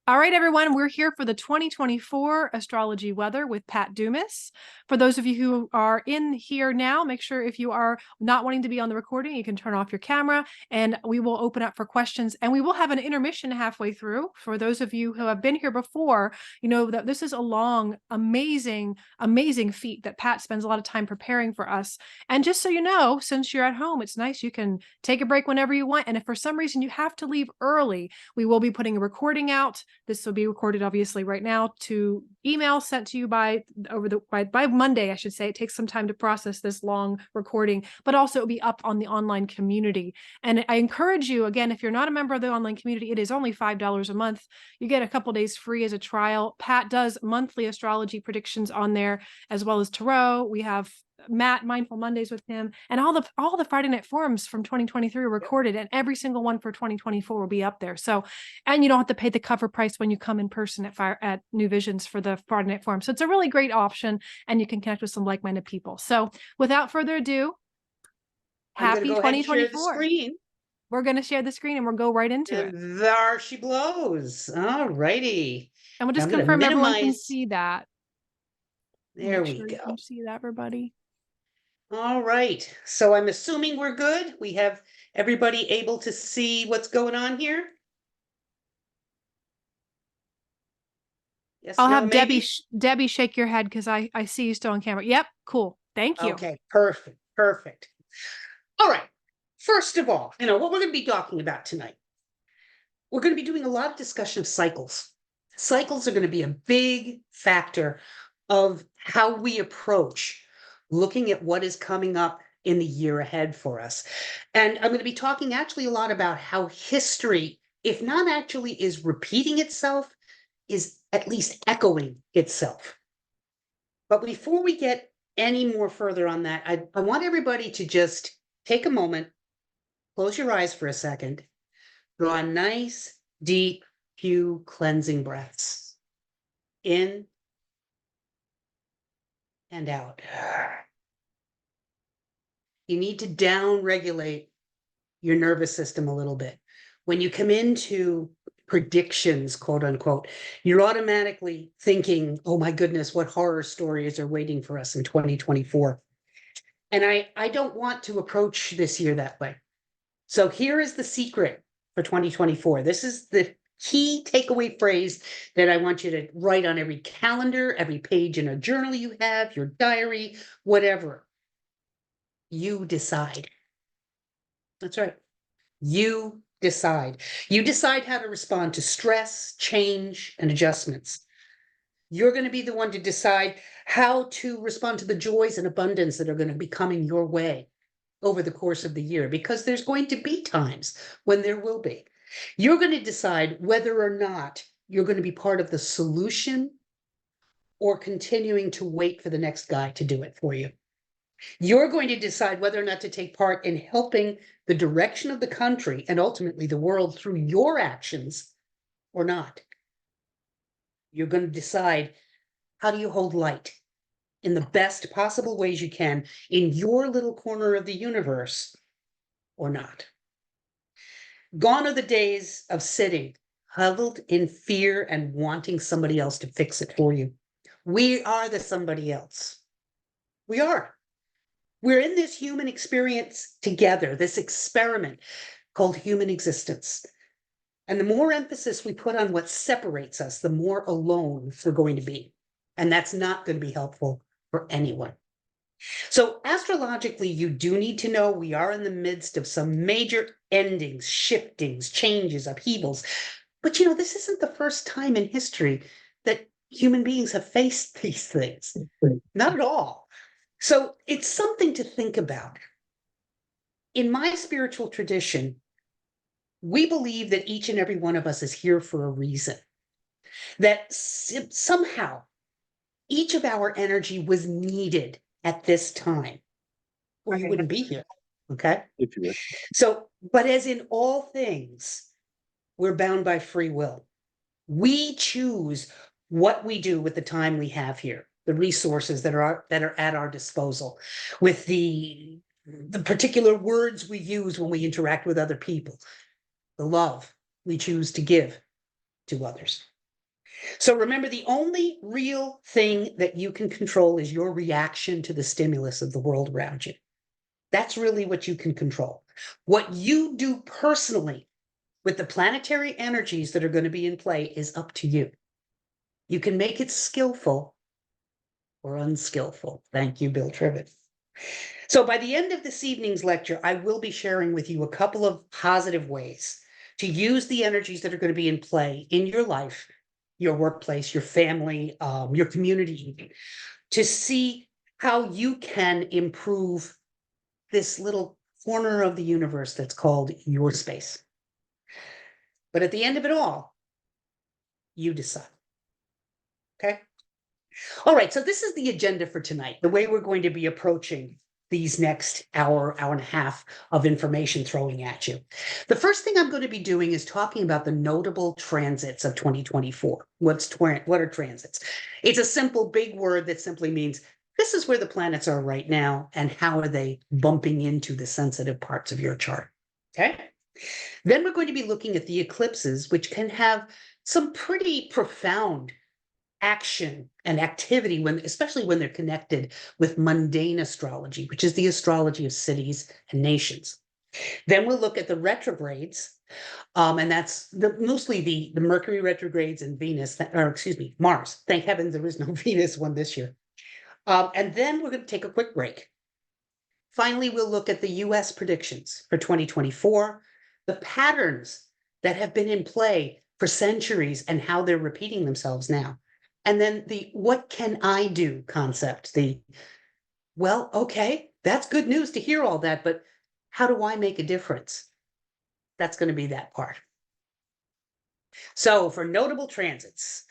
All right, everyone, we're here for the 2024 astrology weather with Pat Dumas. For those of you who are in here now, make sure if you are not wanting to be on the recording, you can turn off your camera and we will open up for questions. And we will have an intermission halfway through. For those of you who have been here before, you know that this is a long, amazing, amazing feat that Pat spends a lot of time preparing for us. And just so you know, since you're at home, it's nice. You can take a break whenever you want. And if for some reason you have to leave early, we will be putting a recording out. This will be recorded obviously right now to email sent to you by Monday, I should say. It takes some time to process this long recording, but also it'll be up on the online community. And I encourage you, again, if you're not a member of the online community, it is only $5 a month. You get a couple days free as a trial. Pat does monthly astrology predictions on there, as well as tarot. We have Matt Mindful Mondays with him, and all the Friday night forums from 2023 are recorded, and every single one for 2024 will be up there. So, and you don't have to pay the cover price when you come in person at New Visions for the Friday night forum. So it's a really great option, and you can connect with some like-minded people. So without further ado, happy 2024. We're going to share the screen and we'll go right into it. There she blows. All righty. And we'll just confirm everyone can see that. There we go. You can see that, everybody. All right. So I'm assuming we're good. We have everybody able to see what's going on here. Yes, I'll have Debbie shake your head because I see you still on camera. Yep, cool. Thank you. Okay, perfect, perfect. All right. First of all, what we're going to be talking about tonight. We're going to be doing a lot of discussion of cycles. Cycles are going to be a big factor of how we approach looking at what is coming up in the year ahead for us. And I'm going to be talking actually a lot about how history, if not actually is repeating itself, is at least echoing itself. But before we get any more further on that, I want everybody to just take a moment, close your eyes for a second, draw a nice, deep, few cleansing breaths. In and out. You need to down-regulate your nervous system a little bit. When you come into predictions, quote unquote, you're automatically thinking, oh my goodness, what horror stories are waiting for us in 2024? And I don't want to approach this year that way. So here is the secret for 2024. This is the key takeaway phrase that I want you to write on every calendar, every page in a journal you have, your diary, whatever. You decide. That's right. You decide. You decide how to respond to stress, change, and adjustments. You're going to be the one to decide how to respond to the joys and abundance that are going to be coming your way over the course of the year, because there's going to be times when there will be. You're going to decide whether or not you're going to be part of the solution or continuing to wait for the next guy to do it for you. You're going to decide whether or not to take part in helping the direction of the country and ultimately the world through your actions or not. You're going to decide, how do you hold light in the best possible ways you can in your little corner of the universe or not. Gone are the days of sitting huddled in fear and wanting somebody else to fix it for you. We are the somebody else. We are. We're in this human experience together, this experiment called human existence. And the more emphasis we put on what separates us, the more alone we're going to be. And that's not going to be helpful for anyone. So astrologically, you do need to know we are in the midst of some major endings, shiftings, changes, upheavals. But this isn't the first time in history that human beings have faced these things. Not at all. So it's something to think about. In my spiritual tradition, we believe that each and every one of us is here for a reason. That somehow each of our energy was needed at this time, or you wouldn't be here. Okay? If you would. So, but as in all things, we're bound by free will. We choose what we do with the time we have here, the resources that are at our disposal, with the particular words we use when we interact with other people, the love, we choose to give to others. So remember, the only real thing that you can control is your reaction to the stimulus of the world around you. That's really what you can control. What you do personally with the planetary energies that are going to be in play is up to you. You can make it skillful or unskillful. Thank you, Bill Trivet. So by the end of this evening's lecture, I will be sharing with you a couple of positive ways to use the energies that are going to be in play in your life, your workplace, your family, your community, to see how you can improve this little corner of the universe that's called your space. But at the end of it all, you decide. Okay? All right, so this is the agenda for tonight, the way we're going to be approaching these next hour, hour and a half of information throwing at you. The first thing I'm going to be doing is talking about the notable transits of 2024. What are transits? It's a simple big word that simply means this is where the planets are right now and how are they bumping into the sensitive parts of your chart. Okay? Then we're going to be looking at the eclipses, which can have some pretty profound action and activity especially when they're connected with mundane astrology, which is the astrology of cities and nations. Then we'll look at the retrogrades, and that's mostly the Mercury retrogrades and Venus, or excuse me, Mars. Thank heavens there is no Venus one this year. And then we're going to take a quick break. Finally, we'll look at the US predictions for 2024, the patterns that have been in play for centuries and how they're repeating themselves now. And then the what can I do concept, well, okay, that's good news to hear all that, but how do I make a difference? That's going to be that part. So for notable transits,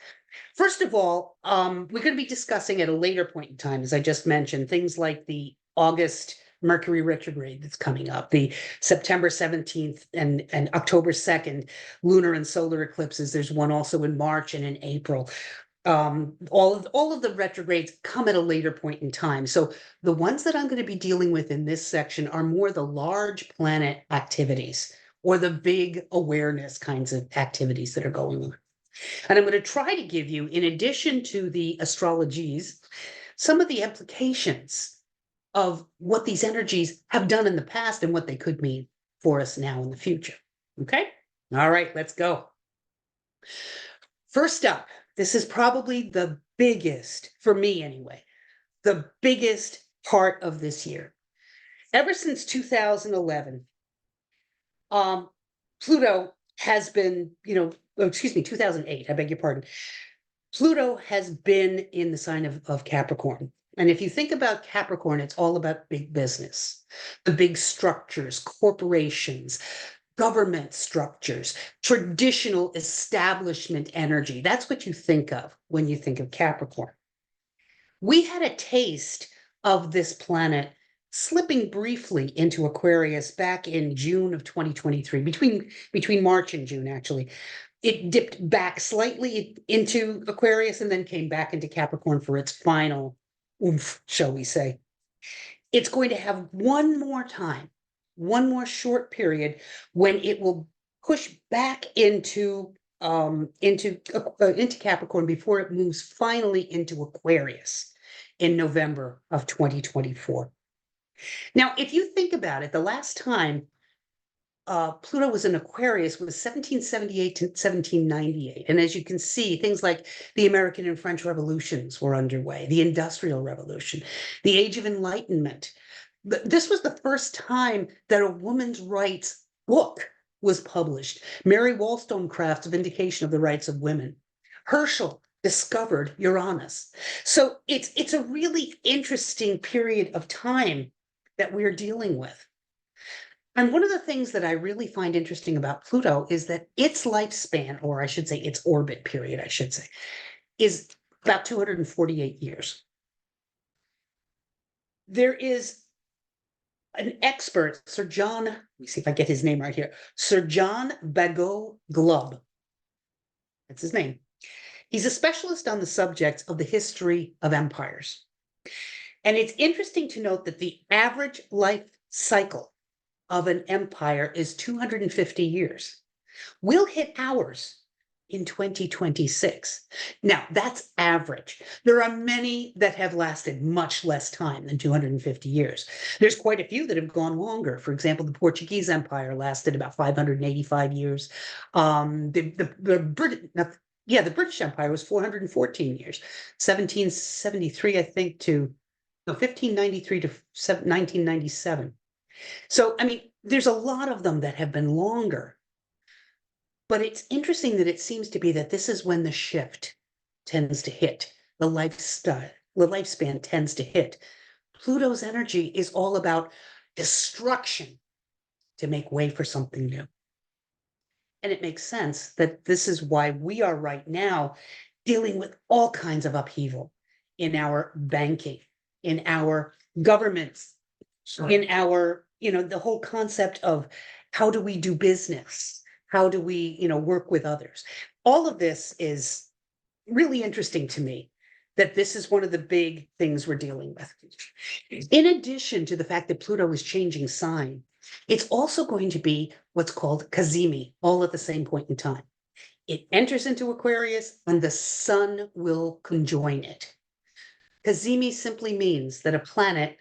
first of all, we're going to be discussing at a later point in time, as I just mentioned, things like the August Mercury retrograde that's coming up, the September 17th and October 2nd lunar and solar eclipses. There's one also in March and in April. All of the retrogrades come at a later point in time. So the ones that I'm going to be dealing with in this section are more the large planet activities or the big awareness kinds of activities that are going on. And I'm going to try to give you, in addition to the astrologies, some of the implications of what these energies have done in the past and what they could mean for us now in the future. Okay? All right, let's go. First up, this is probably the biggest, for me anyway, the biggest part of this year. Ever since 2011, Pluto has been, 2008, I beg your pardon. Pluto has been in the sign of Capricorn. And if you think about Capricorn, it's all about big business, the big structures, corporations, government structures, traditional establishment energy. That's what you think of when you think of Capricorn. We had a taste of this planet slipping briefly into Aquarius back in June of 2023, between March and June, actually. It dipped back slightly into Aquarius and then came back into Capricorn for its final oomph, shall we say. It's going to have one more time, one more short period when it will push back into Capricorn before it moves finally into Aquarius in November of 2024. Now, if you think about it, the last time Pluto was in Aquarius was 1778 to 1798. And as you can see, things like the American and French revolutions were underway, the Industrial Revolution, the Age of Enlightenment. This was the first time that a woman's rights book was published. Mary Wollstonecraft's Vindication of the Rights of Women. Herschel discovered Uranus. So it's a really interesting period of time that we're dealing with. And one of the things that I really find interesting about Pluto is that its lifespan, or I should say its orbit period, is about 248 years. There is an expert, Sir John, let me see if I get his name right here, Sir John Bagot-Glubb. That's his name. He's a specialist on the subject of the history of empires. And it's interesting to note that the average life cycle of an empire is 250 years. We'll hit ours in 2026. Now, that's average. There are many that have lasted much less time than 250 years. There's quite a few that have gone longer. For example, the Portuguese Empire lasted about 585 years. The British Empire was 414 years, 1773, I think, to 1593 to 1997. So, I mean, there's a lot of them that have been longer. But it's interesting that it seems to be that this is when the shift tends to hit, the lifespan tends to hit. Pluto's energy is all about destruction to make way for something new. And it makes sense that this is why we are right now dealing with all kinds of upheaval in our banking, in our governments, in our, the whole concept of how do we do business? How do we, work with others? All of this is really interesting to me, that this is one of the big things we're dealing with. In addition to the fact that Pluto is changing sign, it's also going to be what's called cazimi, all at the same point in time. It enters into Aquarius and the sun will conjoin it. Cazimi simply means that a planet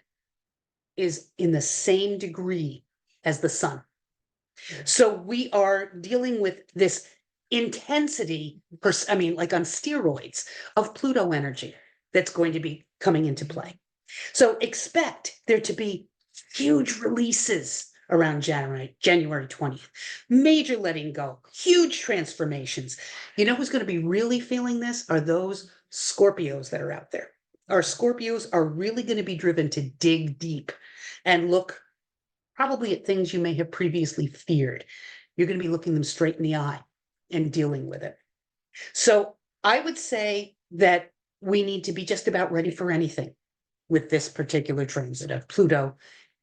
is in the same degree as the sun. So we are dealing with this intensity, like on steroids, of Pluto energy that's going to be coming into play. So expect there to be huge releases around January 20th, major letting go, huge transformations. You know who's going to be really feeling this are those Scorpios that are out there. Our Scorpios are really going to be driven to dig deep and look probably at things you may have previously feared. You're going to be looking them straight in the eye and dealing with it. So I would say that we need to be just about ready for anything with this particular transit of Pluto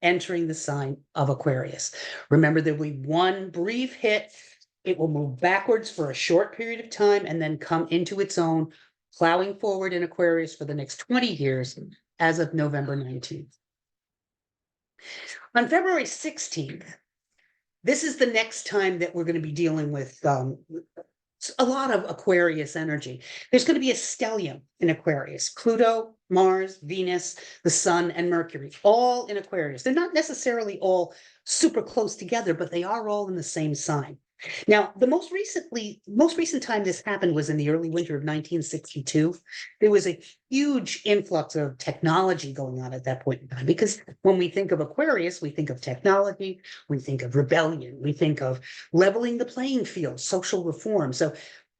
entering the sign of Aquarius. Remember, there will be one brief hit. It will move backwards for a short period of time and then come into its own, plowing forward in Aquarius for the next 20 years as of November 19th. On February 16th, this is the next time that we're going to be dealing with a lot of Aquarius energy. There's going to be a stellium in Aquarius. Pluto, Mars, Venus, the Sun, and Mercury, all in Aquarius. They're not necessarily all super close together, but they are all in the same sign. Now, the most recent time this happened was in the early winter of 1962. There was a huge influx of technology going on at that point in time, because when we think of Aquarius, we think of technology, we think of rebellion, we think of leveling the playing field, social reform. So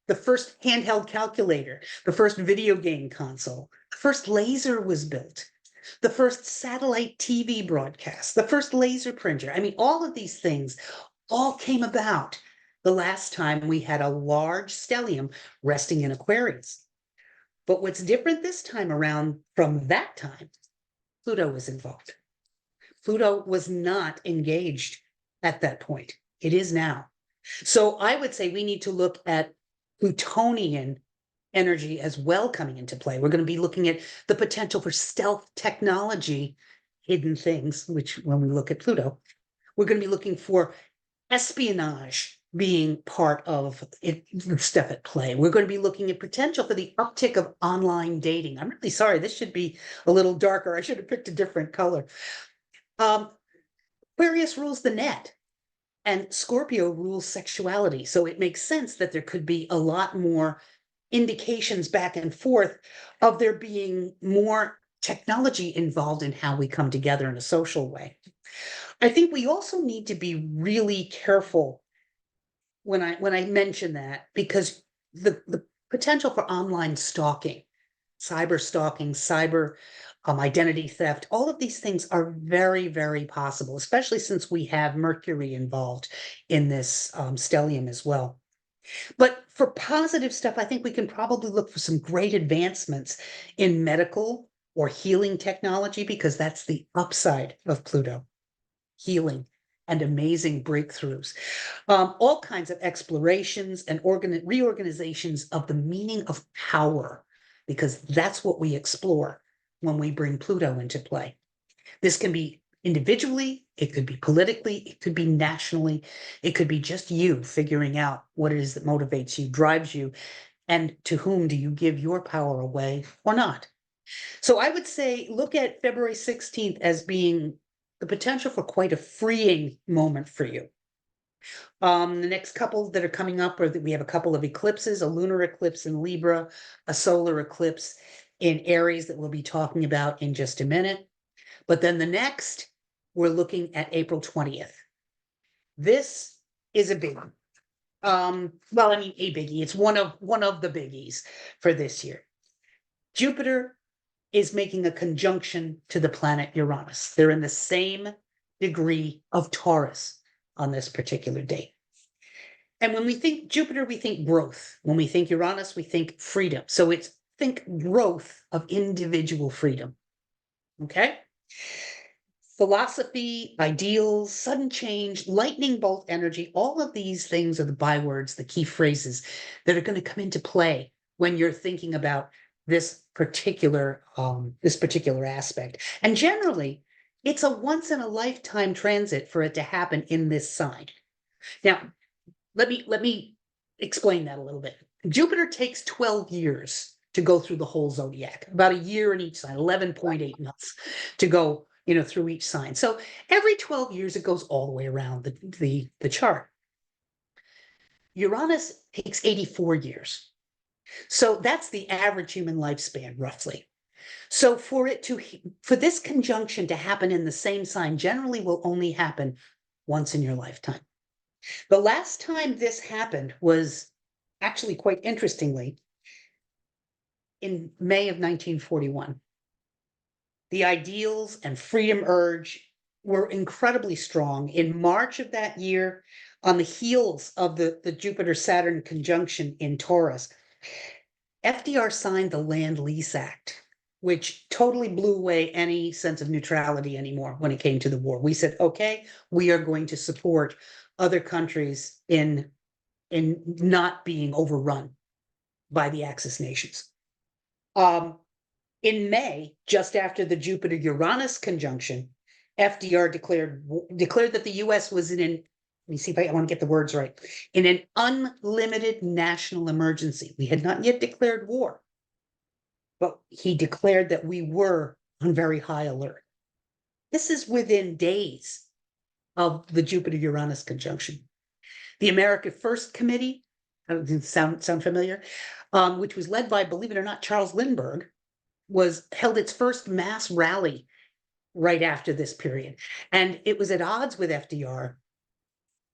the first handheld calculator, the first video game console, the first laser was built, the first satellite TV broadcast, the first laser printer. I mean, all of these things all came about the last time we had a large stellium resting in Aquarius. But what's different this time around from that time, Pluto was involved. Pluto was not engaged at that point. It is now. So I would say we need to look at Plutonian energy as well coming into play. We're going to be looking at the potential for stealth technology, hidden things, which when we look at Pluto, we're going to be looking for espionage being part of it, stuff at play. We're going to be looking at potential for the uptick of online dating. I'm really sorry, this should be a little darker. I should have picked a different color. Aquarius rules the net and Scorpio rules sexuality. So it makes sense that there could be a lot more indications back and forth of there being more technology involved in how we come together in a social way. I think we also need to be really careful when I mention that, because the potential for online stalking, cyber identity theft, all of these things are very, very possible, especially since we have Mercury involved in this stellium as well. But for positive stuff, I think we can probably look for some great advancements in medical or healing technology, because that's the upside of Pluto. Healing and amazing breakthroughs, all kinds of explorations and reorganizations of the meaning of power, because that's what we explore when we bring Pluto into play. This can be individually, it could be politically, it could be nationally, it could be just you figuring out what it is that motivates you, drives you, and to whom do you give your power away or not. So I would say look at February 16th as being the potential for quite a freeing moment for you. The next couple that are coming up are that we have a couple of eclipses, a lunar eclipse in Libra, a solar eclipse in Aries that we'll be talking about in just a minute. But then the next, we're looking at April 20th. This is a big one. Well, I mean, a biggie. It's one of the biggies for this year. Jupiter is making a conjunction to the planet Uranus. They're in the same degree of Taurus on this particular date. And when we think Jupiter, we think growth. When we think Uranus, we think freedom. So it's think growth of individual freedom. Okay? Philosophy, ideals, sudden change, lightning bolt energy, all of these things are the bywords, the key phrases that are going to come into play when you're thinking about this particular aspect. And generally, it's a once in a lifetime transit for it to happen in this sign. Now, let me explain that a little bit. Jupiter takes 12 years to go through the whole zodiac, about a year in each sign, 11.8 months to go, through each sign. So every 12 years, it goes all the way around the chart. Uranus takes 84 years. So that's the average human lifespan, roughly. So for this conjunction to happen in the same sign generally will only happen once in your lifetime. The last time this happened was actually quite interestingly in May of 1941. The ideals and freedom urge were incredibly strong. In March of that year, on the heels of the Jupiter-Saturn conjunction in Taurus, FDR signed the Land Lease Act, which totally blew away any sense of neutrality anymore when it came to the war. We said, okay, we are going to support other countries in not being overrun by the Axis nations. In May, just after the Jupiter-Uranus conjunction, FDR declared that the U.S. was let me see if I want to get the words right, in an unlimited national emergency. We had not yet declared war, but he declared that we were on very high alert. This is within days of the Jupiter-Uranus conjunction. The America First Committee, sound familiar, which was led by, believe it or not, Charles Lindbergh, held its first mass rally right after this period. And it was at odds with FDR,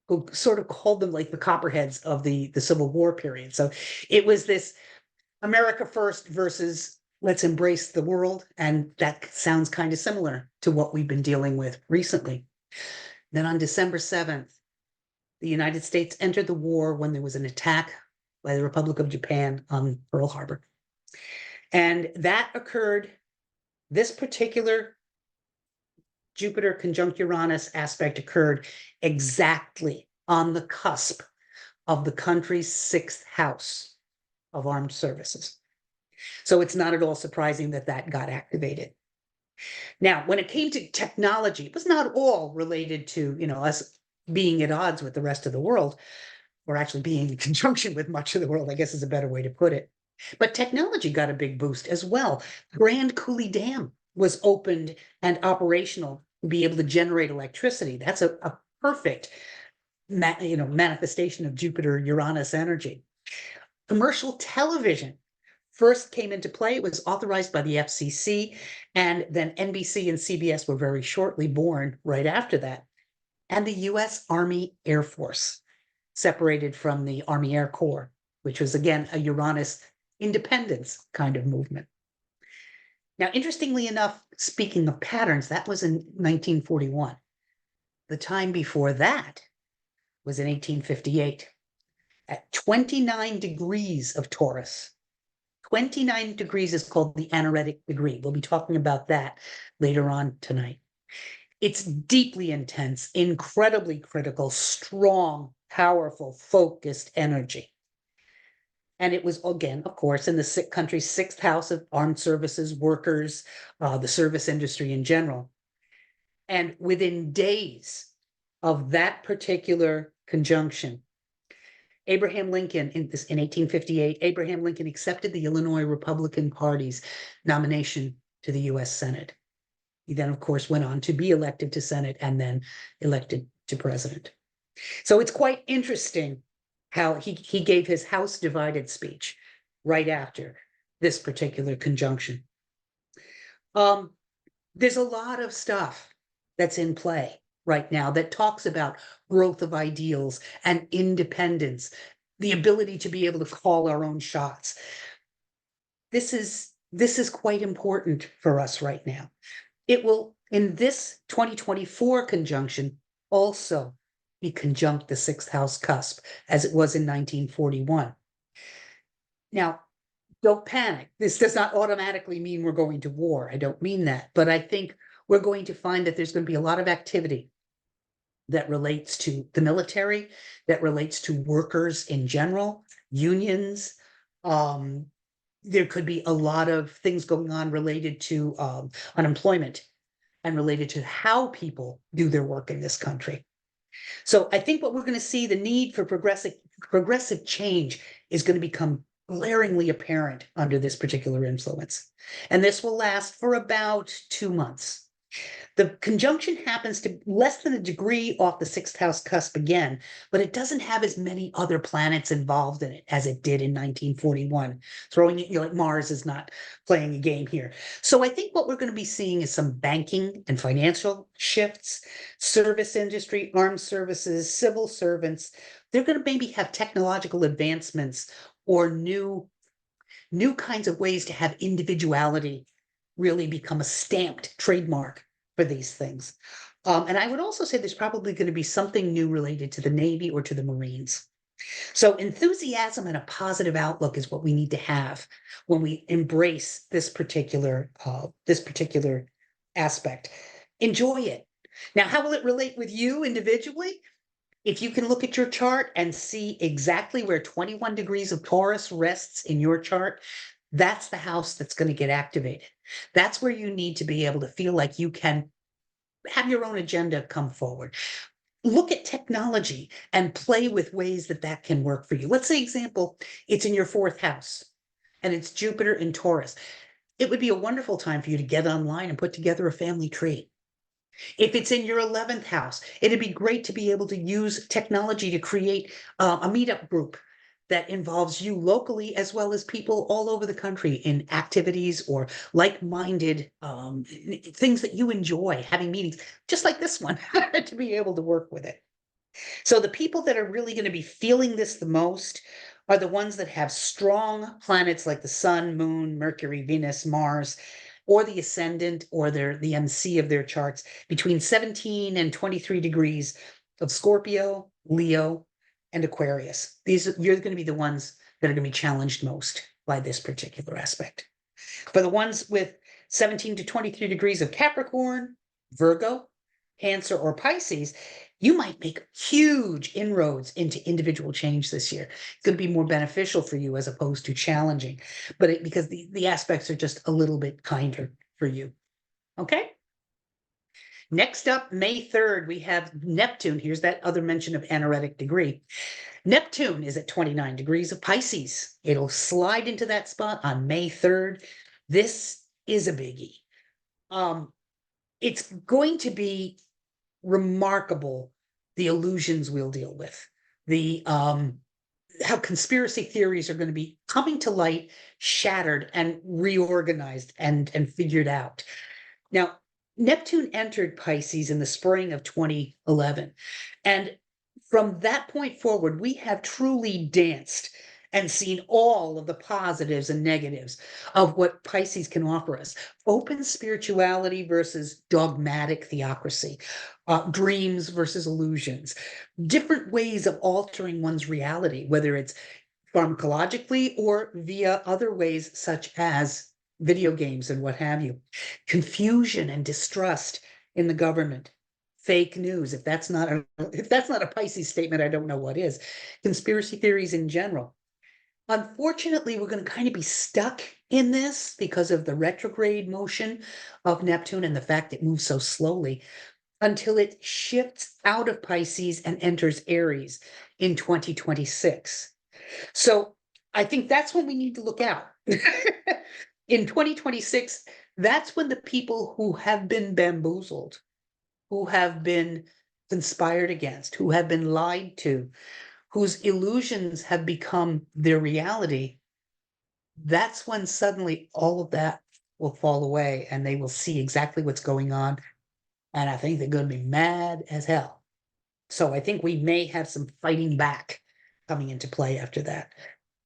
who sort of called them like the copperheads of the Civil War period. So it was this America First versus let's embrace the world. And that sounds kind of similar to what we've been dealing with recently. Then on December 7th, the United States entered the war when there was an attack by the Republic of Japan on Pearl Harbor. And that occurred, this particular Jupiter conjunct Uranus aspect occurred exactly on the cusp of the country's 6th house of armed services. So it's not at all surprising that that got activated. Now, when it came to technology, it was not all related to, us being at odds with the rest of the world, or actually being in conjunction with much of the world, I guess is a better way to put it. But technology got a big boost as well. Grand Coulee Dam was opened and operational to be able to generate electricity. That's a perfect manifestation of Jupiter-Uranus energy. Commercial television first came into play. It was authorized by the FCC, and then NBC and CBS were very shortly born right after that. And the U.S. Army Air Force separated from the Army Air Corps, which was, again, a Uranus independence kind of movement. Now, interestingly enough, speaking of patterns, that was in 1941. The time before that was in 1858 at 29 degrees of Taurus. 29 degrees is called the anaretic degree. We'll be talking about that later on tonight. It's deeply intense, incredibly critical, strong, powerful, focused energy. And it was, again, of course, in the country's 6th house of armed services, workers, the service industry in general. And within days of that particular conjunction, Abraham Lincoln, in 1858, Abraham Lincoln accepted the Illinois Republican Party's nomination to the US Senate. He then, of course, went on to be elected to Senate and then elected to president. So it's quite interesting how he gave his House divided speech right after this particular conjunction. There's a lot of stuff that's in play right now that talks about growth of ideals and independence, the ability to be able to call our own shots. This is quite important for us right now. It will, in this 2024 conjunction, also be conjunct the sixth house cusp, as it was in 1941. Now, don't panic. This does not automatically mean we're going to war. I don't mean that. But I think we're going to find that there's going to be a lot of activity that relates to the military, that relates to workers in general, unions. There could be a lot of things going on related to unemployment and related to how people do their work in this country. So I think what we're going to see, the need for progressive change is going to become glaringly apparent under this particular influence. And this will last for about 2 months. The conjunction happens to less than a degree off the sixth house cusp again, but it doesn't have as many other planets involved in it as it did in 1941. Throwing it, like Mars is not playing a game here. So I think what we're going to be seeing is some banking and financial shifts, service industry, armed services, civil servants. They're going to maybe have technological advancements or new kinds of ways to have individuality really become a stamped trademark for these things. And I would also say there's probably going to be something new related to the Navy or to the Marines. So enthusiasm and a positive outlook is what we need to have when we embrace this particular aspect. Enjoy it. Now, how will it relate with you individually? If you can look at your chart and see exactly where 21 degrees of Taurus rests in your chart, that's the house that's going to get activated. That's where you need to be able to feel like you can have your own agenda come forward. Look at technology and play with ways that that can work for you. Let's say, example, it's in your fourth house and it's Jupiter in Taurus. It would be a wonderful time for you to get online and put together a family tree. If it's in your 11th house, it'd be great to be able to use technology to create a meetup group that involves you locally as well as people all over the country in activities or like-minded things that you enjoy, having meetings, just like this one, to be able to work with it. So the people that are really going to be feeling this the most are the ones that have strong planets like the Sun, Moon, Mercury, Venus, Mars, or the ascendant or the MC of their charts between 17 and 23 degrees of Scorpio, Leo, and Aquarius. You're going to be the ones that are going to be challenged most by this particular aspect. For the ones with 17 to 23 degrees of Capricorn, Virgo, Cancer, or Pisces, you might make huge inroads into individual change this year. It's going to be more beneficial for you as opposed to challenging, but because the aspects are just a little bit kinder for you. Okay. Next up, May 3rd, we have Neptune. Here's that other mention of anaretic degree. Neptune is at 29 degrees of Pisces. It'll slide into that spot on May 3rd. This is a biggie. It's going to be remarkable, the illusions we'll deal with, the how conspiracy theories are going to be coming to light, shattered, and reorganized and figured out. Now, Neptune entered Pisces in the spring of 2011. And from that point forward, we have truly danced and seen all of the positives and negatives of what Pisces can offer us. Open spirituality versus dogmatic theocracy, dreams versus illusions, different ways of altering one's reality, whether it's pharmacologically or via other ways such as video games and what have you. Confusion and distrust in the government, fake news. If that's not a Pisces statement, I don't know what is. Conspiracy theories in general. Unfortunately, we're going to kind of be stuck in this because of the retrograde motion of Neptune and the fact it moves so slowly. until it shifts out of Pisces and enters Aries in 2026. So I think that's when we need to look out. In 2026, that's when the people who have been bamboozled, who have been conspired against, who have been lied to, whose illusions have become their reality, that's when suddenly all of that will fall away and they will see exactly what's going on. And I think they're going to be mad as hell. So I think we may have some fighting back coming into play after that.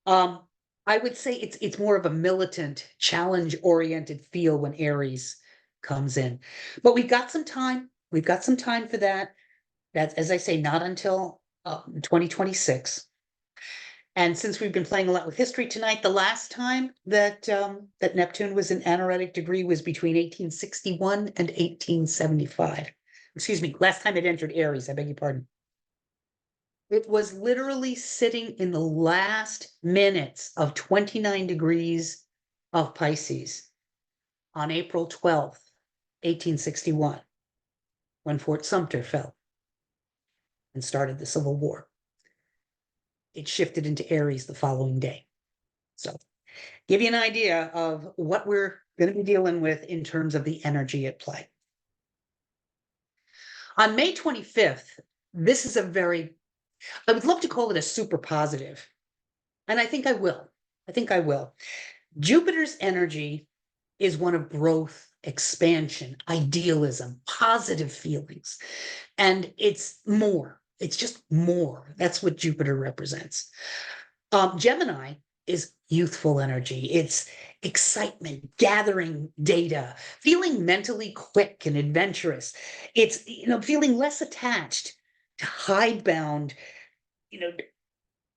Um, I would say it's more of a militant, challenge-oriented feel when Aries comes in. But we've got some time. We've got some time for that. That's, as I say, not until 2026. And since we've been playing a lot with history tonight, the last time that that Neptune was in anaretic degree was between 1861 and 1875. Excuse me, last time it entered Aries, I beg your pardon. It was literally sitting in the last minutes of 29 degrees of Pisces on April 12th, 1861, when Fort Sumter fell and started the Civil War. It shifted into Aries the following day. So give you an idea of what we're going to be dealing with in terms of the energy at play. On May 25th, this is I would love to call it a super positive, and I think I will. I think I will. Jupiter's energy is one of growth, expansion, idealism, positive feelings, and it's more. It's just more. That's what Jupiter represents. Gemini is youthful energy. It's excitement, gathering data, feeling mentally quick and adventurous. It's, feeling less attached to hidebound, you know,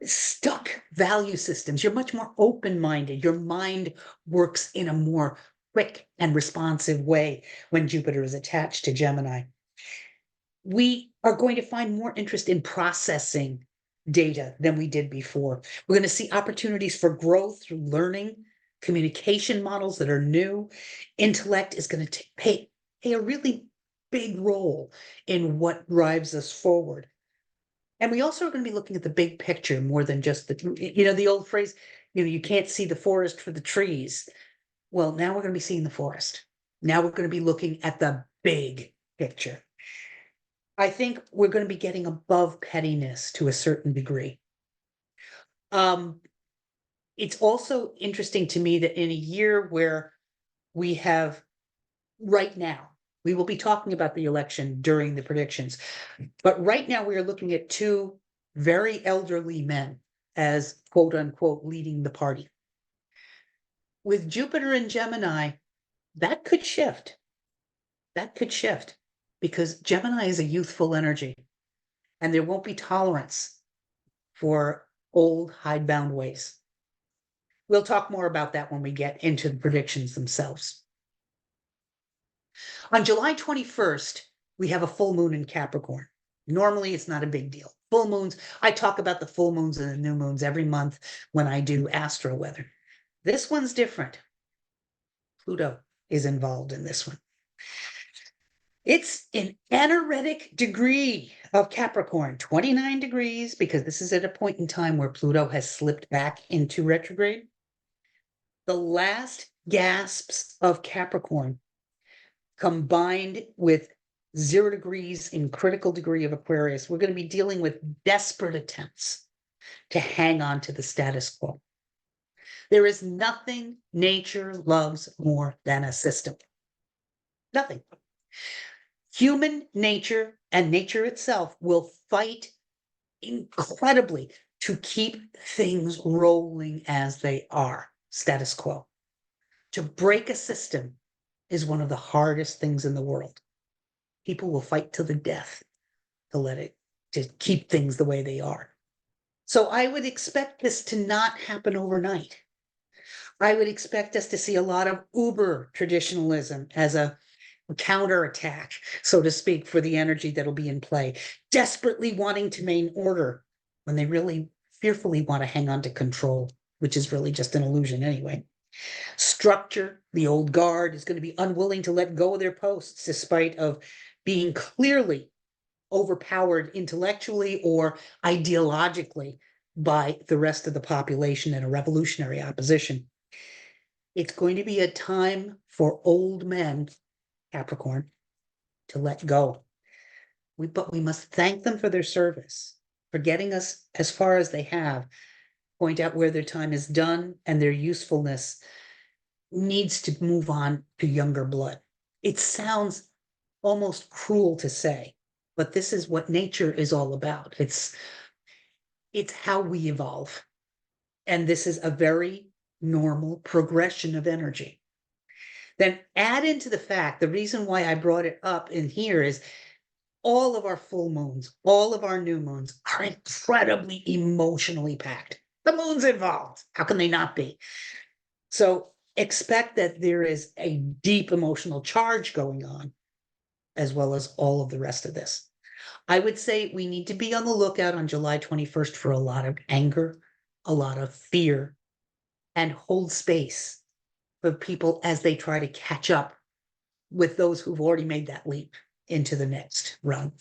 stuck value systems. You're much more open-minded. Your mind works in a more quick and responsive way when Jupiter is attached to Gemini. We are going to find more interest in processing data than we did before. We're going to see opportunities for growth through learning, communication models that are new. Intellect is going to play a really big role in what drives us forward. And we also are going to be looking at the big picture more than just the old phrase, you can't see the forest for the trees. Well, now we're going to be seeing the forest. Now we're going to be looking at the big picture. I think we're going to be getting above pettiness to a certain degree. It's also interesting to me that in a year where we have right now, we will be talking about the election during the predictions, but right now we are looking at two very elderly men as quote unquote leading the party. With Jupiter and Gemini, that could shift. That could shift because Gemini is a youthful energy and there won't be tolerance for old hidebound ways. We'll talk more about that when we get into the predictions themselves. On July 21st, we have a full moon in Capricorn. Normally, it's not a big deal. Full moons, I talk about the full moons and the new moons every month when I do astro weather. This one's different. Pluto is involved in this one. It's an anaretic degree of Capricorn, 29 degrees, because this is at a point in time where Pluto has slipped back into retrograde. The last gasps of Capricorn combined with 0 degrees in critical degree of Aquarius, we're going to be dealing with desperate attempts to hang on to the status quo. There is nothing nature loves more than a system. Nothing. Human nature and nature itself will fight incredibly to keep things rolling as they are, status quo. To break a system is one of the hardest things in the world. People will fight to the death to keep things the way they are. So I would expect this to not happen overnight. I would expect us to see a lot of uber traditionalism as a counterattack, so to speak, for the energy that'll be in play, desperately wanting to maintain order when they really fearfully want to hang on to control, which is really just an illusion anyway. Structure, the old guard is going to be unwilling to let go of their posts despite of being clearly overpowered intellectually or ideologically by the rest of the population in a revolutionary opposition. It's going to be a time for old men, Capricorn, to let go. But we must thank them for their service, for getting us as far as they have, point out where their time is done and their usefulness needs to move on to younger blood. It sounds almost cruel to say, but this is what nature is all about. It's how we evolve. And this is a very normal progression of energy. Then add into the fact, the reason why I brought it up in here is all of our full moons, all of our new moons are incredibly emotionally packed. The moon's involved. How can they not be? So expect that there is a deep emotional charge going on, as well as all of the rest of this. I would say we need to be on the lookout on July 21st for a lot of anger, a lot of fear, and hold space for people as they try to catch up with those who've already made that leap into the next run.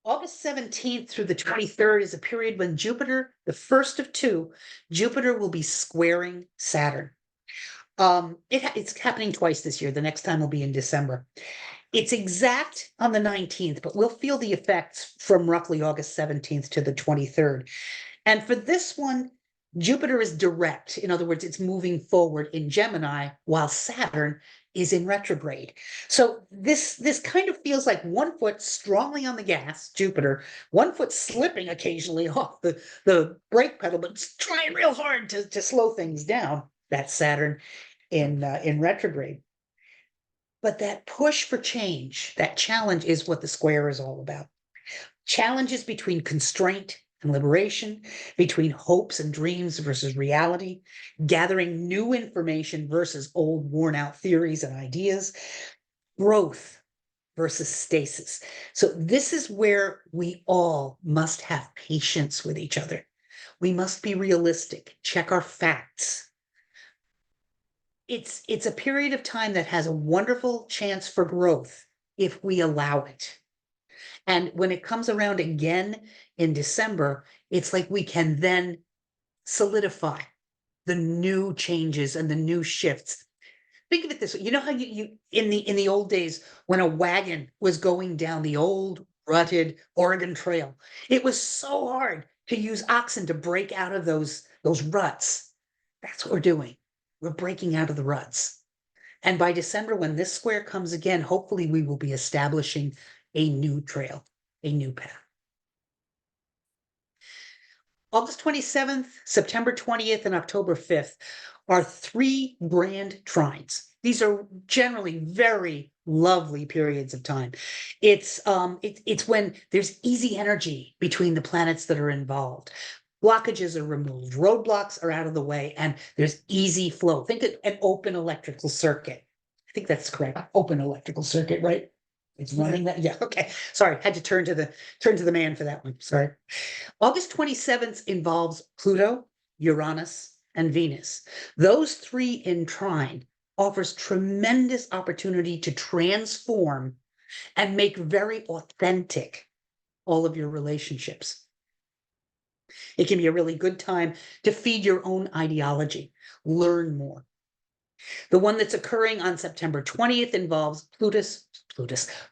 August 17th through the 23rd is a period when Jupiter, the first of two, Jupiter will be squaring Saturn. It's happening twice this year. The next time will be in December. It's exact on the 19th, but we'll feel the effects from roughly August 17th to the 23rd. And for this one, Jupiter is direct. In other words, it's moving forward in Gemini while Saturn is in retrograde. So this kind of feels like one foot strongly on the gas, Jupiter, one foot slipping occasionally off the brake pedal, but it's trying real hard to slow things down. That's Saturn in retrograde. But that push for change, that challenge is what the square is all about. Challenges between constraint and liberation, between hopes and dreams versus reality, gathering new information versus old worn out theories and ideas, growth versus stasis. So this is where we all must have patience with each other. We must be realistic, check our facts. It's a period of time that has a wonderful chance for growth if we allow it. And when it comes around again in December, it's like we can then solidify the new changes and the new shifts. Think of it this way. You know how you in the old days when a wagon was going down the old rutted Oregon Trail, it was so hard to use oxen to break out of those ruts. That's what we're doing. We're breaking out of the ruts. And by December, when this square comes again, hopefully we will be establishing a new trail, a new path. August 27th, September 20th, and October 5th are three grand trines. These are generally very lovely periods of time. It's when there's easy energy between the planets that are involved. Blockages are removed, roadblocks are out of the way, and there's easy flow. Think of an open electrical circuit. I think that's correct. Open electrical circuit, right? It's running that. Yeah. Okay. Sorry. Had to turn to the man for that one. Sorry. August 27th involves Pluto, Uranus, and Venus. Those three in trine offers tremendous opportunity to transform and make very authentic all of your relationships. It can be a really good time to feed your own ideology, learn more. The one that's occurring on September 20th involves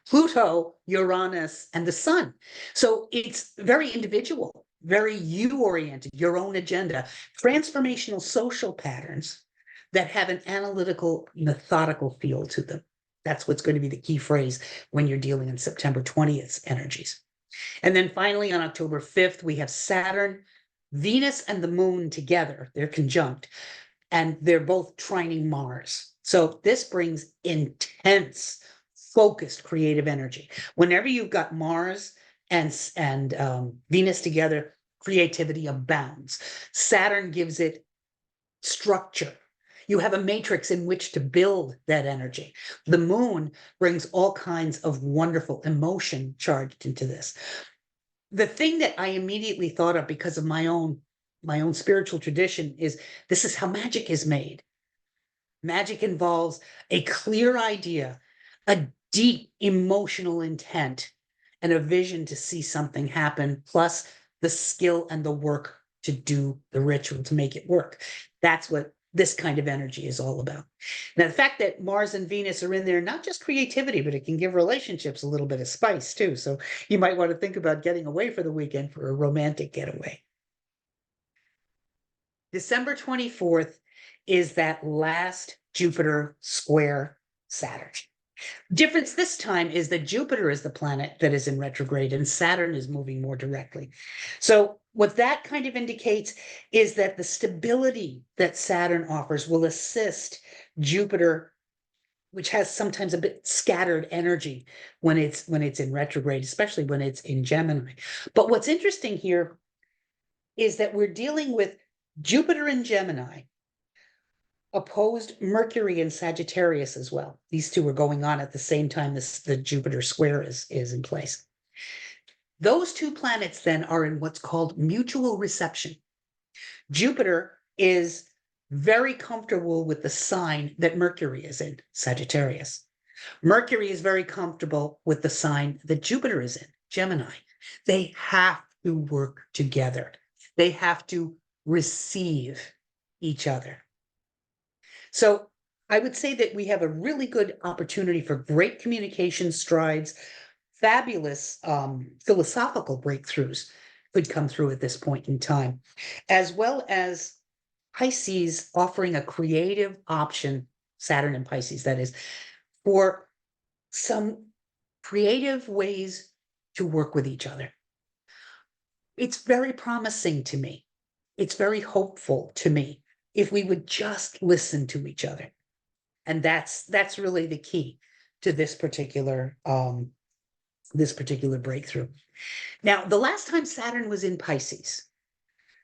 Pluto, Uranus, and the Sun. So it's very individual, very you-oriented, your own agenda, transformational social patterns that have an analytical, methodical feel to them. That's what's going to be the key phrase when you're dealing in September 20th's energies. And then finally, on October 5th, we have Saturn, Venus, and the Moon together. They're conjunct, and they're both trining Mars. So this brings intense, focused creative energy. Whenever you've got Mars and Venus together, creativity abounds. Saturn gives it structure. You have a matrix in which to build that energy. The moon brings all kinds of wonderful emotion charged into this. The thing that I immediately thought of because of my own spiritual tradition is this is how magic is made. Magic involves a clear idea, a deep emotional intent, and a vision to see something happen, plus the skill and the work to do the ritual to make it work. That's what this kind of energy is all about. Now, the fact that Mars and Venus are in there, not just creativity, but it can give relationships a little bit of spice too. So you might want to think about getting away for the weekend for a romantic getaway. December 24th is that last Jupiter square Saturn. Difference this time is that Jupiter is the planet that is in retrograde and Saturn is moving more directly. So what that kind of indicates is that the stability that Saturn offers will assist Jupiter, which has sometimes a bit scattered energy when it's in retrograde, especially when it's in Gemini. But what's interesting here is that we're dealing with Jupiter in Gemini opposed Mercury in Sagittarius as well. These two are going on at the same time the Jupiter square is in place. Those two planets then are in what's called mutual reception. Jupiter is very comfortable with the sign that Mercury is in, Sagittarius. Mercury is very comfortable with the sign that Jupiter is in, Gemini. They have to work together. They have to receive each other. So I would say that we have a really good opportunity for great communication strides, fabulous philosophical breakthroughs could come through at this point in time, as well as Pisces offering a creative option, Saturn and Pisces, that is, for some creative ways to work with each other. It's very promising to me. It's very hopeful to me if we would just listen to each other. And that's really the key to this particular breakthrough. Now, the last time Saturn was in Pisces,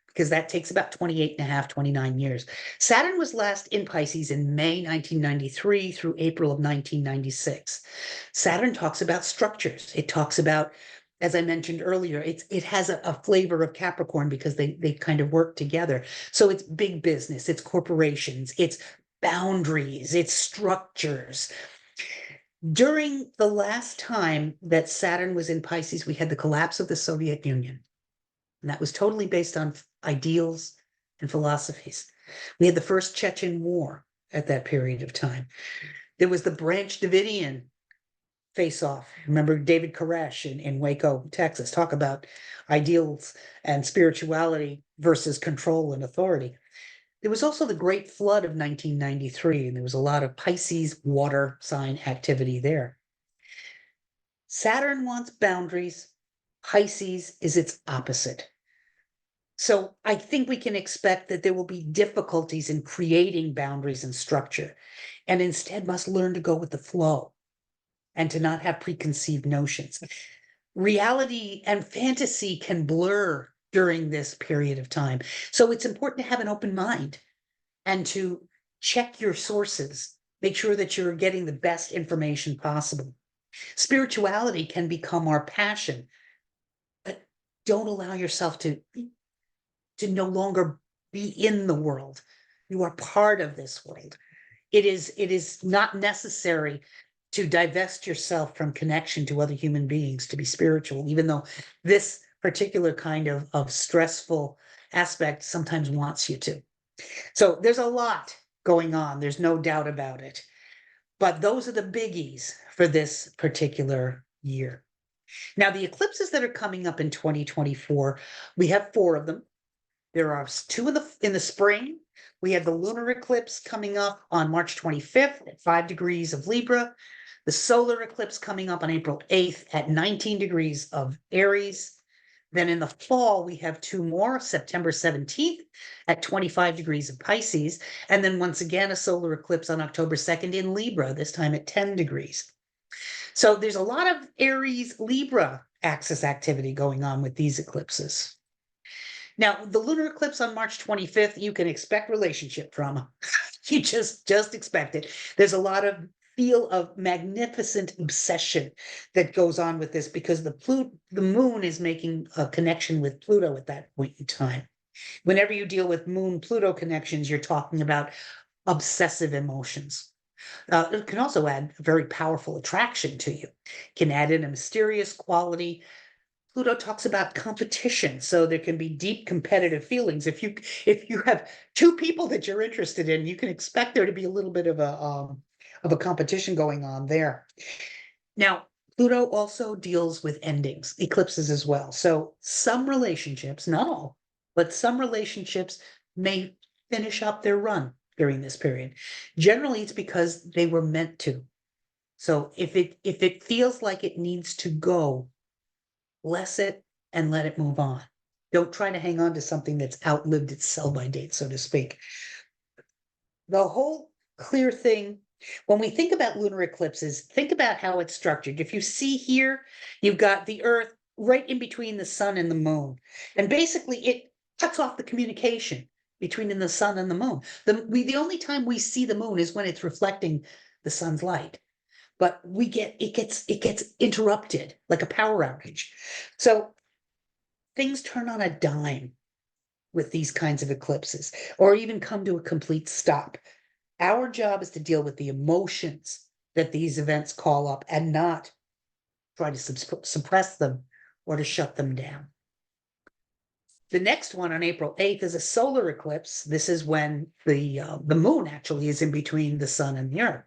because that takes about 28 and a half, 29 years. Saturn was last in Pisces in May 1993 through April of 1996. Saturn talks about structures. It talks about, as I mentioned earlier, it has a flavor of Capricorn because they kind of work together. So it's big business, it's corporations, it's boundaries, it's structures. During the last time that Saturn was in Pisces, we had the collapse of the Soviet Union. And that was totally based on ideals and philosophies. We had the first Chechen War at that period of time. There was the Branch Davidian face-off. Remember David Koresh in Waco, Texas, talk about ideals and spirituality versus control and authority. There was also the Great Flood of 1993, and there was a lot of Pisces water sign activity there. Saturn wants boundaries. Pisces is its opposite. So I think we can expect that there will be difficulties in creating boundaries and structure, and instead must learn to go with the flow and to not have preconceived notions. Reality and fantasy can blur during this period of time. So it's important to have an open mind and to check your sources, make sure that you're getting the best information possible. Spirituality can become our passion, but don't allow yourself to no longer be in the world. You are part of this world. It is not necessary to divest yourself from connection to other human beings to be spiritual, even though this particular kind of stressful aspect sometimes wants you to. So there's a lot going on. There's no doubt about it. But those are the biggies for this particular year. Now, the eclipses that are coming up in 2024, we have 4 of them. There are 2 in the spring. We have the lunar eclipse coming up on March 25th at 5 degrees of Libra. The solar eclipse coming up on April 8th at 19 degrees of Aries. Then in the fall, we have 2 more, September 17th at 25 degrees of Pisces. And then once again, a solar eclipse on October 2nd in Libra, this time at 10 degrees. So there's a lot of Aries Libra axis activity going on with these eclipses. Now, the lunar eclipse on March 25th, you can expect relationship drama. You just expect it. There's a lot of feel of magnificent obsession that goes on with this because the moon is making a connection with Pluto at that point in time. Whenever you deal with moon-Pluto connections, you're talking about obsessive emotions. It can also add a very powerful attraction to you, can add in a mysterious quality. Pluto talks about competition, so there can be deep competitive feelings. If you have two people that you're interested in, you can expect there to be a little bit of a competition going on there. Now, Pluto also deals with endings, eclipses as well. So some relationships, not all, but some relationships may finish up their run during this period. Generally, it's because they were meant to. So if it feels like it needs to go, bless it and let it move on. Don't try to hang on to something that's outlived its sell-by date, so to speak. The whole clear thing, when we think about lunar eclipses, think about how it's structured. If you see here, you've got the Earth right in between the sun and the moon. And basically, it cuts off the communication between the sun and the moon. The only time we see the moon is when it's reflecting the sun's light. But it gets interrupted like a power outage. So things turn on a dime with these kinds of eclipses, or even come to a complete stop. Our job is to deal with the emotions that these events call up and not try to suppress them or to shut them down. The next one on April 8th is a solar eclipse. This is when the moon actually is in between the sun and the earth.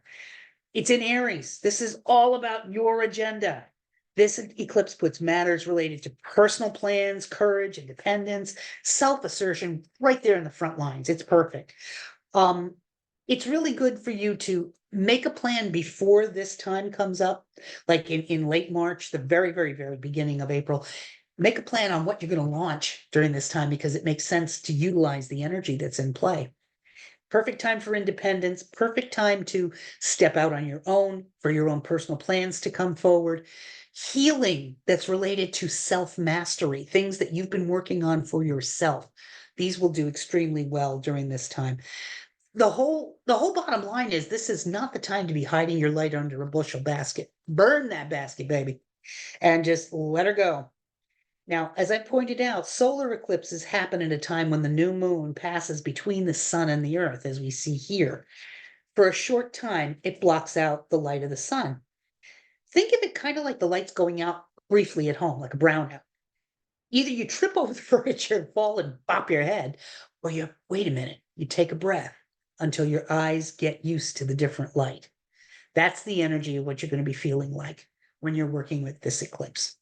It's in Aries. This is all about your agenda. This eclipse puts matters related to personal plans, courage, independence, self-assertion right there in the front lines. It's perfect. It's really good for you to make a plan before this time comes up, like in late March, the very, very, very beginning of April. Make a plan on what you're going to launch during this time because it makes sense to utilize the energy that's in play. Perfect time for independence, perfect time to step out on your own, for your own personal plans to come forward. Healing that's related to self-mastery, things that you've been working on for yourself. These will do extremely well during this time. The whole bottom line is this is not the time to be hiding your light under a bushel basket. Burn that basket, baby, and just let her go. Now, as I pointed out, solar eclipses happen at a time when the new moon passes between the sun and the earth, as we see here. For a short time, it blocks out the light of the sun. Think of it kind of like the lights going out briefly at home, like a brownout. Either you trip over the furniture and fall and bop your head, or you wait a minute, you take a breath until your eyes get used to the different light. That's the energy of what you're going to be feeling like when you're working with this eclipse.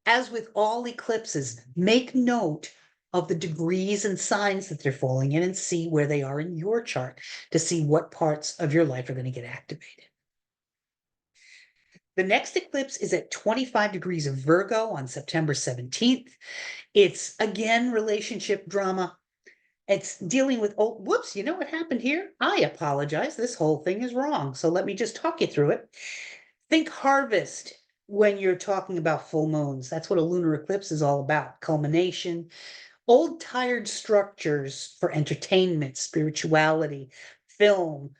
As with all eclipses, make note of the degrees and signs that they're falling in and see where they are in your chart to see what parts of your life are going to get activated. The next eclipse is at 25 degrees of Virgo on September 17th. It's again relationship drama. It's dealing with, oh, whoops, you know what happened here? I apologize. This whole thing is wrong. So let me just talk you through it. Think harvest when you're talking about full moons. That's what a lunar eclipse is all about, culmination. Old tired structures for entertainment, spirituality, film,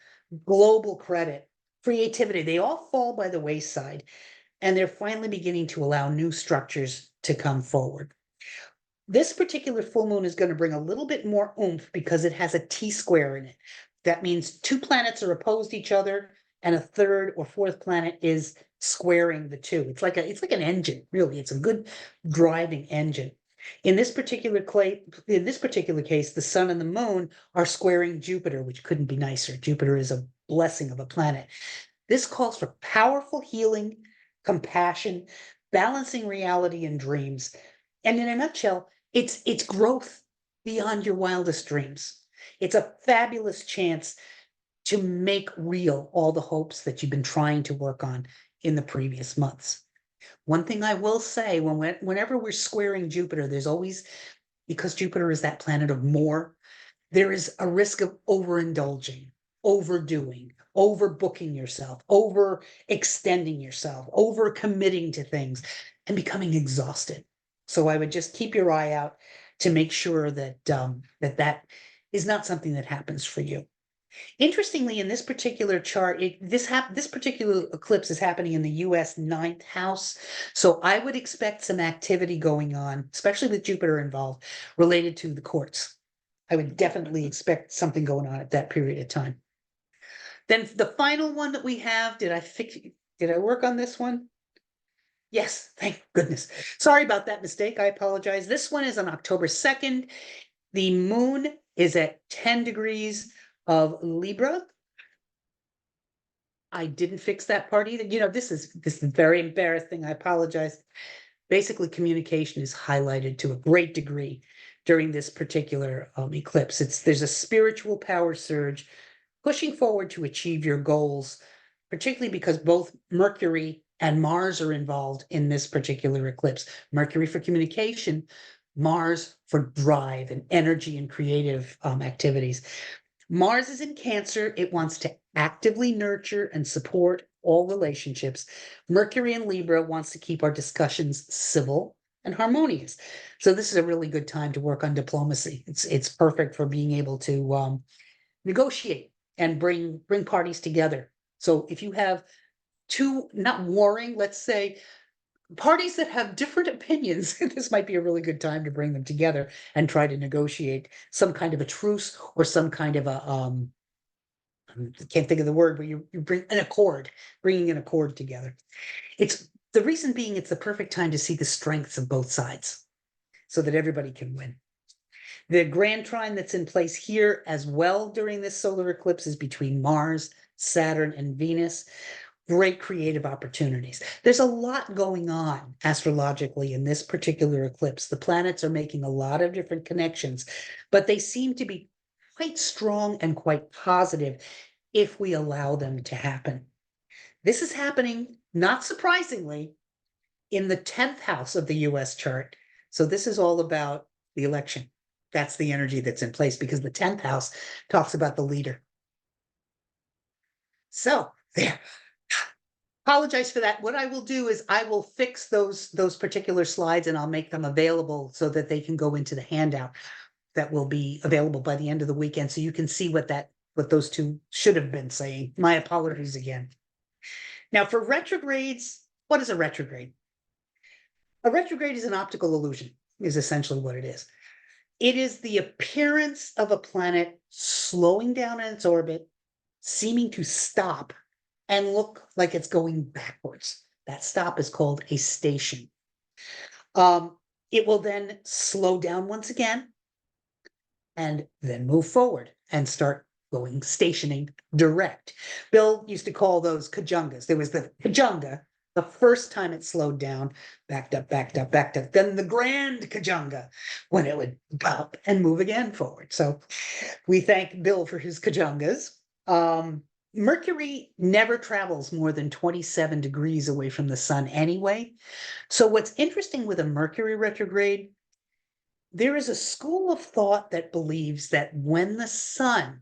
global credit, creativity, they all fall by the wayside. And they're finally beginning to allow new structures to come forward. This particular full moon is going to bring a little bit more oomph because it has a T-square in it. That means two planets are opposed to each other, and a third or fourth planet is squaring the two. It's like an engine, really. It's a good driving engine. In this particular case, the sun and the moon are squaring Jupiter, which couldn't be nicer. Jupiter is a blessing of a planet. This calls for powerful healing, compassion, balancing reality and dreams. And in a nutshell, it's growth beyond your wildest dreams. It's a fabulous chance to make real all the hopes that you've been trying to work on in the previous months. One thing I will say, whenever we're squaring Jupiter, there's always, because Jupiter is that planet of more, there is a risk of overindulging, overdoing, overbooking yourself, overextending yourself, overcommitting to things, and becoming exhausted. So I would just keep your eye out to make sure that that is not something that happens for you. Interestingly, in this particular chart, this particular eclipse is happening in the U.S. ninth house. So I would expect some activity going on, especially with Jupiter involved, related to the courts. I would definitely expect something going on at that period of time. Then the final one that we have, did I work on this one? Yes, thank goodness. Sorry about that mistake. I apologize. This one is on October 2nd. The moon is at 10 degrees of Libra. I didn't fix that part either. This is very embarrassing. I apologize. Basically, communication is highlighted to a great degree during this particular eclipse. There's a spiritual power surge pushing forward to achieve your goals, particularly because both Mercury and Mars are involved in this particular eclipse. Mercury for communication, Mars for drive and energy and creative activities. Mars is in Cancer. It wants to actively nurture and support all relationships. Mercury in Libra wants to keep our discussions civil and harmonious. So this is a really good time to work on diplomacy. It's perfect for being able to negotiate and bring parties together. So if you have two, not warring, let's say, parties that have different opinions, this might be a really good time to bring them together and try to negotiate some kind of a truce or some kind of a I can't think of the word, but you bring an accord, bringing an accord together. It's the reason being it's the perfect time to see the strengths of both sides so that everybody can win. The grand trine that's in place here as well during this solar eclipse is between Mars, Saturn, and Venus. Great creative opportunities. There's a lot going on astrologically in this particular eclipse. The planets are making a lot of different connections, but they seem to be quite strong and quite positive if we allow them to happen. This is happening, not surprisingly, in the 10th house of the US chart. So this is all about the election. That's the energy that's in place because the 10th house talks about the leader. So there. Apologize for that. What I will do is I will fix those particular slides and I'll make them available so that they can go into the handout that will be available by the end of the weekend. So you can see what those two should have been saying. My apologies again. Now for retrogrades, what is a retrograde? A retrograde is an optical illusion, is essentially what it is. It is the appearance of a planet slowing down in its orbit, seeming to stop and look like it's going backwards. That stop is called a station. It will then slow down once again and then move forward and start going stationing direct. Bill used to call those conjungas. There was the conjunga, the first time it slowed down, backed up, backed up, backed up. Then the grand conjunga, when it would up and move again forward. So we thank Bill for his conjungas. Mercury never travels more than 27 degrees away from the sun anyway. So what's interesting with a Mercury retrograde, there is a school of thought that believes that when the sun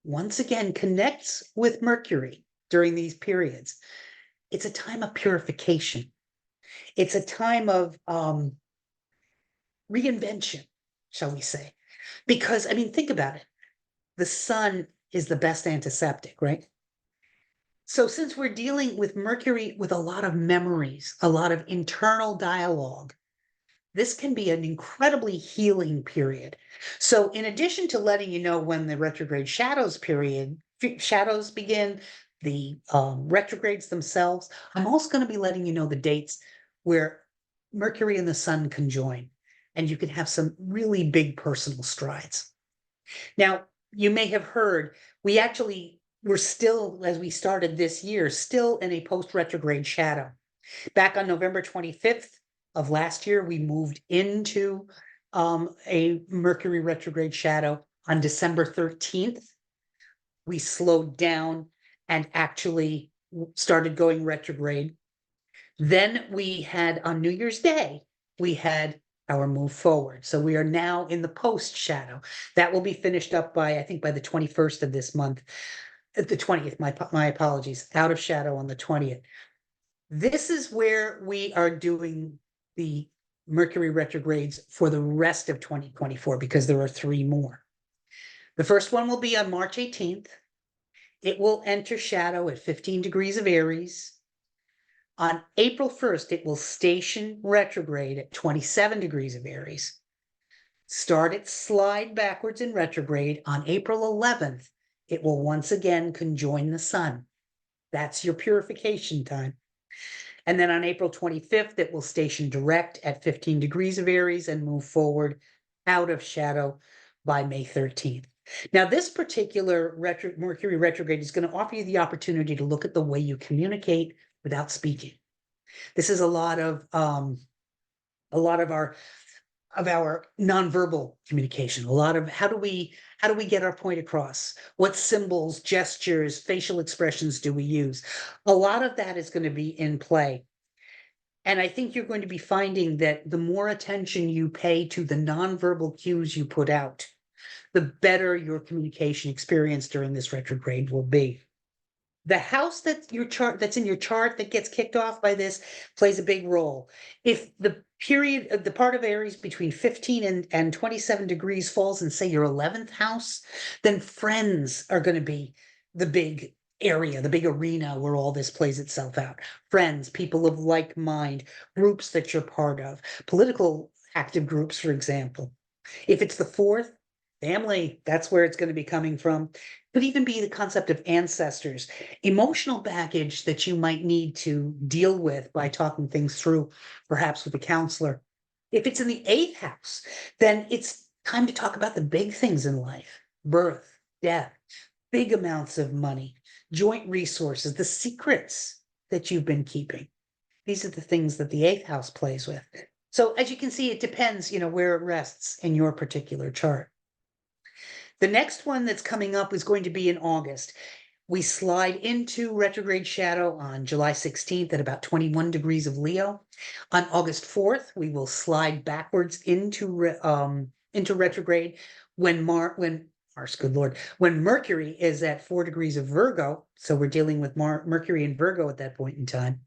once again connects with Mercury during these periods, it's a time of purification. It's a time of reinvention, shall we say. Because, I mean, think about it. The sun is the best antiseptic, right? So since we're dealing with Mercury with a lot of memories, a lot of internal dialogue, this can be an incredibly healing period. So in addition to letting you know when the retrograde shadows begin, the retrogrades themselves, I'm also going to be letting you know the dates where Mercury and the sun conjoin, and you can have some really big personal strides. Now, you may have heard, we're still, as we started this year, still in a post-retrograde shadow. Back on November 25th of last year, we moved into a Mercury retrograde shadow. On December 13th, we slowed down and actually started going retrograde. Then we had, on New Year's Day, we had our move forward. So we are now in the post shadow. That will be finished up by, I think, by the 21st of this month. At the 20th, my apologies, out of shadow on the 20th. This is where we are doing the Mercury retrogrades for the rest of 2024 because there are 3 more. The first one will be on March 18th. It will enter shadow at 15 degrees of Aries. On April 1st, it will station retrograde at 27 degrees of Aries. Start its slide backwards in retrograde on April 11th. it will once again conjoin the sun. That's your purification time. And then on April 25th, it will station direct at 15 degrees of Aries and move forward out of shadow by May 13th. Now, this particular Mercury retrograde is going to offer you the opportunity to look at the way you communicate without speaking. This is a lot of our nonverbal communication. A lot of how do we get our point across? What symbols, gestures, facial expressions do we use? A lot of that is going to be in play. And I think you're going to be finding that the more attention you pay to the nonverbal cues you put out, the better your communication experience during this retrograde will be. The house that's in your chart that gets kicked off by this plays a big role. If the part of Aries between 15 and 27 degrees falls in, say, your 11th house, then friends are going to be the big area, the big arena where all this plays itself out. Friends, people of like mind, groups that you're part of, political active groups, for example. If it's the 4th, family, that's where it's going to be coming from. Could even be the concept of ancestors, emotional baggage that you might need to deal with by talking things through, perhaps with a counselor. If it's in the 8th house, then it's time to talk about the big things in life: birth, death, big amounts of money, joint resources, the secrets that you've been keeping. These are the things that the 8th house plays with. So as you can see, it depends, where it rests in your particular chart. The next one that's coming up is going to be in August. We slide into retrograde shadow on July 16th at about 21 degrees of Leo. On August 4th, we will slide backwards into retrograde when Mercury is at 4 degrees of Virgo. So we're dealing with Mercury in Virgo at that point in time.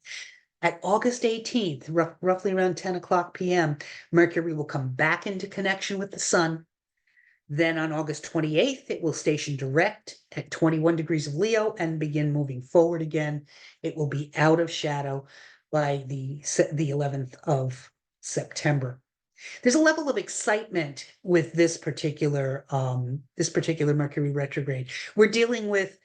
At August 18th, roughly around 10 o'clock p.m., Mercury will come back into connection with the sun. Then on August 28th, it will station direct at 21 degrees of Leo and begin moving forward again. It will be out of shadow by the 11th of September. There's a level of excitement with this particular Mercury retrograde. We're dealing with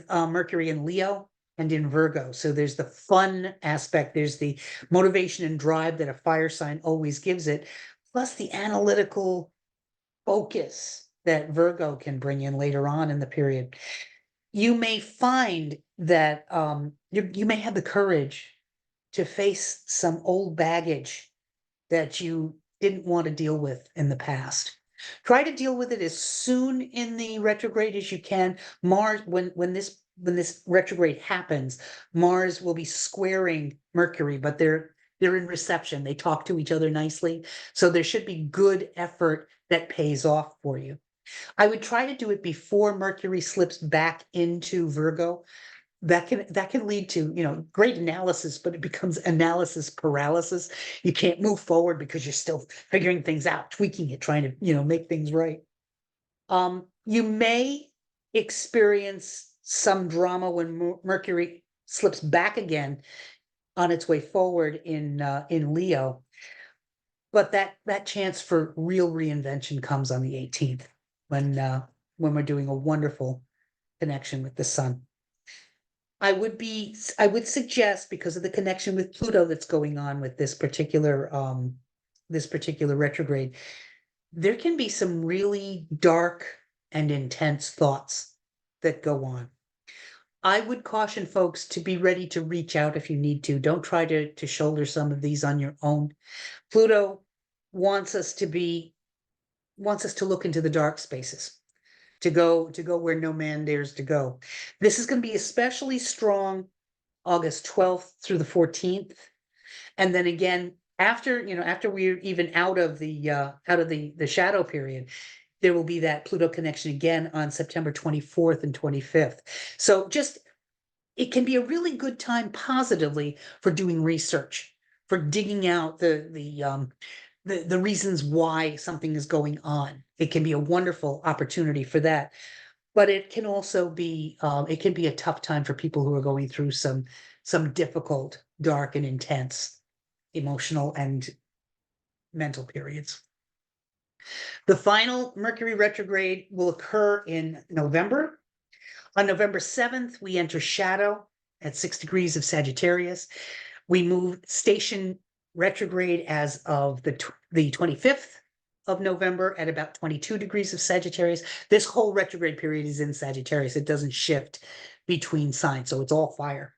Mercury in Leo and in Virgo. So there's the fun aspect, there's the motivation and drive that a fire sign always gives it, plus the analytical focus that Virgo can bring in later on in the period. You may find that you may have the courage to face some old baggage that you didn't want to deal with in the past. Try to deal with it as soon in the retrograde as you can. Mars, when this retrograde happens, Mars will be squaring Mercury, but they're in reception. They talk to each other nicely. So there should be good effort that pays off for you. I would try to do it before Mercury slips back into Virgo. That can lead to, great analysis, but it becomes analysis paralysis. You can't move forward because you're still figuring things out, tweaking it, trying to, make things right. You may experience some drama when Mercury slips back again on its way forward in Leo. But that chance for real reinvention comes on the 18th when we're doing a wonderful connection with the sun. I would suggest, because of the connection with Pluto that's going on with this particular retrograde, there can be some really dark and intense thoughts that go on. I would caution folks to be ready to reach out if you need to. Don't try to shoulder some of these on your own. Pluto wants us to look into the dark spaces, to go where no man dares to go. This is going to be especially strong August 12th through the 14th. And then again, after we're even out of the shadow period, there will be that Pluto connection again on September 24th and 25th. So it can be a really good time positively for doing research, for digging out the reasons why something is going on. It can be a wonderful opportunity for that. But it can also be a tough time for people who are going through some difficult, dark, and intense emotional and mental periods. The final Mercury retrograde will occur in November. On November 7th, we enter shadow at 6 degrees of Sagittarius. We move station retrograde as of the 25th of November at about 22 degrees of Sagittarius. This whole retrograde period is in Sagittarius. It doesn't shift between signs, so it's all fire.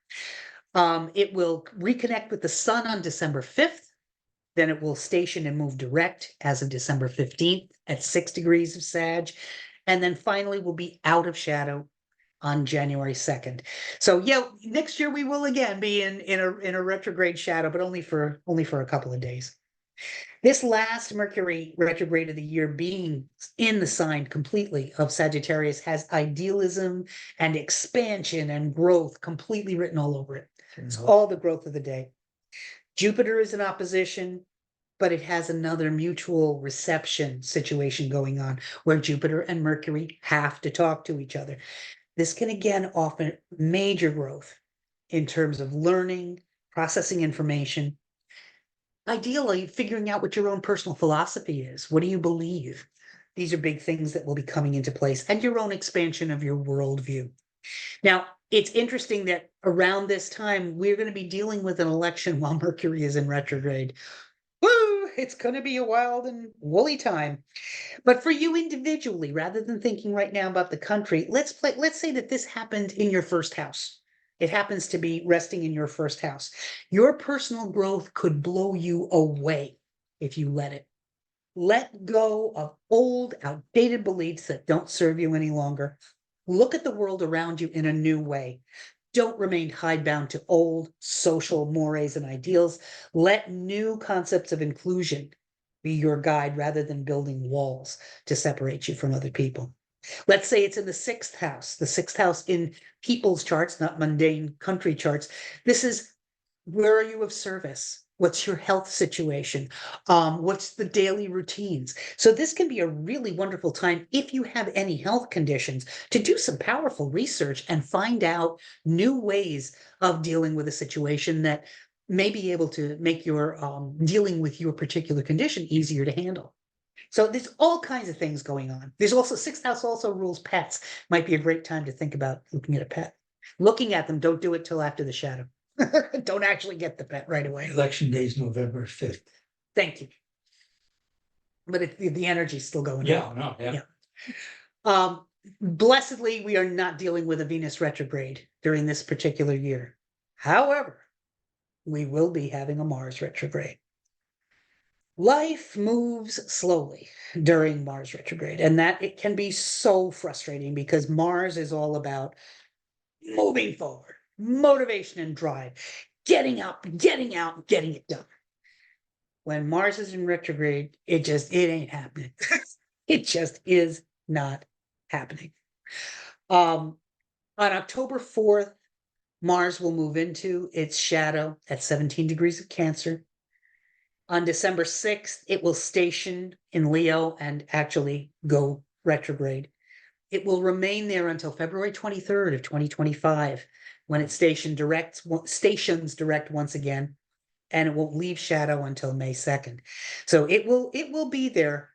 It will reconnect with the sun on December 5th. Then it will station and move direct as of December 15th at 6 degrees of Sag. And then finally we'll be out of shadow on January 2nd. So yeah, next year we will again be in a retrograde shadow, but only for a couple of days. This last Mercury retrograde of the year, being in the sign completely of Sagittarius, has idealism and expansion and growth completely written all over it. It's all the growth of the day. Jupiter is in opposition, but it has another mutual reception situation going on where Jupiter and Mercury have to talk to each other. This can again offer major growth in terms of learning, processing information, ideally figuring out what your own personal philosophy is. What do you believe? These are big things that will be coming into place, and your own expansion of your worldview. Now, it's interesting that around this time, we're going to be dealing with an election while Mercury is in retrograde. Woo! It's going to be a wild and woolly time. But for you individually, rather than thinking right now about the country, let's say that this happened in your first house. It happens to be resting in your first house. Your personal growth could blow you away if you let it. Let go of old, outdated beliefs that don't serve you any longer. Look at the world around you in a new way. Don't remain hidebound to old social mores and ideals. Let new concepts of inclusion be your guide rather than building walls to separate you from other people. Let's say it's in the sixth house in people's charts, not mundane country charts. This is, where are you of service? What's your health situation? What's the daily routines? So this can be a really wonderful time, if you have any health conditions, to do some powerful research and find out new ways of dealing with a situation that may be able to make your dealing with your particular condition easier to handle. So there's all kinds of things going on. There's also, sixth house also rules pets. Might be a great time to think about looking at a pet. Looking at them, don't do it till after the shadow. Don't actually get the pet right away. Election day is November 5th. Thank you. But the energy's still going Yeah, on. no, yeah. Blessedly, we are not dealing with a Venus retrograde during this particular year. However, we will be having a Mars retrograde. Life moves slowly during Mars retrograde, and that it can be so frustrating because Mars is all about moving forward, motivation and drive, getting up, getting out, getting it done. When Mars is in retrograde, it ain't happening. It just is not happening. On October 4th, Mars will move into its shadow at 17 degrees of Cancer. On December 6th, it will station in Leo and actually go retrograde. It will remain there until February 23rd of 2025, when it stations direct once again, and it won't leave shadow until May 2nd. So it will be there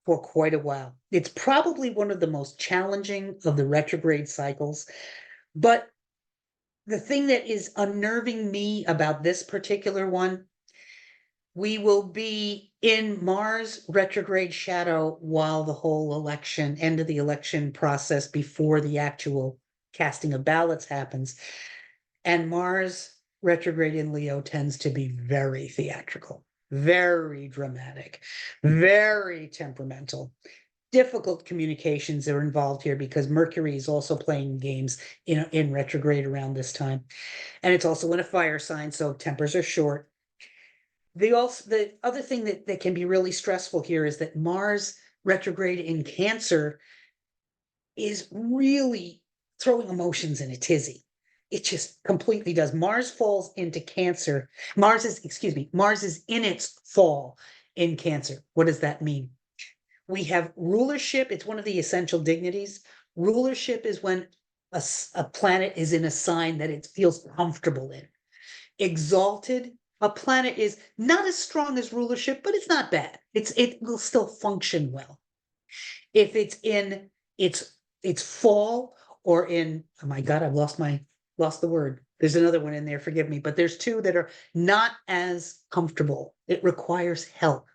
for quite a while. It's probably one of the most challenging of the retrograde cycles, but the thing that is unnerving me about this particular one, we will be in Mars retrograde shadow while the whole end of the election process before the actual casting of ballots happens. And Mars retrograde in Leo tends to be very theatrical, very dramatic, very temperamental. Difficult communications are involved here because Mercury is also playing games in retrograde around this time. And it's also in a fire sign, so tempers are short. The other thing that can be really stressful here is that Mars retrograde in Cancer is really throwing emotions in a tizzy. It just completely does. Mars falls into Cancer. Mars is in its fall in Cancer. What does that mean? We have rulership. It's one of the essential dignities. Rulership is when a planet is in a sign that it feels comfortable in. Exalted, a planet is not as strong as rulership, but it's not bad. It will still function well. If it's in its fall or in, oh my God, I've lost the word. There's another one in there, forgive me, but there's two that are not as comfortable. It requires help.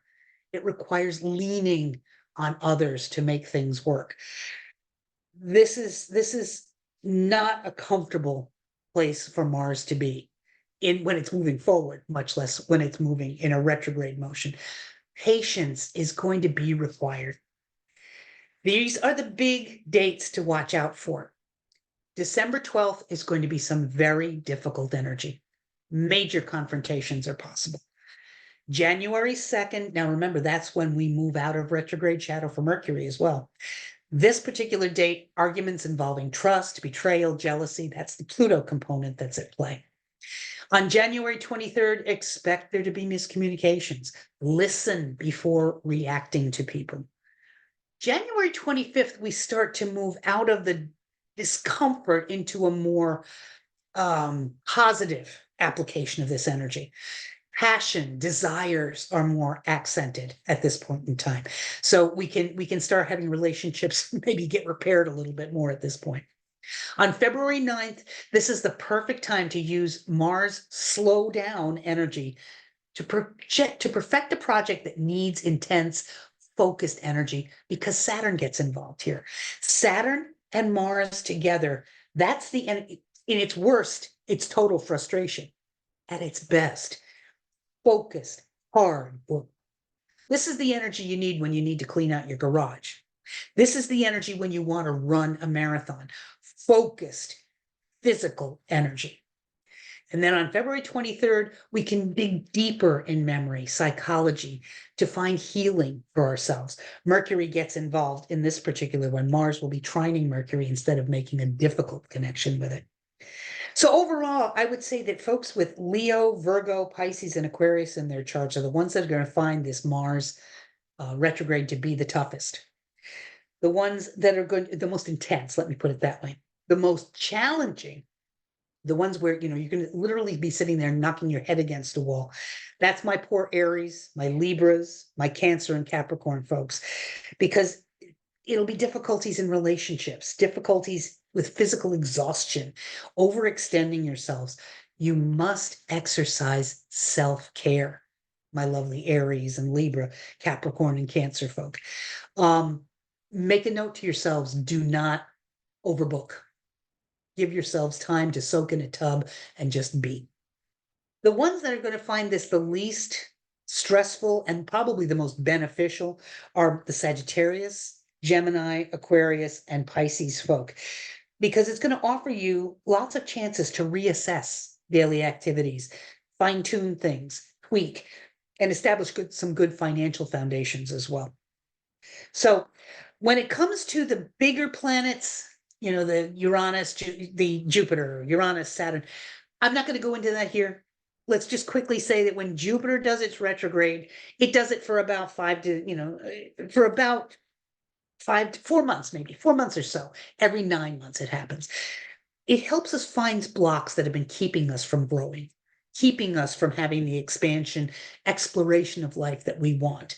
It requires leaning on others to make things work. This is not a comfortable place for Mars to be in when it's moving forward, much less when it's moving in a retrograde motion. Patience is going to be required. These are the big dates to watch out for. December 12th is going to be some very difficult energy. Major confrontations are possible. January 2nd, now remember, that's when we move out of retrograde shadow for Mercury as well. This particular date, arguments involving trust, betrayal, jealousy, that's the Pluto component that's at play. On January 23rd, expect there to be miscommunications. Listen before reacting to people. January 25th, we start to move out of the discomfort into a more positive application of this energy. Passion, desires are more accented at this point in time. So we can start having relationships maybe get repaired a little bit more at this point. On February 9th, this is the perfect time to use Mars slow down energy to perfect a project that needs intense, focused energy, because Saturn gets involved here. Saturn and Mars together, that's in its worst, it's total frustration. At its best, focused, hard work. This is the energy you need when you need to clean out your garage. This is the energy when you want to run a marathon. Focused, physical energy. And then on February 23rd, we can dig deeper in memory, psychology, to find healing for ourselves. Mercury gets involved in this particular one. Mars will be trining Mercury instead of making a difficult connection with it. So overall, I would say that folks with Leo, Virgo, Pisces, and Aquarius in their charts are the ones that are going to find this Mars retrograde to be the toughest. The ones that are the most intense, let me put it that way. The most challenging, the ones where, you're going to literally be sitting there knocking your head against a wall. That's my poor Aries, my Libras, my Cancer and Capricorn folks, because it'll be difficulties in relationships, difficulties with physical exhaustion, overextending yourselves. You must exercise self-care, my lovely Aries and Libra, Capricorn and Cancer folk. Make a note to yourselves, do not overbook. Give yourselves time to soak in a tub and just be. The ones that are going to find this the least stressful and probably the most beneficial are the Sagittarius, Gemini, Aquarius, and Pisces folk, because it's going to offer you lots of chances to reassess daily activities, fine-tune things, tweak, and establish some good financial foundations as well. So when it comes to the bigger planets, the Uranus, the Jupiter, Uranus, Saturn, I'm not going to go into that here. Let's just quickly say that when Jupiter does its retrograde, it does it for about 4 months, maybe 4 months or so. Every 9 months it happens. It helps us find blocks that have been keeping us from growing, keeping us from having the expansion, exploration of life that we want.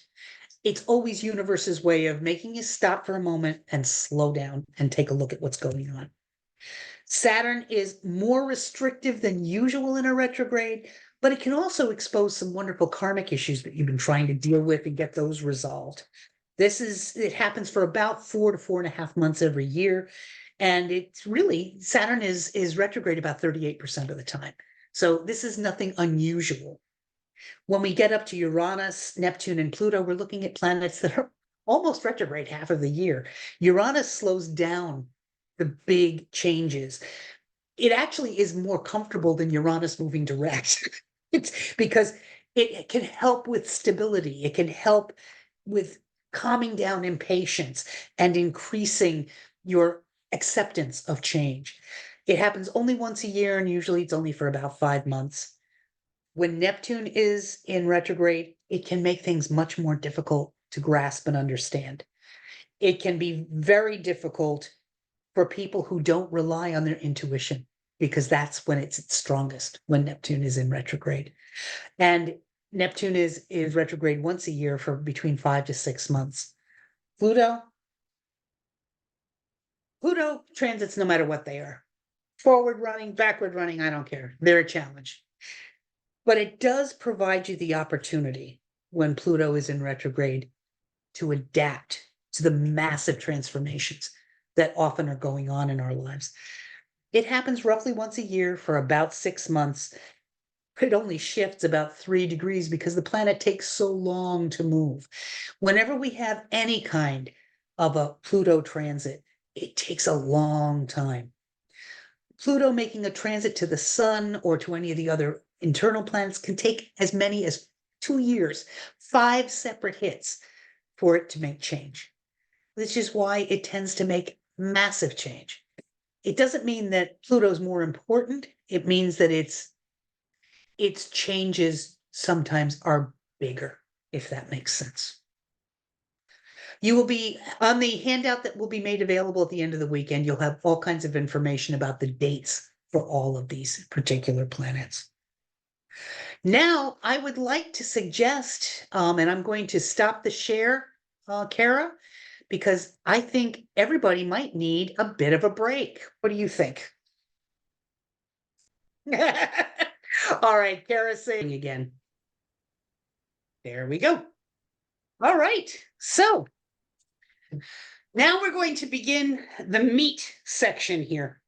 It's always universe's way of making you stop for a moment and slow down and take a look at what's going on. Saturn is more restrictive than usual in a retrograde, but it can also expose some wonderful karmic issues that you've been trying to deal with and get those resolved. It happens for about 4 to 4.5 months every year. And it's really, Saturn is retrograde about 38% of the time. So this is nothing unusual. When we get up to Uranus, Neptune, and Pluto, we're looking at planets that are almost retrograde half of the year. Uranus slows down the big changes. It actually is more comfortable than Uranus moving direct. It's because it can help with stability. It can help with calming down impatience and increasing your acceptance of change. It happens only once a year, and usually it's only for about 5 months. When Neptune is in retrograde, it can make things much more difficult to grasp and understand. It can be very difficult for people who don't rely on their intuition, because that's when it's its strongest, when Neptune is in retrograde. And Neptune is retrograde once a year for between 5 to 6 months. Pluto, Pluto transits, no matter what they are, forward running, backward running, I don't care. They're a challenge. But it does provide you the opportunity when Pluto is in retrograde to adapt to the massive transformations that often are going on in our lives. It happens roughly once a year for about 6 months. It only shifts about 3 degrees because the planet takes so long to move. Whenever we have any kind of a Pluto transit, it takes a long time. Pluto making a transit to the sun or to any of the other internal planets can take as many as 2 years, 5 separate hits for it to make change, which is why it tends to make massive change. It doesn't mean that Pluto's more important. It means that its changes sometimes are bigger, if that makes sense. You will be on the handout that will be made available at the end of the weekend. You'll have all kinds of information about the dates for all of these particular planets. Now, I would like to suggest, and I'm going to stop the share, Kara, because I think everybody might need a bit of a break. What do you think? All right, Kara, saying again. There we go. All right, so now we're going to begin the meat section here.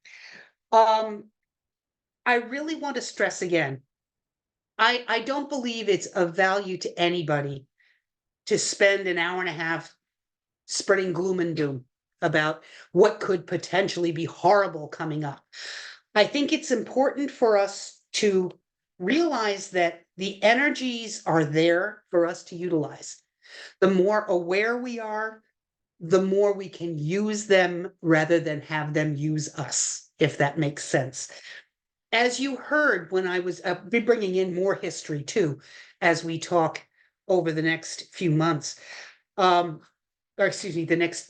I really want to stress again, I don't believe it's of value to anybody to spend an hour and a half spreading gloom and doom about what could potentially be horrible coming up. I think it's important for us to realize that the energies are there for us to utilize. The more aware we are, the more we can use them rather than have them use us, if that makes sense. As you heard when I was be bringing in more history too, as we talk over the next few months, or excuse me, the next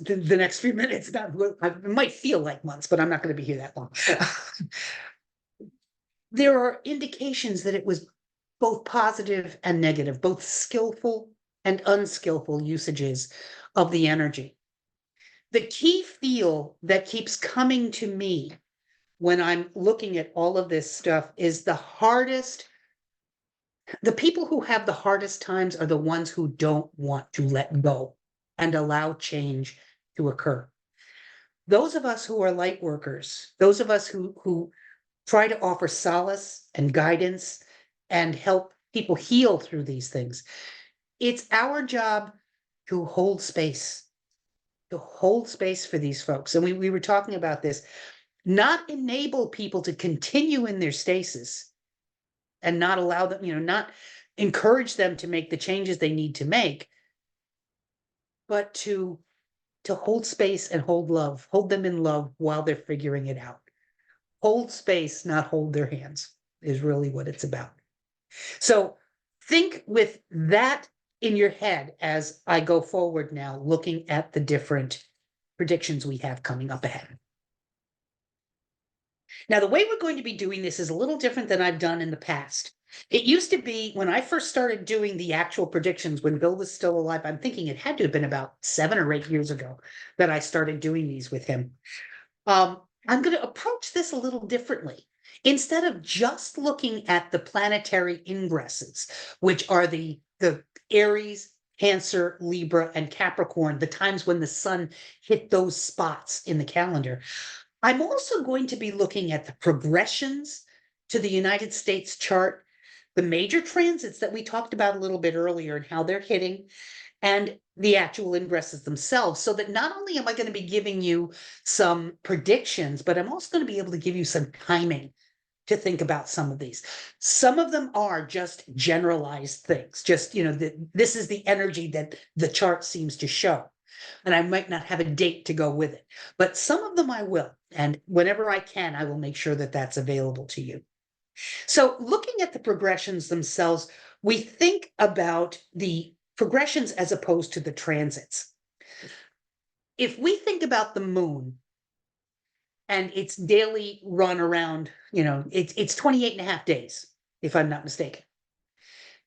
few minutes. Not, it might feel like months, but I'm not going to be here that long. There are indications that it was both positive and negative, both skillful and unskillful usages of the energy. The key feel that keeps coming to me when I'm looking at all of this stuff is the people who have the hardest times are the ones who don't want to let go and allow change to occur. Those of us who are light workers, those of us who try to offer solace and guidance and help people heal through these things, it's our job to hold space for these folks. And we were talking about this, not enable people to continue in their stasis and not allow them, not encourage them to make the changes they need to make, but to hold space and hold love, hold them in love while they're figuring it out. Hold space, not hold their hands, is really what it's about. So think with that in your head as I go forward now, looking at the different predictions we have coming up ahead. Now, the way we're going to be doing this is a little different than I've done in the past. It used to be when I first started doing the actual predictions when Bill was still alive. I'm thinking it had to have been about 7 or 8 years ago that I started doing these with him. I'm going to approach this a little differently. Instead of just looking at the planetary ingresses, which are the Aries, Cancer, Libra, and Capricorn, the times when the sun hit those spots in the calendar, I'm also going to be looking at the progressions to the United States chart, the major transits that we talked about a little bit earlier and how they're hitting, and the actual ingresses themselves, so that not only am I going to be giving you some predictions, but I'm also going to be able to give you some timing to think about some of these. Some of them are just generalized things, just, this is the energy that the chart seems to show. And I might not have a date to go with it, but some of them I will. And whenever I can, I will make sure that that's available to you. So looking at the progressions themselves, we think about the progressions as opposed to the transits. If we think about the moon and its daily run around, it's 28 and a half days, if I'm not mistaken.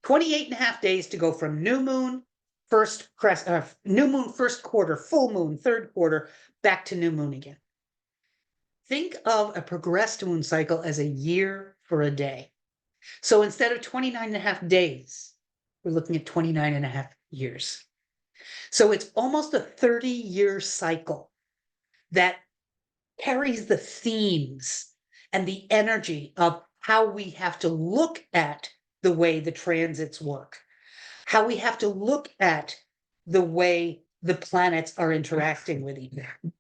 28 and a half days to go from new moon, first quarter, full moon, third quarter, back to new moon again. think of a progressed moon cycle as a year for a day. So instead of 29 and a half days, we're looking at 29 and a half years. So it's almost a 30-year cycle that carries the themes and the energy of how we have to look at the way the transits work, how we have to look at the way the planets are interacting with each other.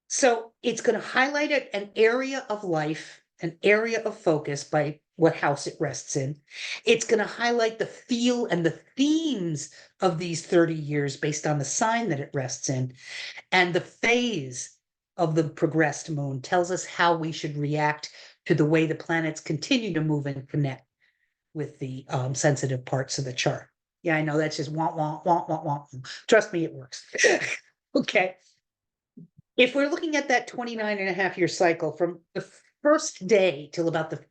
So it's going to highlight an area of life, an area of focus by what house it rests in. It's going to highlight the feel and the themes of these 30 years based on the sign that it rests in. And the phase of the progressed moon tells us how we should react to the way the planets continue to move and connect with the sensitive parts of the chart. Yeah, I know that's just want, want, want, want, want. Trust me, it works. Okay. If we're looking at that 29 and a half year cycle from the first day till about the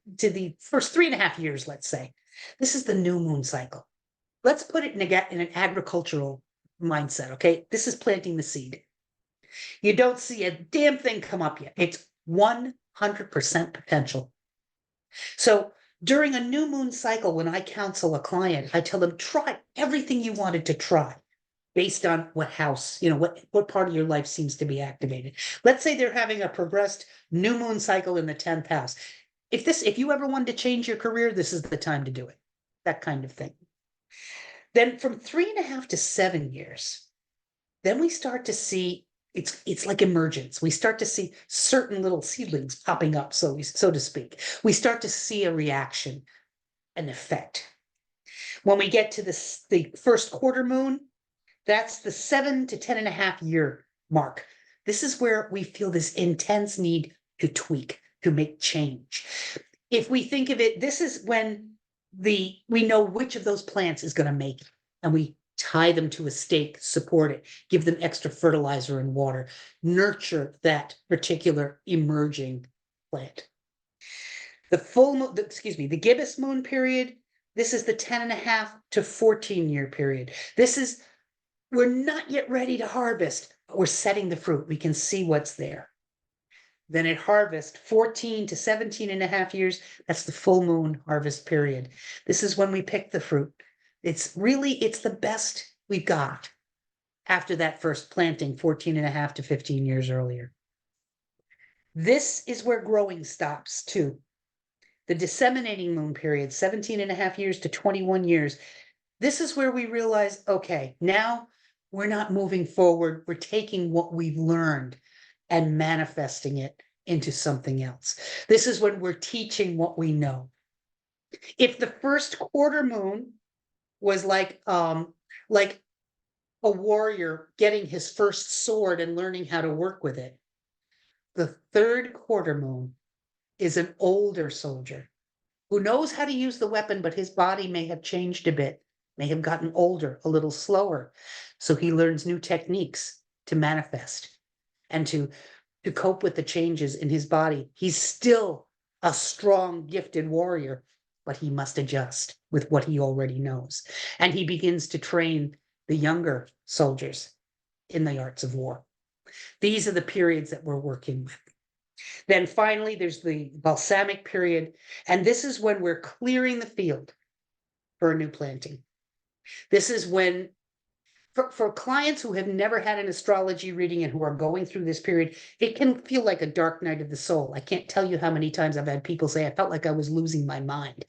first 3.5 years, let's say, this is the new moon cycle. Let's put it in an agricultural mindset. Okay. This is planting the seed. You don't see a damn thing come up yet. It's 100% potential. So during a new moon cycle, when I counsel a client, I tell them, try everything you wanted to try based on what house, what part of your life seems to be activated. Let's say they're having a progressed new moon cycle in the 10th house. If you ever wanted to change your career, this is the time to do it. That kind of thing. Then from 3.5 to 7 years, then we start to see it's like emergence. We start to see certain little seedlings popping up, so to speak. We start to see a reaction, an effect. When we get to the first quarter moon, that's the 7 to 10.5 year mark. This is where we feel this intense need to tweak, to make change. If we think of it, this is when we know which of those plants is going to make it, and we tie them to a stake, support it, give them extra fertilizer and water, nurture that particular emerging plant. The gibbous moon period, this is the 10.5 to 14 year period. We're not yet ready to harvest, but we're setting the fruit. We can see what's there. Then at harvest, 14 to 17.5 years, that's the full moon harvest period. This is when we pick the fruit. It's the best we've got after that first planting 14.5 to 15 years earlier. This is where growing stops too. The disseminating moon period, 17.5 years to 21 years. This is where we realize, okay, now we're not moving forward. We're taking what we've learned and manifesting it into something else. This is when we're teaching what we know. If the first quarter moon was like a warrior getting his first sword and learning how to work with it, the third quarter moon is an older soldier who knows how to use the weapon, but his body may have changed a bit, may have gotten older, a little slower. So he learns new techniques to manifest and to cope with the changes in his body. He's still a strong, gifted warrior, but he must adjust with what he already knows. And he begins to train the younger soldiers in the arts of war. These are the periods that we're working with. Then finally, there's the balsamic period. And this is when we're clearing the field for a new planting. This is when, for clients who have never had an astrology reading and who are going through this period, it can feel like a dark night of the soul. I can't tell you how many times I've had people say, I felt like I was losing my mind.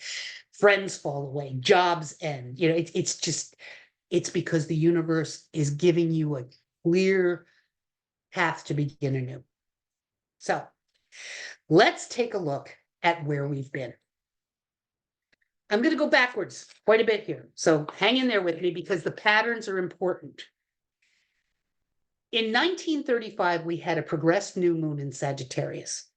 Friends fall away, jobs end. It's because the universe is giving you a clear path to begin anew. So let's take a look at where we've been. I'm going to go backwards quite a bit here. So hang in there with me because the patterns are important. In 1935, we had a progressed new moon in Sagittarius.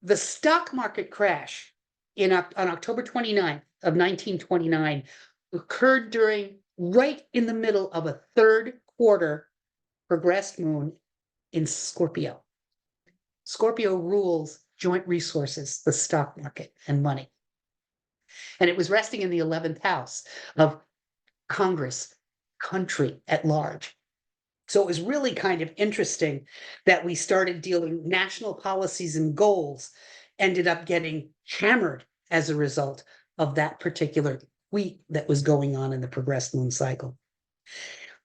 The stock market crash on October 29th of 1929 occurred right in the middle of a third quarter progressed moon in Scorpio. Scorpio rules joint resources, the stock market, and money. And it was resting in the 11th house of Congress, country at large. So it was really kind of interesting that we started dealing national policies and goals ended up getting hammered as a result of that particular week that was going on in the progressed moon cycle.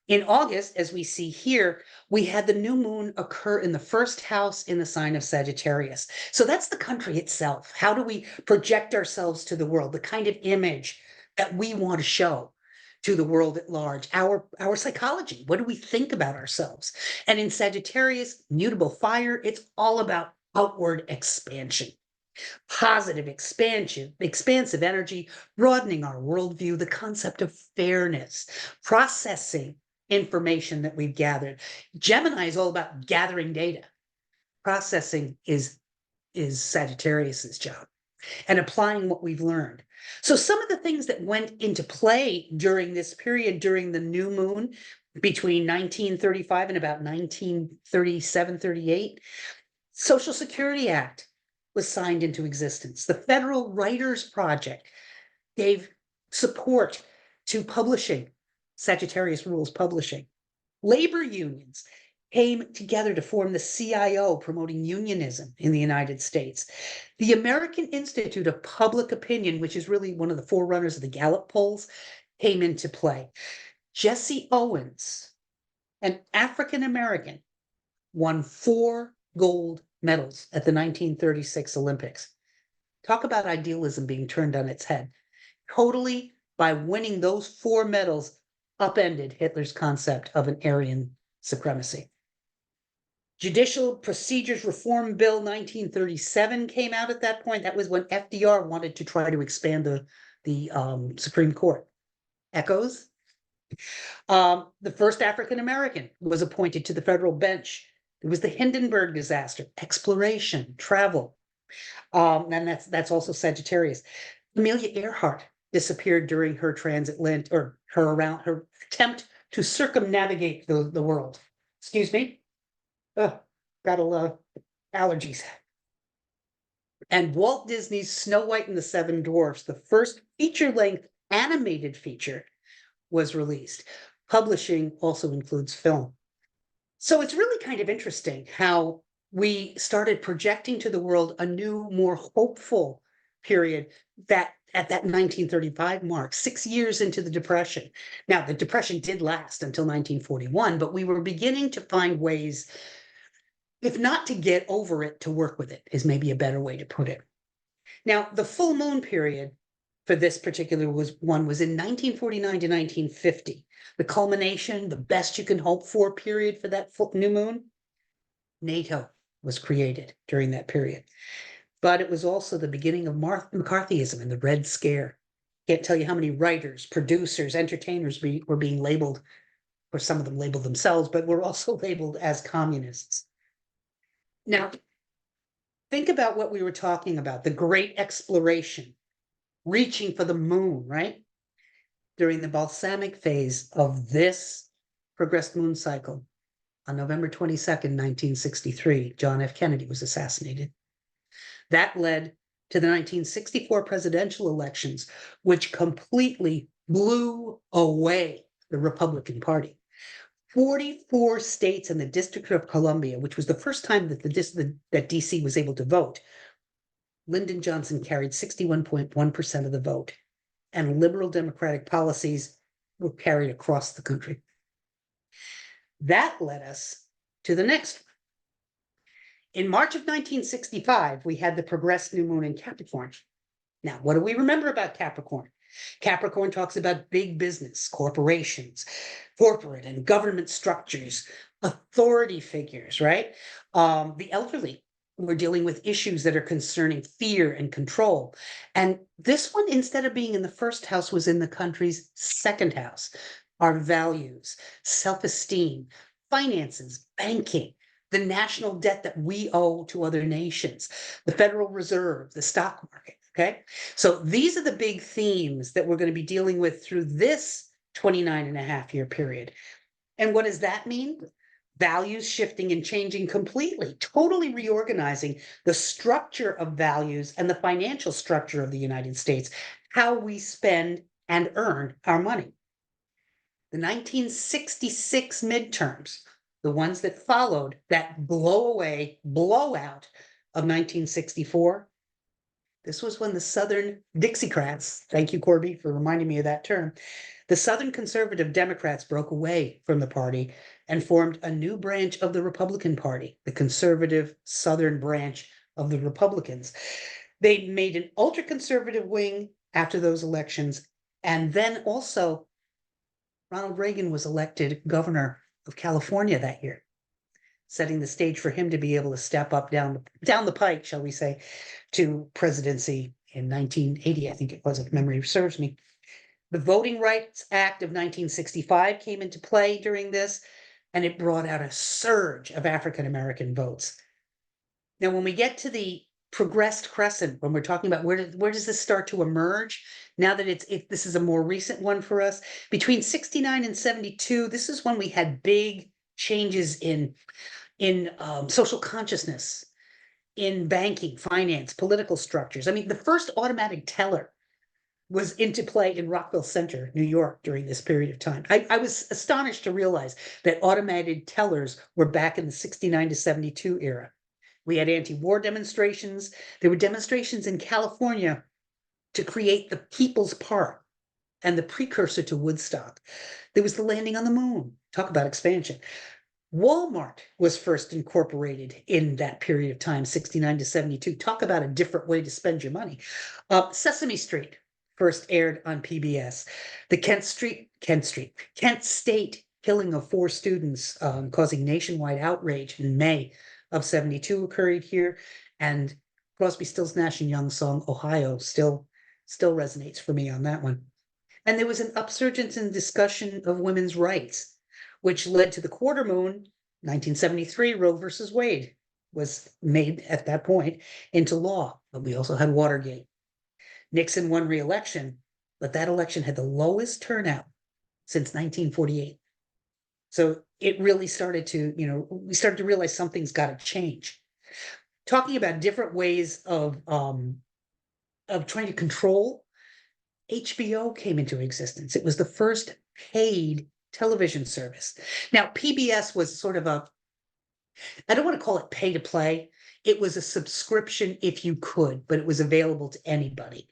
In August, as we see here, we had the new moon occur in the first house in the sign of Sagittarius. So that's the country itself. How do we project ourselves to the world? The kind of image that we want to show to the world at large, our psychology. What do we think about ourselves? And in Sagittarius, mutable fire, it's all about outward expansion, positive expansion, expansive energy, broadening our worldview, the concept of fairness, processing information that we've gathered. Gemini is all about gathering data. Processing is Sagittarius's job, and applying what we've learned. So some of the things that went into play during this period, during the new moon between 1935 and about 1937, 38, Social Security Act was signed into existence. The Federal Writers Project gave support to publishing, Sagittarius Rules Publishing. Labor unions came together to form the CIO, promoting unionism in the United States. The American Institute of Public Opinion, which is really one of the forerunners of the Gallup polls, came into play. Jesse Owens, an African American, won 4 gold medals at the 1936 Olympics. Talk about idealism being turned on its head. Totally, by winning those 4 medals, upended Hitler's concept of an Aryan supremacy. Judicial Procedures Reform Bill 1937 came out at that point. That was when FDR wanted to try to expand the Supreme Court. Echoes? The first African American was appointed to the federal bench. It was the Hindenburg disaster, exploration, travel. And that's also Sagittarius. Amelia Earhart disappeared during her transatlantic, or her attempt to circumnavigate the world. Excuse me. Oh, got a lot of allergies. And Walt Disney's Snow White and the Seven Dwarfs, the first feature-length animated feature, was released. Publishing also includes film. So it's really kind of interesting how we started projecting to the world a new, more hopeful period that at that 1935 mark, 6 years into the Depression. Now, the Depression did last until 1941, but we were beginning to find ways, if not to get over it, to work with it, is maybe a better way to put it. Now, the full moon period for this particular was in 1949 to 1950. The culmination, the best you can hope for period for that full new moon. NATO was created during that period. But it was also the beginning of McCarthyism and the Red Scare. Can't tell you how many writers, producers, entertainers were being labeled, or some of them labeled themselves, but were also labeled as communists. Now, think about what we were talking about, the great exploration, reaching for the moon, right? During the balsamic phase of this progressed moon cycle, on November 22nd, 1963, John F. Kennedy was assassinated. That led to the 1964 presidential elections, which completely blew away the Republican Party. 44 states and the District of Columbia, which was the first time that that DC was able to vote, Lyndon Johnson carried 61.1% of the vote, and liberal democratic policies were carried across the country. That led us to the next one. In March of 1965, we had the progressed new moon in Capricorn. Now, what do we remember about Capricorn? Capricorn talks about big business, corporations, corporate and government structures, authority figures, right? The elderly. We're dealing with issues that are concerning fear and control. And this one, instead of being in the first house, was in the country's second house. Our values, self-esteem, finances, banking, the national debt that we owe to other nations, the Federal Reserve, the stock market, okay? So these are the big themes that we're going to be dealing with through this 29.5-year period. And what does that mean? Values shifting and changing completely, totally reorganizing the structure of values and the financial structure of the United States, how we spend and earn our money. The 1966 midterms the ones that followed that blowout of 1964. This was when the Southern Dixiecrats, thank you, Corby, for reminding me of that term, the Southern Conservative Democrats broke away from the party and formed a new branch of the Republican Party, the conservative Southern branch of the Republicans. They made an ultra-conservative wing after those elections, and then also Ronald Reagan was elected governor of California that year, setting the stage for him to be able to step up down the pike, shall we say, to presidency in 1980, I think it was, if memory serves me. The Voting Rights Act of 1965 came into play during this, and it brought out a surge of African-American votes. Now, when we get to the progressed crescent, when we're talking about where does this start to emerge, now that this is a more recent one for us, between 69 and 72, this is when we had big changes in social consciousness, in banking, finance, political structures. I mean, the first automatic teller was into play in Rockville Center, New York, during this period of time. I was astonished to realize that automated tellers were back in the 69 to 72 era. We had anti-war demonstrations. There were demonstrations in California to create the People's Park and the precursor to Woodstock. There was the landing on the moon. Talk about expansion. Walmart was first incorporated in that period of time, 69 to 72. Talk about a different way to spend your money. Sesame Street first aired on PBS. The Kent State killing of 4 students, causing nationwide outrage in May of 72 occurred here. And Crosby, Stills, Nash and Young's song, Ohio, still resonates for me on that one. And there was an upsurgence in discussion of women's rights, which led to the quarter moon, 1973, Roe versus Wade was made at that point into law. But we also had Watergate. Nixon won re-election, but that election had the lowest turnout since 1948. So it really started to, we started to realize something's got to change. Talking about different ways of trying to control, HBO came into existence. It was the first paid television service. Now, PBS was sort of I don't want to call it pay to play. It was a subscription if you could, but it was available to anybody.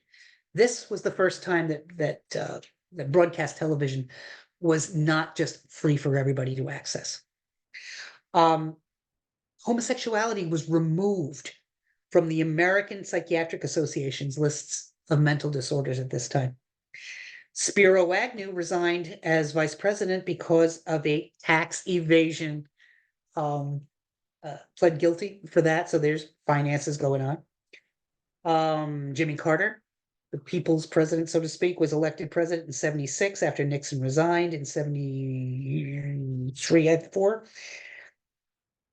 This was the first time that broadcast television was not just free for everybody to access. Homosexuality was removed from the American Psychiatric Association's lists of mental disorders at this time. Spiro Agnew resigned as vice president because of a tax evasion, pled guilty for that. So there's finances going on. Jimmy Carter, the people's president, so to speak, was elected president in 76 after Nixon resigned in 73, 4.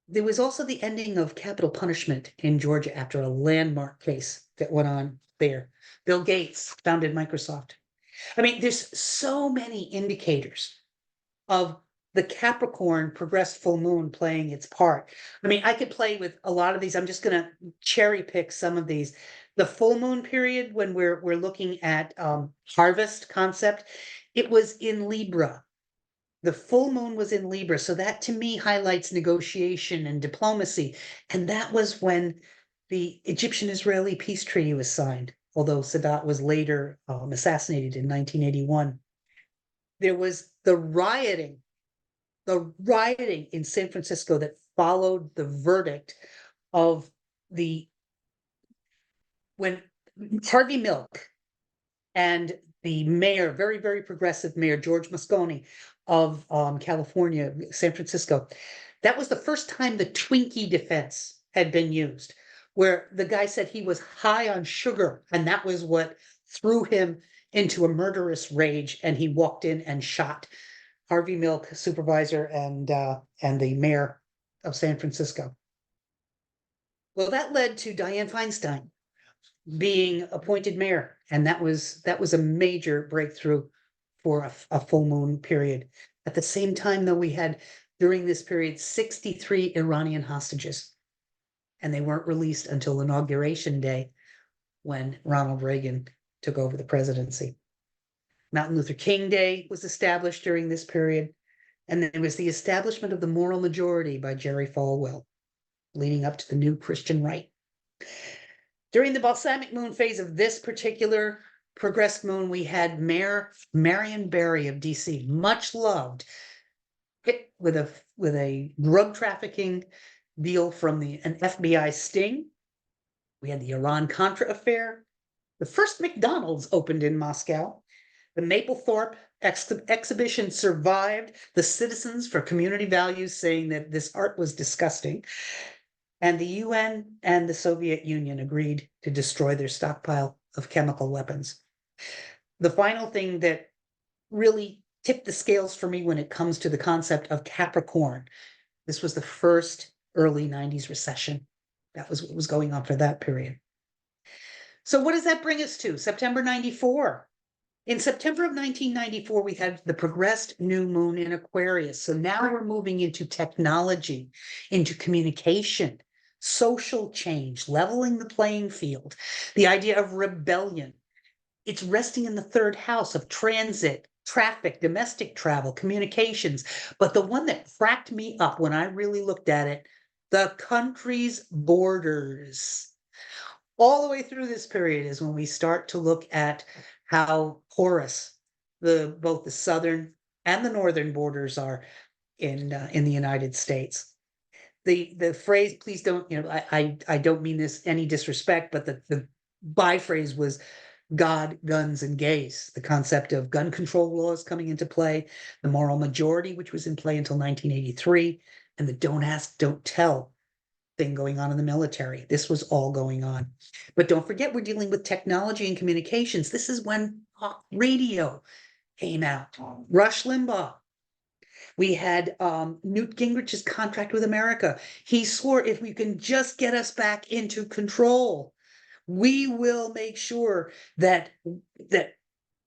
There was also the ending of capital punishment in Georgia after a landmark case that went on there. Bill Gates founded Microsoft. I mean, there's so many indicators of the Capricorn progressed full moon playing its part. I mean, I could play with a lot of these. I'm just going to cherry pick some of these. The full moon period, when we're looking at harvest concept, it was in Libra. The full moon was in Libra. So that to me highlights negotiation and diplomacy. And that was when the Egyptian-Israeli peace treaty was signed, although Sadat was later assassinated in 1981. There was the rioting in San Francisco that followed the verdict of when Harvey Milk and the mayor, very, very progressive mayor, George Moscone of California, San Francisco, that was the first time the Twinkie defense had been used, where the guy said he was high on sugar, and that was what threw him into a murderous rage, and he walked in and shot Harvey Milk, supervisor, and the mayor of San Francisco. Well, that led to Dianne Feinstein being appointed mayor, and that was a major breakthrough for a full moon period. At the same time, though, we had during this period 63 Iranian hostages, and they weren't released until Inauguration Day when Ronald Reagan took over the presidency. Martin Luther King Day was established during this period, And there was the establishment of the moral majority by Jerry Falwell, leading up to the new Christian right. During the balsamic moon phase of this particular progressed moon, we had Mayor Marion Barry of DC, much loved, hit with a drug trafficking deal from an FBI sting. We had the Iran-Contra affair. The first McDonald's opened in Moscow. The Mapplethorpe exhibition survived the Citizens for Community Values saying that this art was disgusting. And the UN and the Soviet Union agreed to destroy their stockpile of chemical weapons. The final thing that really tipped the scales for me when it comes to the concept of Capricorn, this was the first early 90s recession. That was what was going on for that period. So what does that bring us to? September 94. In September of 1994, we had the progressed new moon in Aquarius. So now we're moving into technology, into communication, social change, leveling the playing field, the idea of rebellion. It's resting in the third house of transit, traffic, domestic travel, communications. But the one that cracked me up when I really looked at it, the country's borders. All the way through this period is when we start to look at how porous both the southern and the northern borders are in the United States. The phrase, please don't, I don't mean this any disrespect, but the by phrase was God, guns, and gays. The concept of gun control laws coming into play, the moral majority, which was in play until 1983, and the don't ask, don't tell thing going on in the military. This was all going on. But don't forget, we're dealing with technology and communications. This is when radio came out. Rush Limbaugh. We had Newt Gingrich's contract with America. He swore, if we can just get us back into control, we will make sure that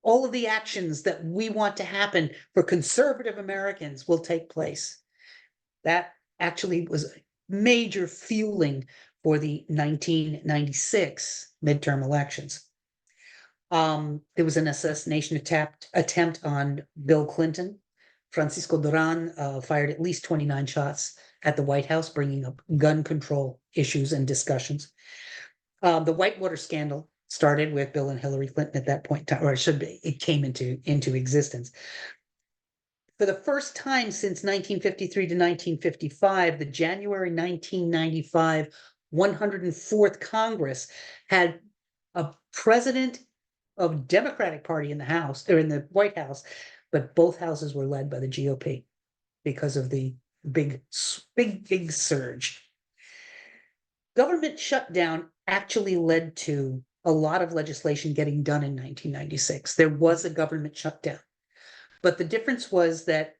all of the actions that we want to happen for conservative Americans will take place. That actually was major fueling for the 1996 midterm elections. There was an assassination attempt on Bill Clinton. Francisco Duran fired at least 29 shots at the White House, bringing up gun control issues and discussions. The Whitewater scandal started with Bill and Hillary Clinton at that point, or it came into existence. For the first time since 1953 to 1955, the January 1995 104th Congress had a president of Democratic Party in the House, or in the White House, but both houses were led by the GOP because of the big surge. Government shutdown actually led to a lot of legislation getting done in 1996. There was a government shutdown. But the difference was that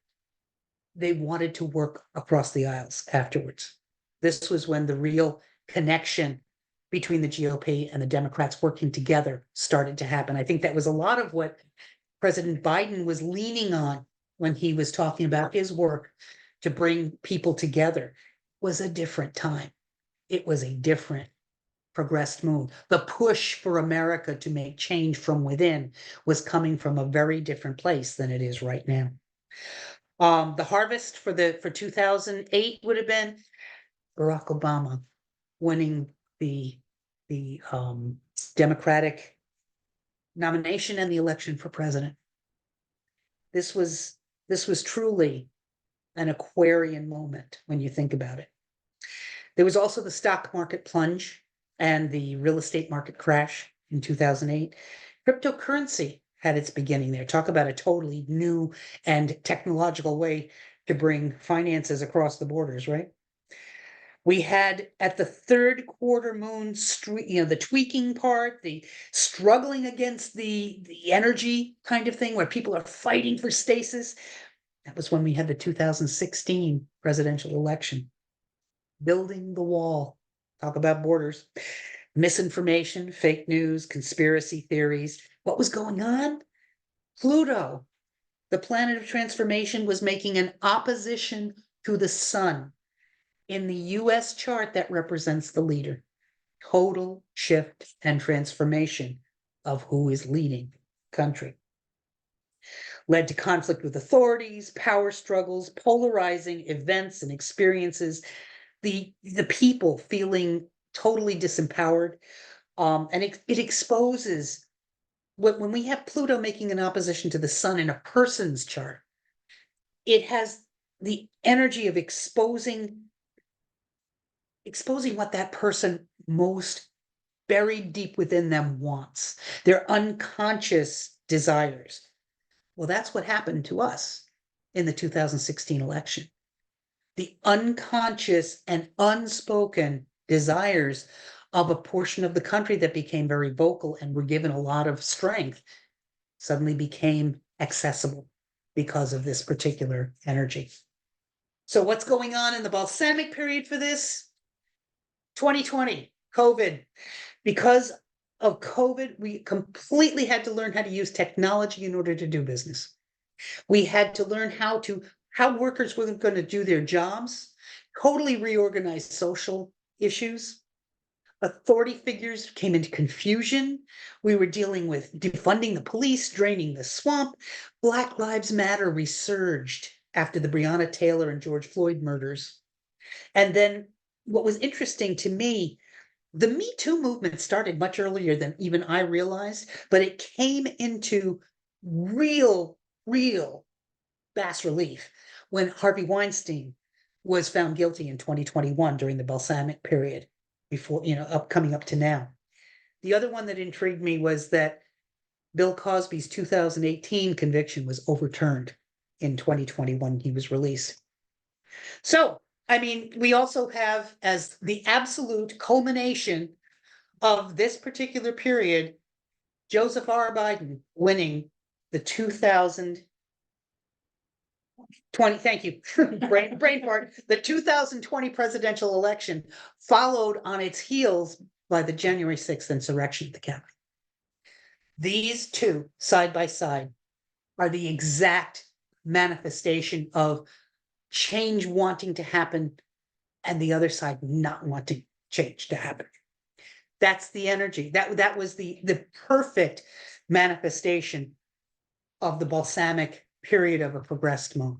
they wanted to work across the aisles afterwards. This was when the real connection between the GOP and the Democrats working together started to happen. I think that was a lot of what President Biden was leaning on when he was talking about his work to bring people together. It was a different time. It was a different progressed moon. The push for America to make change from within was coming from a very different place than it is right now. The harvest for 2008 would have been Barack Obama winning the Democratic nomination and the election for president. This was truly an Aquarian moment when you think about it. There was also the stock market plunge and the real estate market crash in 2008. Cryptocurrency had its beginning there. Talk about a totally new and technological way to bring finances across the borders, right? We had at the third quarter moon, the tweaking part, the struggling against the energy kind of thing where people are fighting for stasis. That was when we had the 2016 presidential election. Building the wall. Talk about borders. Misinformation, fake news, conspiracy theories. What was going on? Pluto, the planet of transformation, was making an opposition to the sun. In the US chart, that represents the leader. Total shift and transformation of who is leading the country. led to conflict with authorities, power struggles, polarizing events and experiences, the people feeling totally disempowered. And it exposes when we have Pluto making an opposition to the sun in a person's chart, it has the energy of exposing what that person most buried deep within them wants, their unconscious desires. Well, that's what happened to us in the 2016 election. The unconscious and unspoken desires of a portion of the country that became very vocal and were given a lot of strength suddenly became accessible because of this particular energy. So what's going on in the balsamic period for this? 2020, COVID. Because of COVID, we completely had to learn how to use technology in order to do business. We had to learn how workers were going to do their jobs, totally reorganize social issues. Authority figures came into confusion. We were dealing with defunding the police, draining the swamp. Black Lives Matter resurged after the Breonna Taylor and George Floyd murders. And then what was interesting to me, the Me Too movement started much earlier than even I realized, but it came into real bas relief when Harvey Weinstein was found guilty in 2021 during the balsamic period before, coming up to now. The other one that intrigued me was that Bill Cosby's 2018 conviction was overturned in 2021. He was released. So, I mean, we also have, as the absolute culmination of this particular period, Joseph R. Biden winning the 2020, thank you, brain fart, the 2020 presidential election, followed on its heels by the January 6th insurrection at the Capitol. These two, side by side, are the exact manifestation of change wanting to happen and the other side not wanting change to happen. That's the energy. That was the perfect manifestation of the balsamic period of a progressed moon.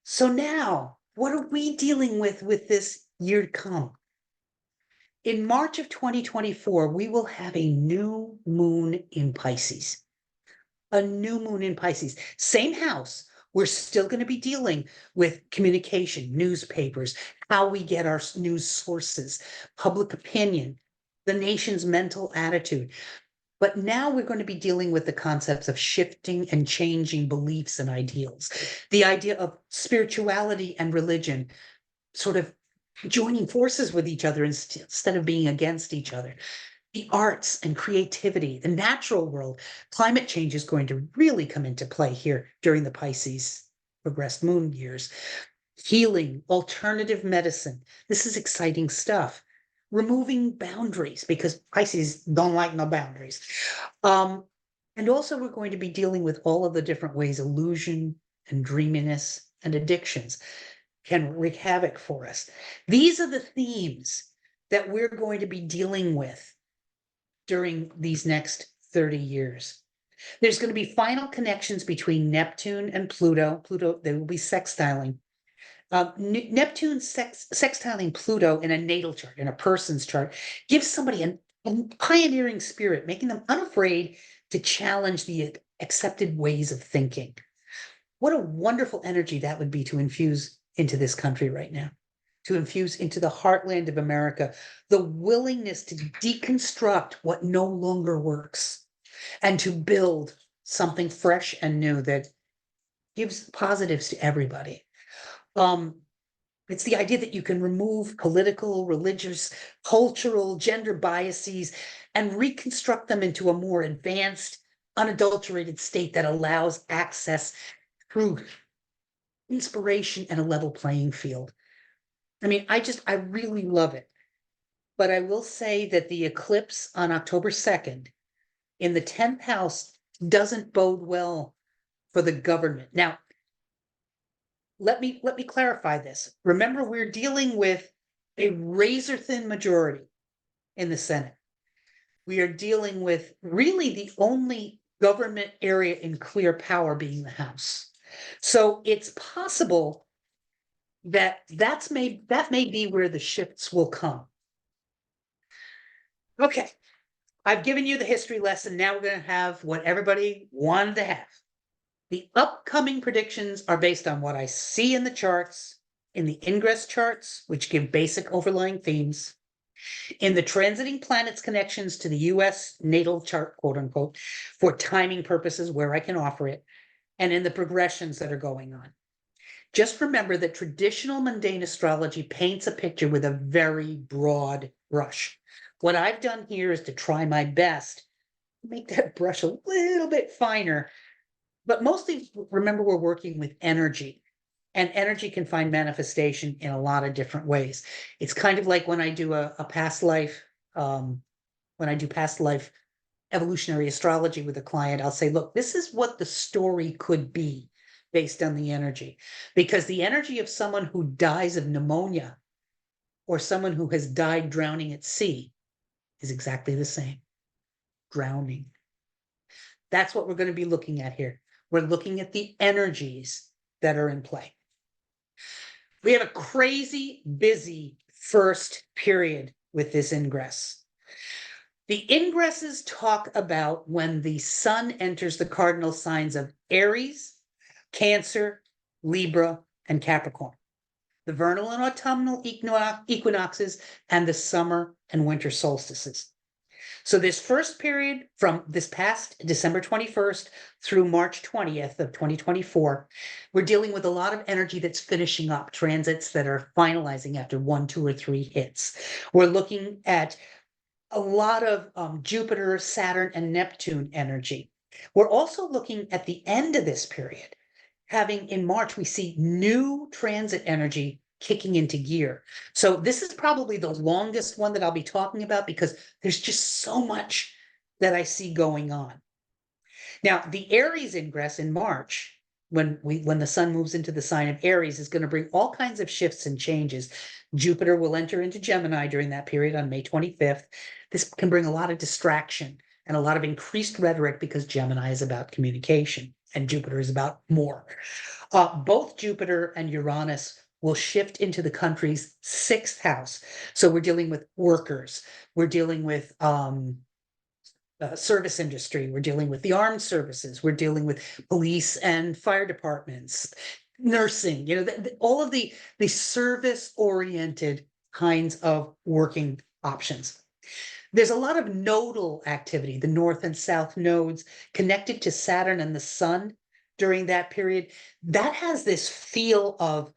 So now, what are we dealing with this year to come? In March of 2024, we will have a new moon in Pisces. A new moon in Pisces. Same house. We're still going to be dealing with communication, newspapers, how we get our news sources, public opinion, the nation's mental attitude. But now we're going to be dealing with the concepts of shifting and changing beliefs and ideals. The idea of spirituality and religion sort of joining forces with each other instead of being against each other. The arts and creativity, the natural world. Climate change is going to really come into play here during the Pisces progressed moon years. Healing, alternative medicine. This is exciting stuff. Removing boundaries, because Pisces don't like no boundaries. And also we're going to be dealing with all of the different ways illusion and dreaminess and addictions can wreak havoc for us. These are the themes that we're going to be dealing with during these next 30 years. There's going to be final connections between Neptune and Pluto. They will be sextiling. Neptune sextiling Pluto in a natal chart, in a person's chart, gives somebody a pioneering spirit, making them unafraid to challenge the accepted ways of thinking. What a wonderful energy that would be to infuse into this country right now, to infuse into the heartland of America, the willingness to deconstruct what no longer works and to build something fresh and new that gives positives to everybody. It's the idea that you can remove political, religious, cultural, gender biases and reconstruct them into a more advanced, unadulterated state that allows access through inspiration and a level playing field. I mean, I really love it. But I will say that the eclipse on October 2nd in the 10th house doesn't bode well for the government. Now, let me clarify this. Remember, we're dealing with a razor thin majority in the Senate. We are dealing with really the only government area in clear power being the house. So it's possible that that may be where the shifts will come. Okay, I've given you the history lesson. Now we're going to have what everybody wanted to have. The upcoming predictions are based on what I see in the charts, in the ingress charts, which give basic overlying themes, in the transiting planets connections to the US natal chart, quote unquote, for timing purposes where I can offer it, and in the progressions that are going on. Just remember that traditional mundane astrology paints a picture with a very broad brush. What I've done here is to try my best to make that brush a little bit finer, but mostly remember we're working with energy, and energy can find manifestation in a lot of different ways. It's kind of like when I do a past life, when I do past life evolutionary astrology with a client, I'll say, look, this is what the story could be based on the energy, because the energy of someone who dies of pneumonia or someone who has died drowning at sea is exactly the same. Drowning. That's what we're going to be looking at here. We're looking at the energies that are in play. We have a crazy busy first period with this ingress. The ingresses talk about when the sun enters the cardinal signs of Aries, Cancer, Libra, and Capricorn, the vernal and autumnal equinoxes, and the summer and winter solstices. So this first period from this past December 21st through March 20th of 2024, we're dealing with a lot of energy that's finishing up, transits that are finalizing after 1, 2, or 3 hits. We're looking at a lot of Jupiter, Saturn, and Neptune energy. We're also looking at the end of this period. Having in March, we see new transit energy kicking into gear. So this is probably the longest one that I'll be talking about because there's just so much that I see going on. Now, the Aries ingress in March, when the sun moves into the sign of Aries, is going to bring all kinds of shifts and changes. Jupiter will enter into Gemini during that period on May 25th. This can bring a lot of distraction and a lot of increased rhetoric because Gemini is about communication and Jupiter is about more. Both Jupiter and Uranus will shift into the country's 6th house. So we're dealing with workers. We're dealing with service industry. We're dealing with the armed services. We're dealing with police and fire departments, nursing, all of the service-oriented kinds of working options. There's a lot of nodal activity, the north and south nodes connected to Saturn and the sun during that period. That has this feel of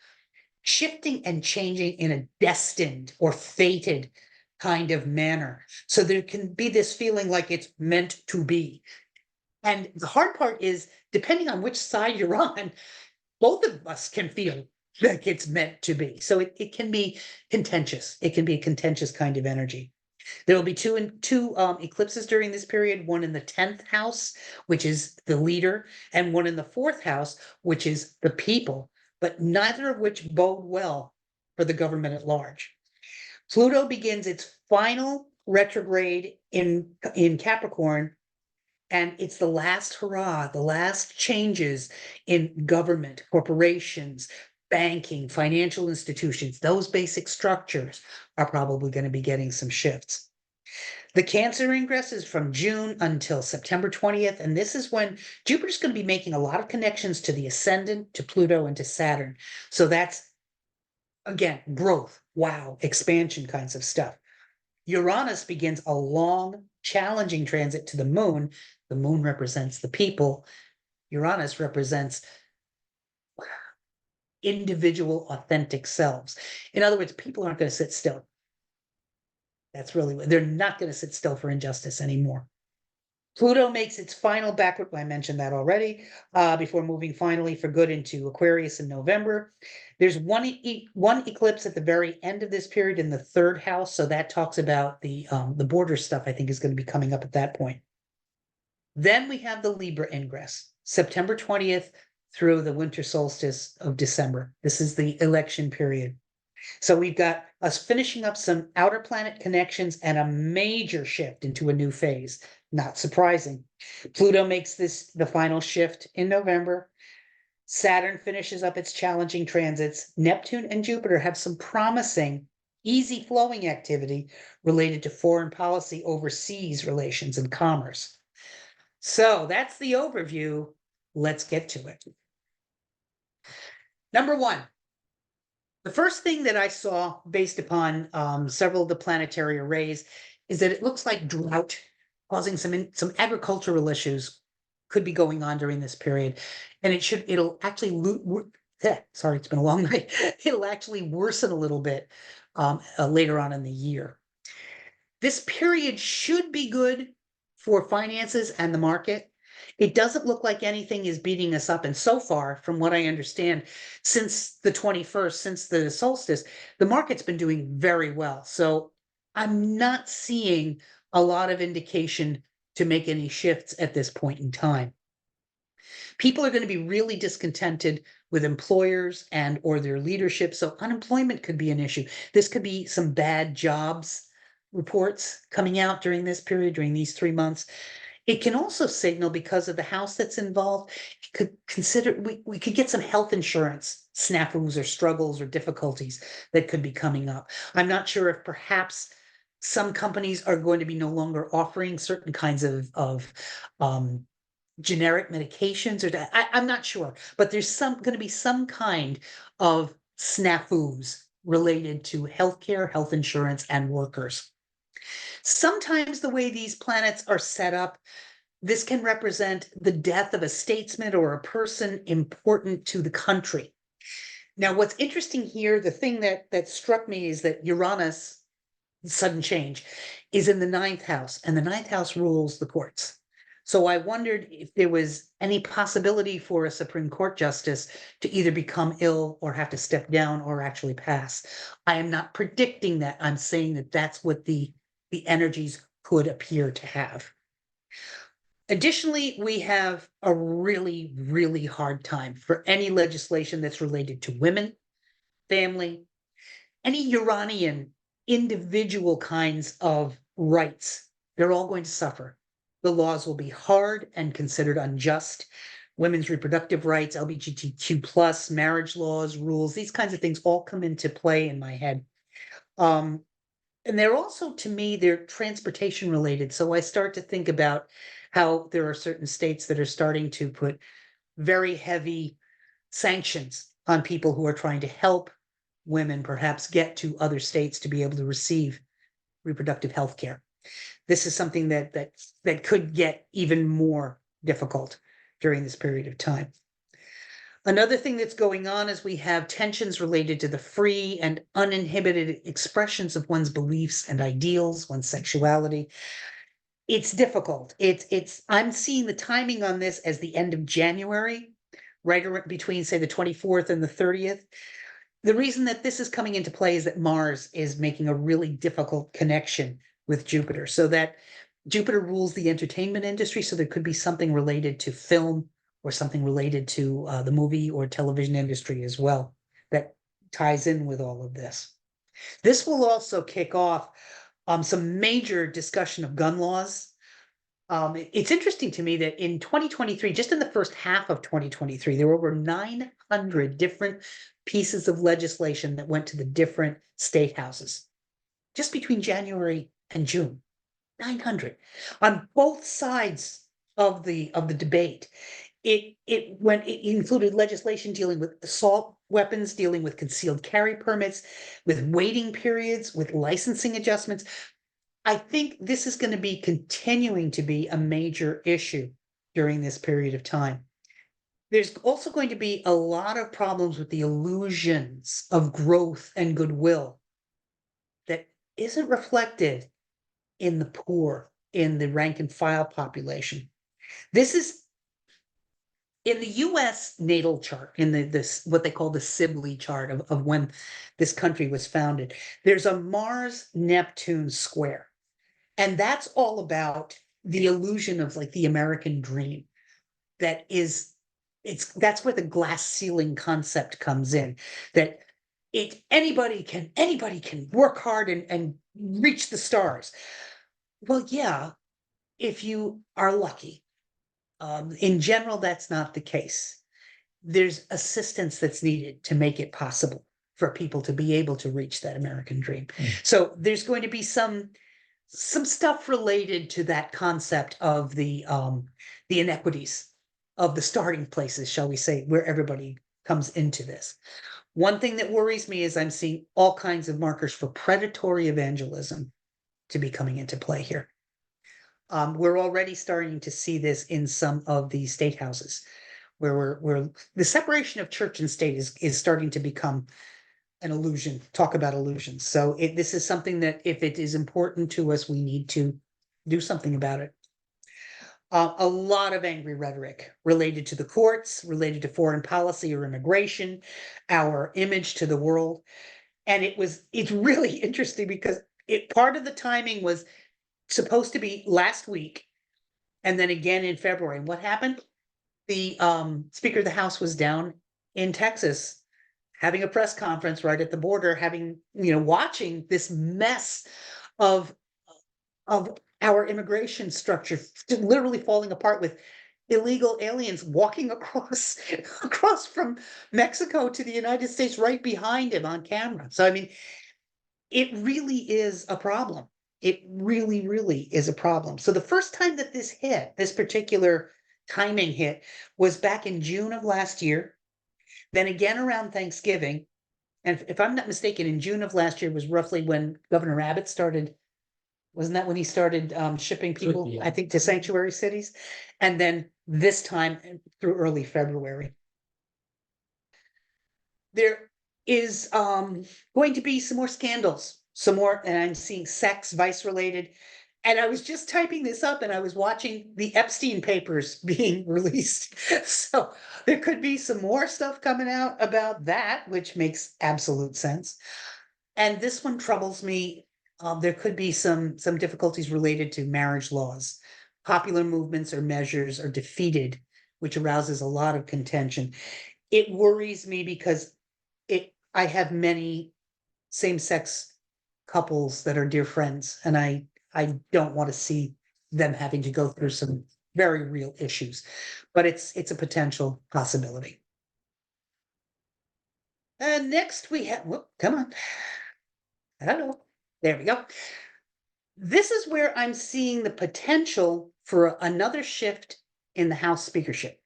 shifting and changing in a destined or fated kind of manner. So there can be this feeling like it's meant to be. And the hard part is, depending on which side you're on, both of us can feel like it's meant to be. So it can be contentious. It can be a contentious kind of energy. There will be two eclipses during this period, one in the 10th house, which is the leader, and one in the 4th house, which is the people, but neither of which bode well for the government at large. Pluto begins its final retrograde in Capricorn, and it's the last hurrah, the last changes in government, corporations, banking, financial institutions. Those basic structures are probably going to be getting some shifts. The Cancer ingress is from June until September 20th, and this is when Jupiter's going to be making a lot of connections to the ascendant, to Pluto, and to Saturn. So that's, again, growth, wow, expansion kinds of stuff. Uranus begins a long, challenging transit to the moon. The moon represents the people. Uranus represents individual, authentic selves. In other words, people aren't going to sit still. That's really, they're not going to sit still for injustice anymore. Pluto makes its final backward, I mentioned that already, before moving finally for good into Aquarius in November. There's one eclipse at the very end of this period in the 3rd house, so that talks about the border stuff I think is going to be coming up at that point. Then we have the Libra ingress, September 20th through the winter solstice of December. This is the election period. So we've got us finishing up some outer planet connections and a major shift into a new phase. Not surprising. Pluto makes this the final shift in November. Saturn finishes up its challenging transits. Neptune and Jupiter have some promising, easy flowing activity related to foreign policy, overseas relations, and commerce. So that's the overview. Let's get to it. Number one, the first thing that I saw based upon several of the planetary arrays is that it looks like drought causing some agricultural issues could be going on during this period, and it'll actually sorry, it's been a long night. It'll actually worsen a little bit later on in the year. This period should be good for finances and the market. It doesn't look like anything is beating us up. And so far, from what I understand, since the 21st, since the solstice, the market's been doing very well. So I'm not seeing a lot of indication to make any shifts at this point in time. People are going to be really discontented with employers and or their leadership. So unemployment could be an issue. This could be some bad jobs reports coming out during this period, during these 3 months. It can also signal, because of the house that's involved, it could consider we could get some health insurance snafus or struggles or difficulties that could be coming up. I'm not sure if perhaps some companies are going to be no longer offering certain kinds of generic medications, or I'm not sure, but there's going to be some kind of snafus related to healthcare, health insurance, and workers. Sometimes the way these planets are set up, this can represent the death of a statesman or a person important to the country. Now, what's interesting here, the thing that struck me is that Uranus, sudden change, is in the ninth house, and the ninth house rules the courts. So I wondered if there was any possibility for a Supreme Court justice to either become ill or have to step down or actually pass. I am not predicting that. I'm saying that that's what the energies could appear to have. Additionally, we have a really, really hard time for any legislation that's related to women, family, any Uranian individual kinds of rights. They're all going to suffer. The laws will be hard and considered unjust. Women's reproductive rights, LGBTQ plus, marriage laws, rules, these kinds of things all come into play in my head. And they're also, to me, they're transportation related. So I start to think about how there are certain states that are starting to put very heavy sanctions on people who are trying to help women perhaps get to other states to be able to receive reproductive health care. This is something that could get even more difficult during this period of time. Another thing that's going on is we have tensions related to the free and uninhibited expressions of one's beliefs and ideals, one's sexuality. It's difficult. I'm seeing the timing on this as the end of January, right between, say, the 24th and the 30th. The reason that this is coming into play is that Mars is making a really difficult connection with Jupiter, so that Jupiter rules the entertainment industry. So there could be something related to film or something related to the movie or television industry as well that ties in with all of this. This will also kick off some major discussion of gun laws. It's interesting to me that in 2023, just in the first half of 2023, there were over 900 different pieces of legislation that went to the different state houses just between January and June. 900 on both sides of the debate. It included legislation dealing with assault weapons, dealing with concealed carry permits, with waiting periods, with licensing adjustments. I think this is going to be continuing to be a major issue during this period of time. There's also going to be a lot of problems with the illusions of growth and goodwill that isn't reflected in the poor, in the rank and file population. This is in the US natal chart, in this what they call the Sibley chart of when this country was founded. There's a Mars Neptune square. And that's all about the illusion of like the American dream. That's where the glass ceiling concept comes in, that anybody can work hard and reach the stars. Well, yeah, if you are lucky. In general, that's not the case. There's assistance that's needed to make it possible for people to be able to reach that American dream. So there's going to be some stuff related to that concept of the inequities of the starting places, shall we say, where everybody comes into this. One thing that worries me is I'm seeing all kinds of markers for predatory evangelism to be coming into play here. We're already starting to see this in some of the state houses, where the separation of church and state is starting to become an illusion. Talk about illusions. So this is something that, if it is important to us, we need to do something about it. A lot of angry rhetoric related to the courts, related to foreign policy or immigration, our image to the world. And it's really interesting because part of the timing was supposed to be last week and then again in February. And what happened? The Speaker of the House was down in Texas having a press conference right at the border, watching this mess of our immigration structure literally falling apart, with illegal aliens walking across from Mexico to the United States right behind him on camera. So, I mean, it really is a problem. It really, really is a problem. So the first time that this particular timing hit, was back in June of last year, then again around Thanksgiving. And if I'm not mistaken, in June of last year was roughly when Governor Abbott started. Wasn't that when he started shipping people, Yeah. I think, to sanctuary cities? And then this time through early February. There is going to be some more scandals, and I'm seeing sex, vice related. And I was just typing this up and I was watching the Epstein papers being released. So there could be some more stuff coming out about that, which makes absolute sense. And this one troubles me. There could be some difficulties related to marriage laws. Popular movements or measures are defeated, which arouses a lot of contention. It worries me because I have many same-sex couples that are dear friends, and I don't want to see them having to go through some very real issues, but it's a potential possibility. And next we have, come on. I don't know. There we go. This is where I'm seeing the potential for another shift in the House speakership.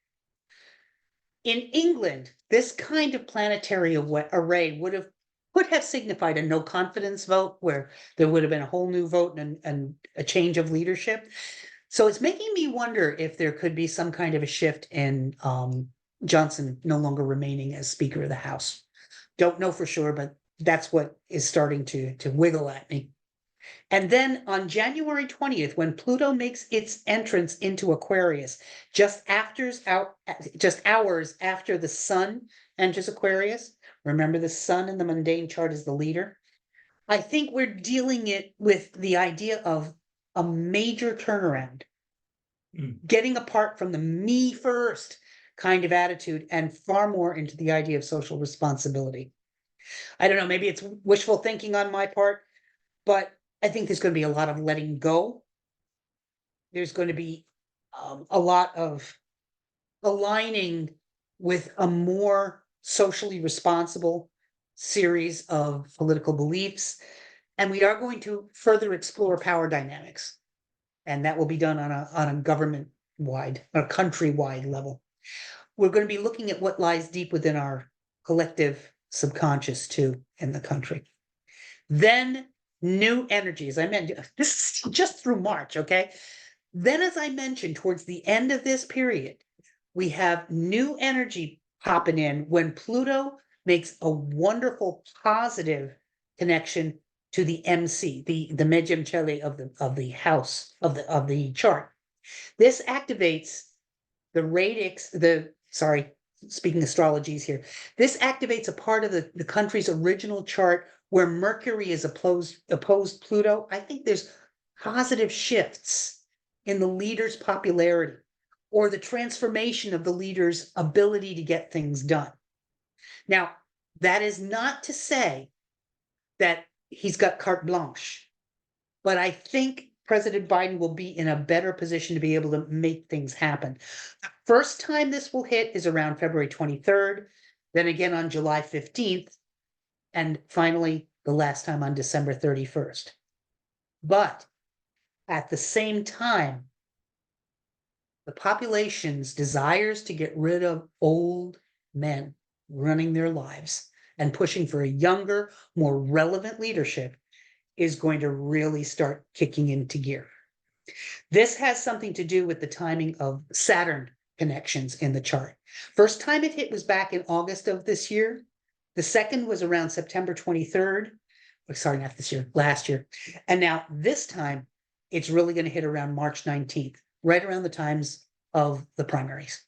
In England, this kind of planetary array would have signified a no confidence vote, where there would have been a whole new vote and a change of leadership. So it's making me wonder if there could be some kind of a shift in Johnson no longer remaining as Speaker of the House. Don't know for sure, but that's what is starting to wiggle at me. And then on January 20th, when Pluto makes its entrance into Aquarius, just hours after the Sun enters Aquarius. Remember, the Sun in the mundane chart is the leader. I think we're dealing it with the idea of a major turnaround, getting apart from the me first kind of attitude and far more into the idea of social responsibility. I don't know, maybe it's wishful thinking on my part, but I think there's going to be a lot of letting go. There's going to be a lot of aligning with a more socially responsible series of political beliefs. And we are going to further explore power dynamics. And that will be done on a government-wide, a country-wide level. We're going to be looking at what lies deep within our collective subconscious too in the country. Then new energies. I mentioned this is just through March, okay? Then, as I mentioned, towards the end of this period, we have new energy popping in when Pluto makes a wonderful positive connection to the MC, the medium celi of the house of the chart. This activates the radix, speaking astrologies here. This activates a part of the country's original chart where Mercury is opposed Pluto. I think there's positive shifts in the leader's popularity or the transformation of the leader's ability to get things done. Now, That is not to say that he's got carte blanche, but I think President Biden will be in a better position to be able to make things happen. The first time this will hit is around February 23rd, then again on July 15th, and finally the last time on December 31st. But at the same time, the population's desires to get rid of old men running their lives and pushing for a younger, more relevant leadership is going to really start kicking into gear. This has something to do with the timing of Saturn connections in the chart. First time it hit was back in August of this year. The second was around September 23rd. Sorry, not this year, last year. And now this time, it's really going to hit around March 19th, right around the times of the primaries.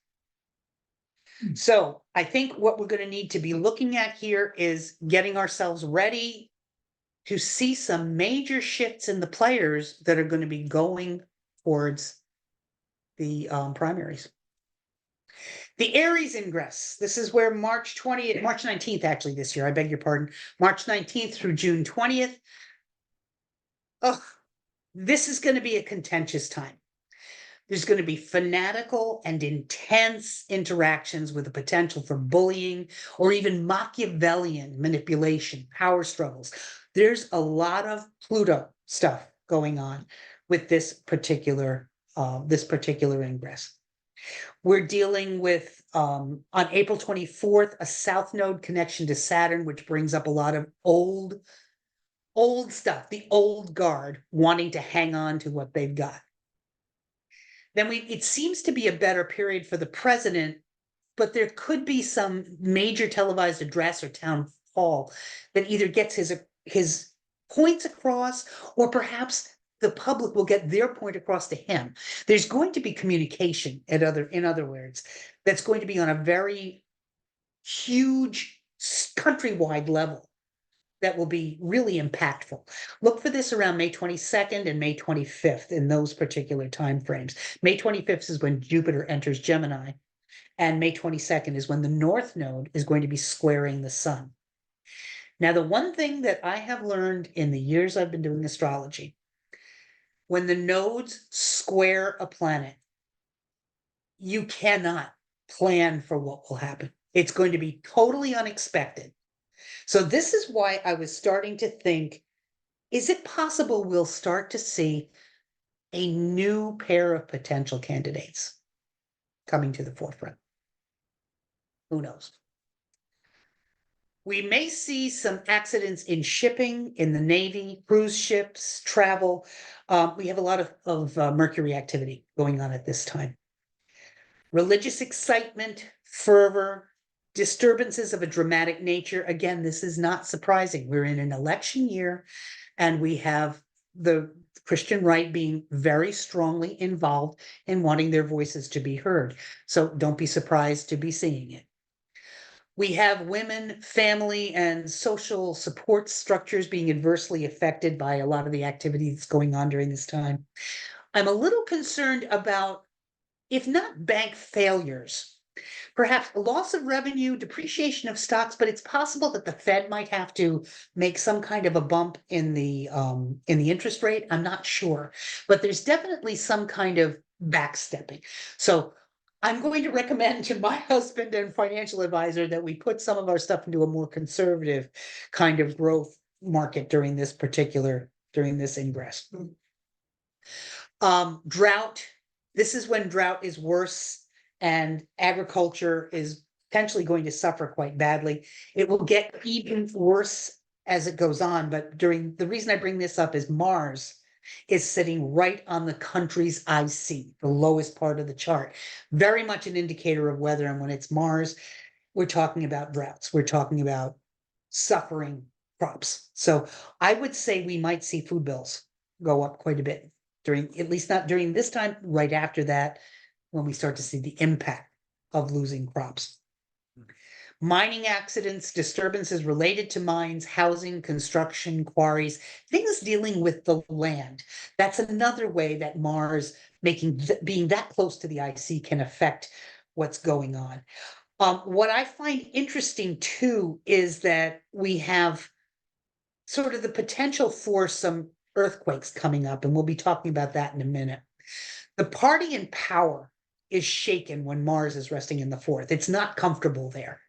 So I think what we're going to need to be looking at here is getting ourselves ready to see some major shifts in the players that are going to be going towards the primaries. The Aries ingress. This is where March 20th, March 19th, actually this year, I beg your pardon, March 19th through June 20th. Oh, this is going to be a contentious time. There's going to be fanatical and intense interactions with the potential for bullying or even Machiavellian manipulation, power struggles. There's a lot of Pluto stuff going on with this particular ingress. We're dealing with, on April 24th, a South Node connection to Saturn, which brings up a lot of old stuff, the old guard wanting to hang on to what they've got. Then it seems to be a better period for the president, but there could be some major televised address or town hall that either gets his points across, or perhaps the public will get their point across to him. There's going to be communication, in other words, that's going to be on a very huge countrywide level that will be really impactful. Look for this around May 22nd and May 25th in those particular timeframes. May 25th is when Jupiter enters Gemini, and May 22nd is when the North Node is going to be squaring the sun. Now, the one thing that I have learned in the years I've been doing astrology, when the nodes square a planet, you cannot plan for what will happen. It's going to be totally unexpected. So this is why I was starting to think, is it possible we'll start to see a new pair of potential candidates coming to the forefront? Who knows? We may see some accidents in shipping, in the Navy, cruise ships, travel. We have a lot of Mercury activity going on at this time. Religious excitement, fervor, disturbances of a dramatic nature. Again, this is not surprising. We're in an election year, and we have the Christian right being very strongly involved in wanting their voices to be heard. So don't be surprised to be seeing it. We have women, family, and social support structures being adversely affected by a lot of the activity that's going on during this time. I'm a little concerned about, if not bank failures, perhaps loss of revenue, depreciation of stocks, but it's possible that the Fed might have to make some kind of a bump in the interest rate. I'm not sure, but there's definitely some kind of backstepping. So I'm going to recommend to my husband and financial advisor that we put some of our stuff into a more conservative kind of growth market during this ingress. Drought. This is when drought is worse and agriculture is potentially going to suffer quite badly. It will get even worse as it goes on, but the reason I bring this up is Mars is sitting right on the country's IC, the lowest part of the chart. Very much an indicator of weather, and when it's Mars, we're talking about droughts. We're talking about suffering crops. So I would say we might see food bills go up quite a bit at least not during this time, right after that, when we start to see the impact of losing crops. Mining accidents, disturbances related to mines, housing, construction, quarries, things dealing with the land. That's another way that Mars being that close to the IC can affect what's going on. What I find interesting too is that we have sort of the potential for some earthquakes coming up, and we'll be talking about that in a minute. The party in power is shaken when Mars is resting in the fourth. It's not comfortable there.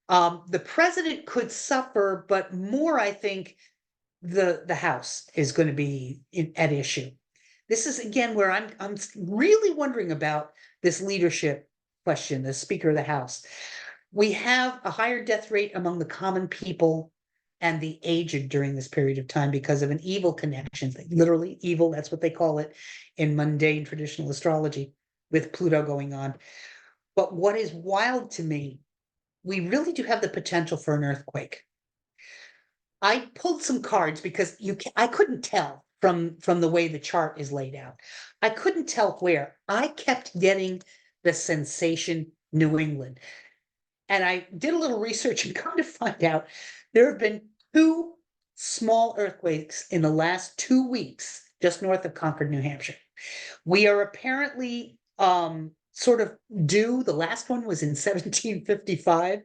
The president could suffer, but more, I think, the House is going to be at issue. This is again where I'm really wondering about this leadership question, the Speaker of the House. We have a higher death rate among the common people and the aged during this period of time because of an evil connection, literally evil, that's what they call it in mundane traditional astrology, with Pluto going on. But what is wild to me, we really do have the potential for an earthquake. I pulled some cards because I couldn't tell from the way the chart is laid out. I couldn't tell where. I kept getting the sensation New England. And I did a little research and come to find out there have been two small earthquakes in the last 2 weeks, just north of Concord, New Hampshire. We are apparently sort of due. The last one was in 1755.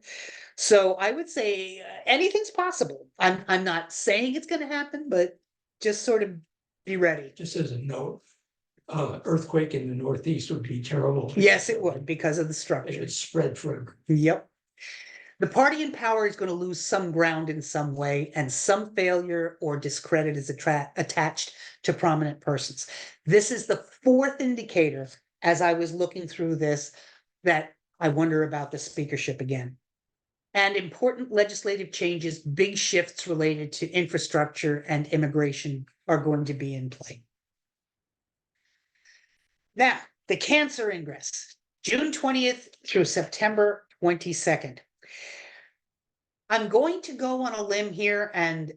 So I would say anything's possible. I'm not saying it's going to happen, but just sort of be ready. Just as a note, earthquake in the Northeast would be terrible. Yes, it would because of the structure. It's spread for. Yep. The party in power is going to lose some ground in some way, and some failure or discredit is attached to prominent persons. This is the fourth indicator, as I was looking through this, that I wonder about the speakership again. And important legislative changes, big shifts related to infrastructure and immigration are going to be in play. Now, the Cancer ingress, June 20th through September 22nd. I'm going to go on a limb here and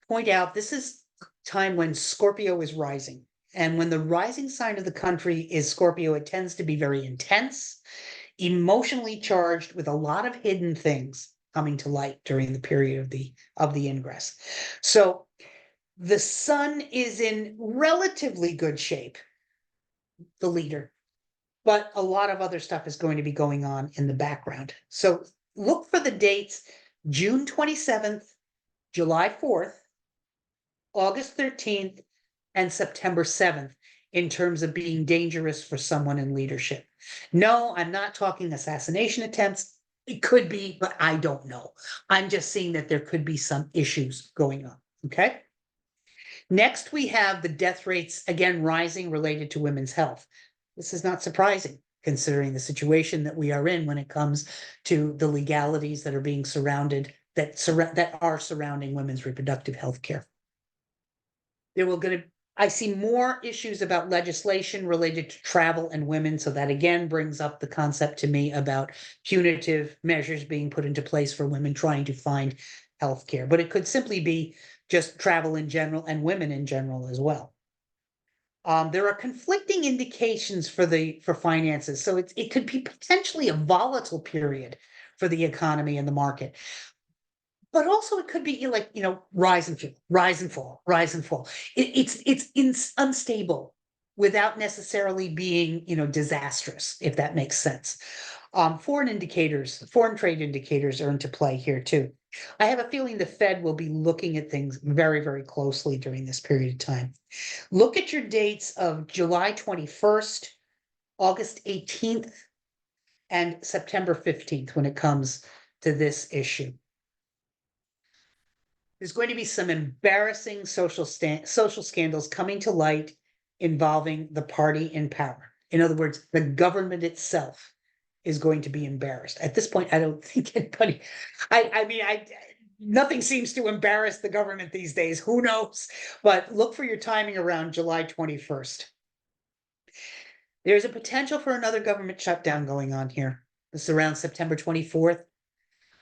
point out this is time when Scorpio is rising. And when the rising sign of the country is Scorpio, it tends to be very intense, emotionally charged, with a lot of hidden things coming to light during the period of the ingress. So the sun is in relatively good shape, the leader, but a lot of other stuff is going to be going on in the background. So look for the dates: June 27th, July 4th, August 13th, and September 7th in terms of being dangerous for someone in leadership. No, I'm not talking assassination attempts. It could be, but I don't know. I'm just seeing that there could be some issues going on, okay? Next, we have the death rates, again, rising related to women's health. This is not surprising, considering the situation that we are in when it comes to the legalities that are being that are surrounding women's reproductive health care. I see more issues about legislation related to travel and women. So that again brings up the concept to me about punitive measures being put into place for women trying to find health care. But it could simply be just travel in general and women in general as well. There are conflicting indications for finances. So it could be potentially a volatile period for the economy and the market. But also it could be like, rise and fall, rise and fall, rise and fall. It's unstable without necessarily being, disastrous, if that makes sense. Foreign trade indicators are into play here too. I have a feeling the Fed will be looking at things very, very closely during this period of time. Look at your dates of July 21st, August 18th, and September 15th when it comes to this issue. There's going to be some embarrassing social scandals coming to light involving the party in power. In other words, the government itself is going to be embarrassed. At this point, I don't think anybody, nothing seems to embarrass the government these days. Who knows? But look for your timing around July 21st. There's a potential for another government shutdown going on here. This is around September 24th.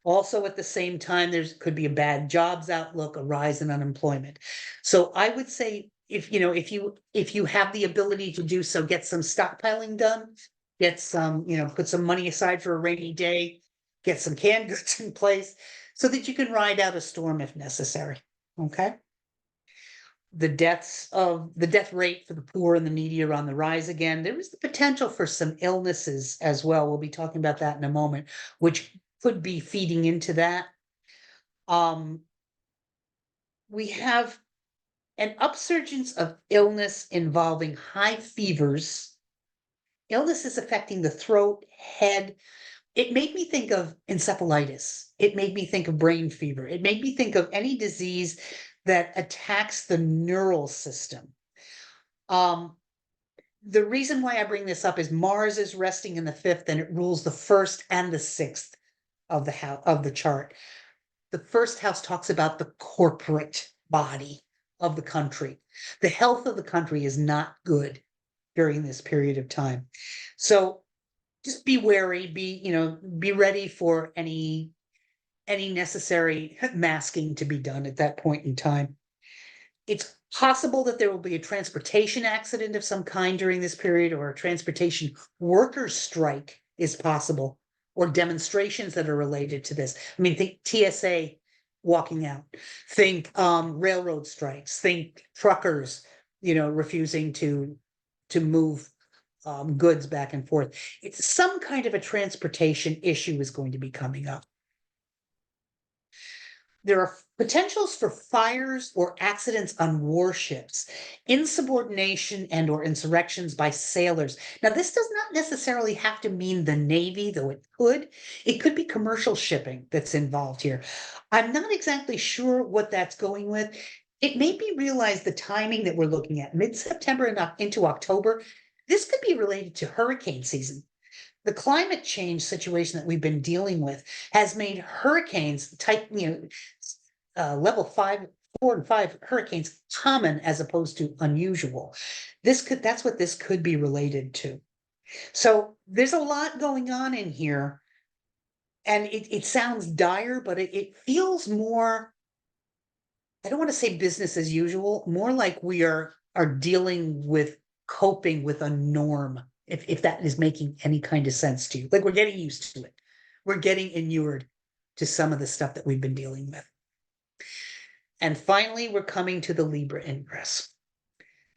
Also, at the same time, could be a bad jobs outlook, a rise in unemployment. So I would say if you have the ability to do so, get some stockpiling done, get some, put some money aside for a rainy day, get some canned goods in place so that you can ride out a storm if necessary. Okay. the death rate for the poor and the needy are on the rise again. There is the potential for some illnesses as well. We'll be talking about that in a moment, which could be feeding into that. We have an upsurgence of illness involving high fevers, illnesses affecting the throat, head. It made me think of encephalitis. It made me think of brain fever. It made me think of any disease that attacks the neural system. The reason why I bring this up is Mars is resting in the 5th, and it rules the 1st and the 6th of the chart. The 1st house talks about the corporate body of the country. The health of the country is not good during this period of time. So just be wary, be ready for any necessary masking to be done at that point in time. It's possible that there will be a transportation accident of some kind during this period, or a transportation workers' strike is possible, or demonstrations that are related to this. I mean, think TSA walking out, think railroad strikes, think truckers, refusing to move goods back and forth. It's some kind of a transportation issue is going to be coming up. There are potentials for fires or accidents on warships, insubordination and or insurrections by sailors. Now, this does not necessarily have to mean the Navy, though it could. It could be commercial shipping that's involved here. I'm not exactly sure what that's going with. It made me realize the timing that we're looking at, mid-September and into October. This could be related to hurricane season. The climate change situation that we've been dealing with has made hurricanes type, level 5, 4 and 5 hurricanes common as opposed to unusual. That's what this could be related to. So there's a lot going on in here, and it sounds dire, but it feels more, I don't want to say business as usual, more like we are dealing with coping with a norm. If that is making any kind of sense to you, like we're getting used to it. We're getting inured to some of the stuff that we've been dealing with. And finally, we're coming to the Libra ingress,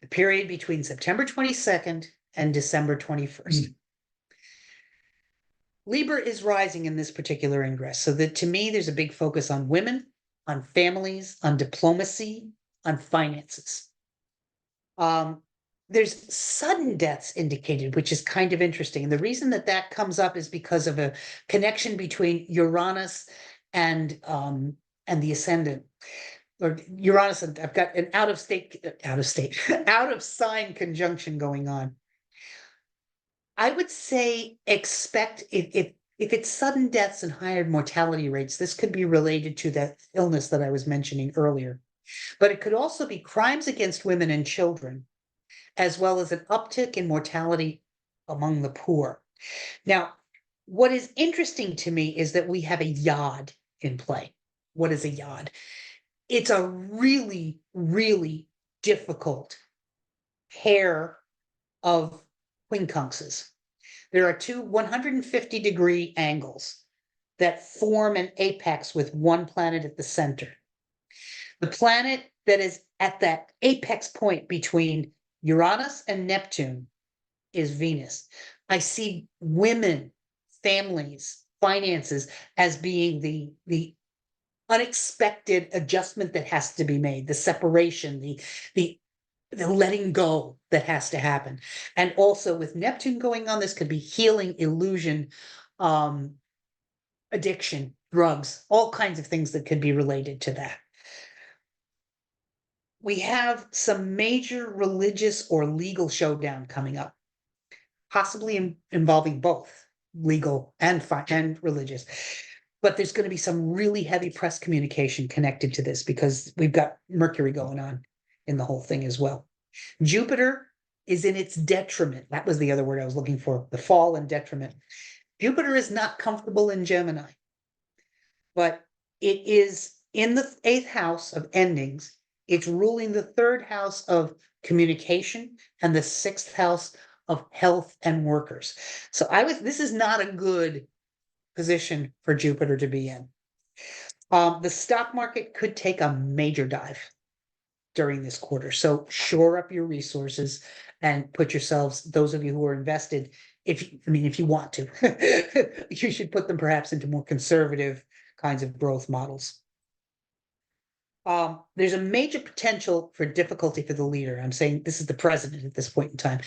the period between September 22nd and December 21st. Libra is rising in this particular ingress. So that to me, there's a big focus on women, on families, on diplomacy, on finances. There's sudden deaths indicated, which is kind of interesting. And the reason that comes up is because of a connection between Uranus and the ascendant, or Uranus. And I've got an out of sign conjunction going on. I would say expect if it's sudden deaths and higher mortality rates, this could be related to that illness that I was mentioning earlier. But it could also be crimes against women and children, as well as an uptick in mortality among the poor. Now, what is interesting to me is that we have a yod in play. What is a yod? It's a really, really difficult pair of quincunxes. There are two 150-degree angles that form an apex with one planet at the center. The planet that is at that apex point between Uranus and Neptune is Venus. I see women, families, finances as being the unexpected adjustment that has to be made, the separation, the letting go that has to happen. And also with Neptune going on, this could be healing, illusion, addiction, drugs, all kinds of things that could be related to that. We have some major religious or legal showdown coming up, possibly involving both legal and religious. But there's going to be some really heavy press communication connected to this because we've got Mercury going on in the whole thing as well. Jupiter is in its detriment. That was the other word I was looking for, the fall and detriment. Jupiter is not comfortable in Gemini, but it is in the 8th house of endings. It's ruling the 3rd house of communication and the 6th house of health and workers. So this is not a good position for Jupiter to be in. The stock market could take a major dive. during this quarter. So shore up your resources and put yourselves, those of you who are invested, if you want to, you should put them perhaps into more conservative kinds of growth models. There's a major potential for difficulty for the leader. I'm saying this is the president at this point in time.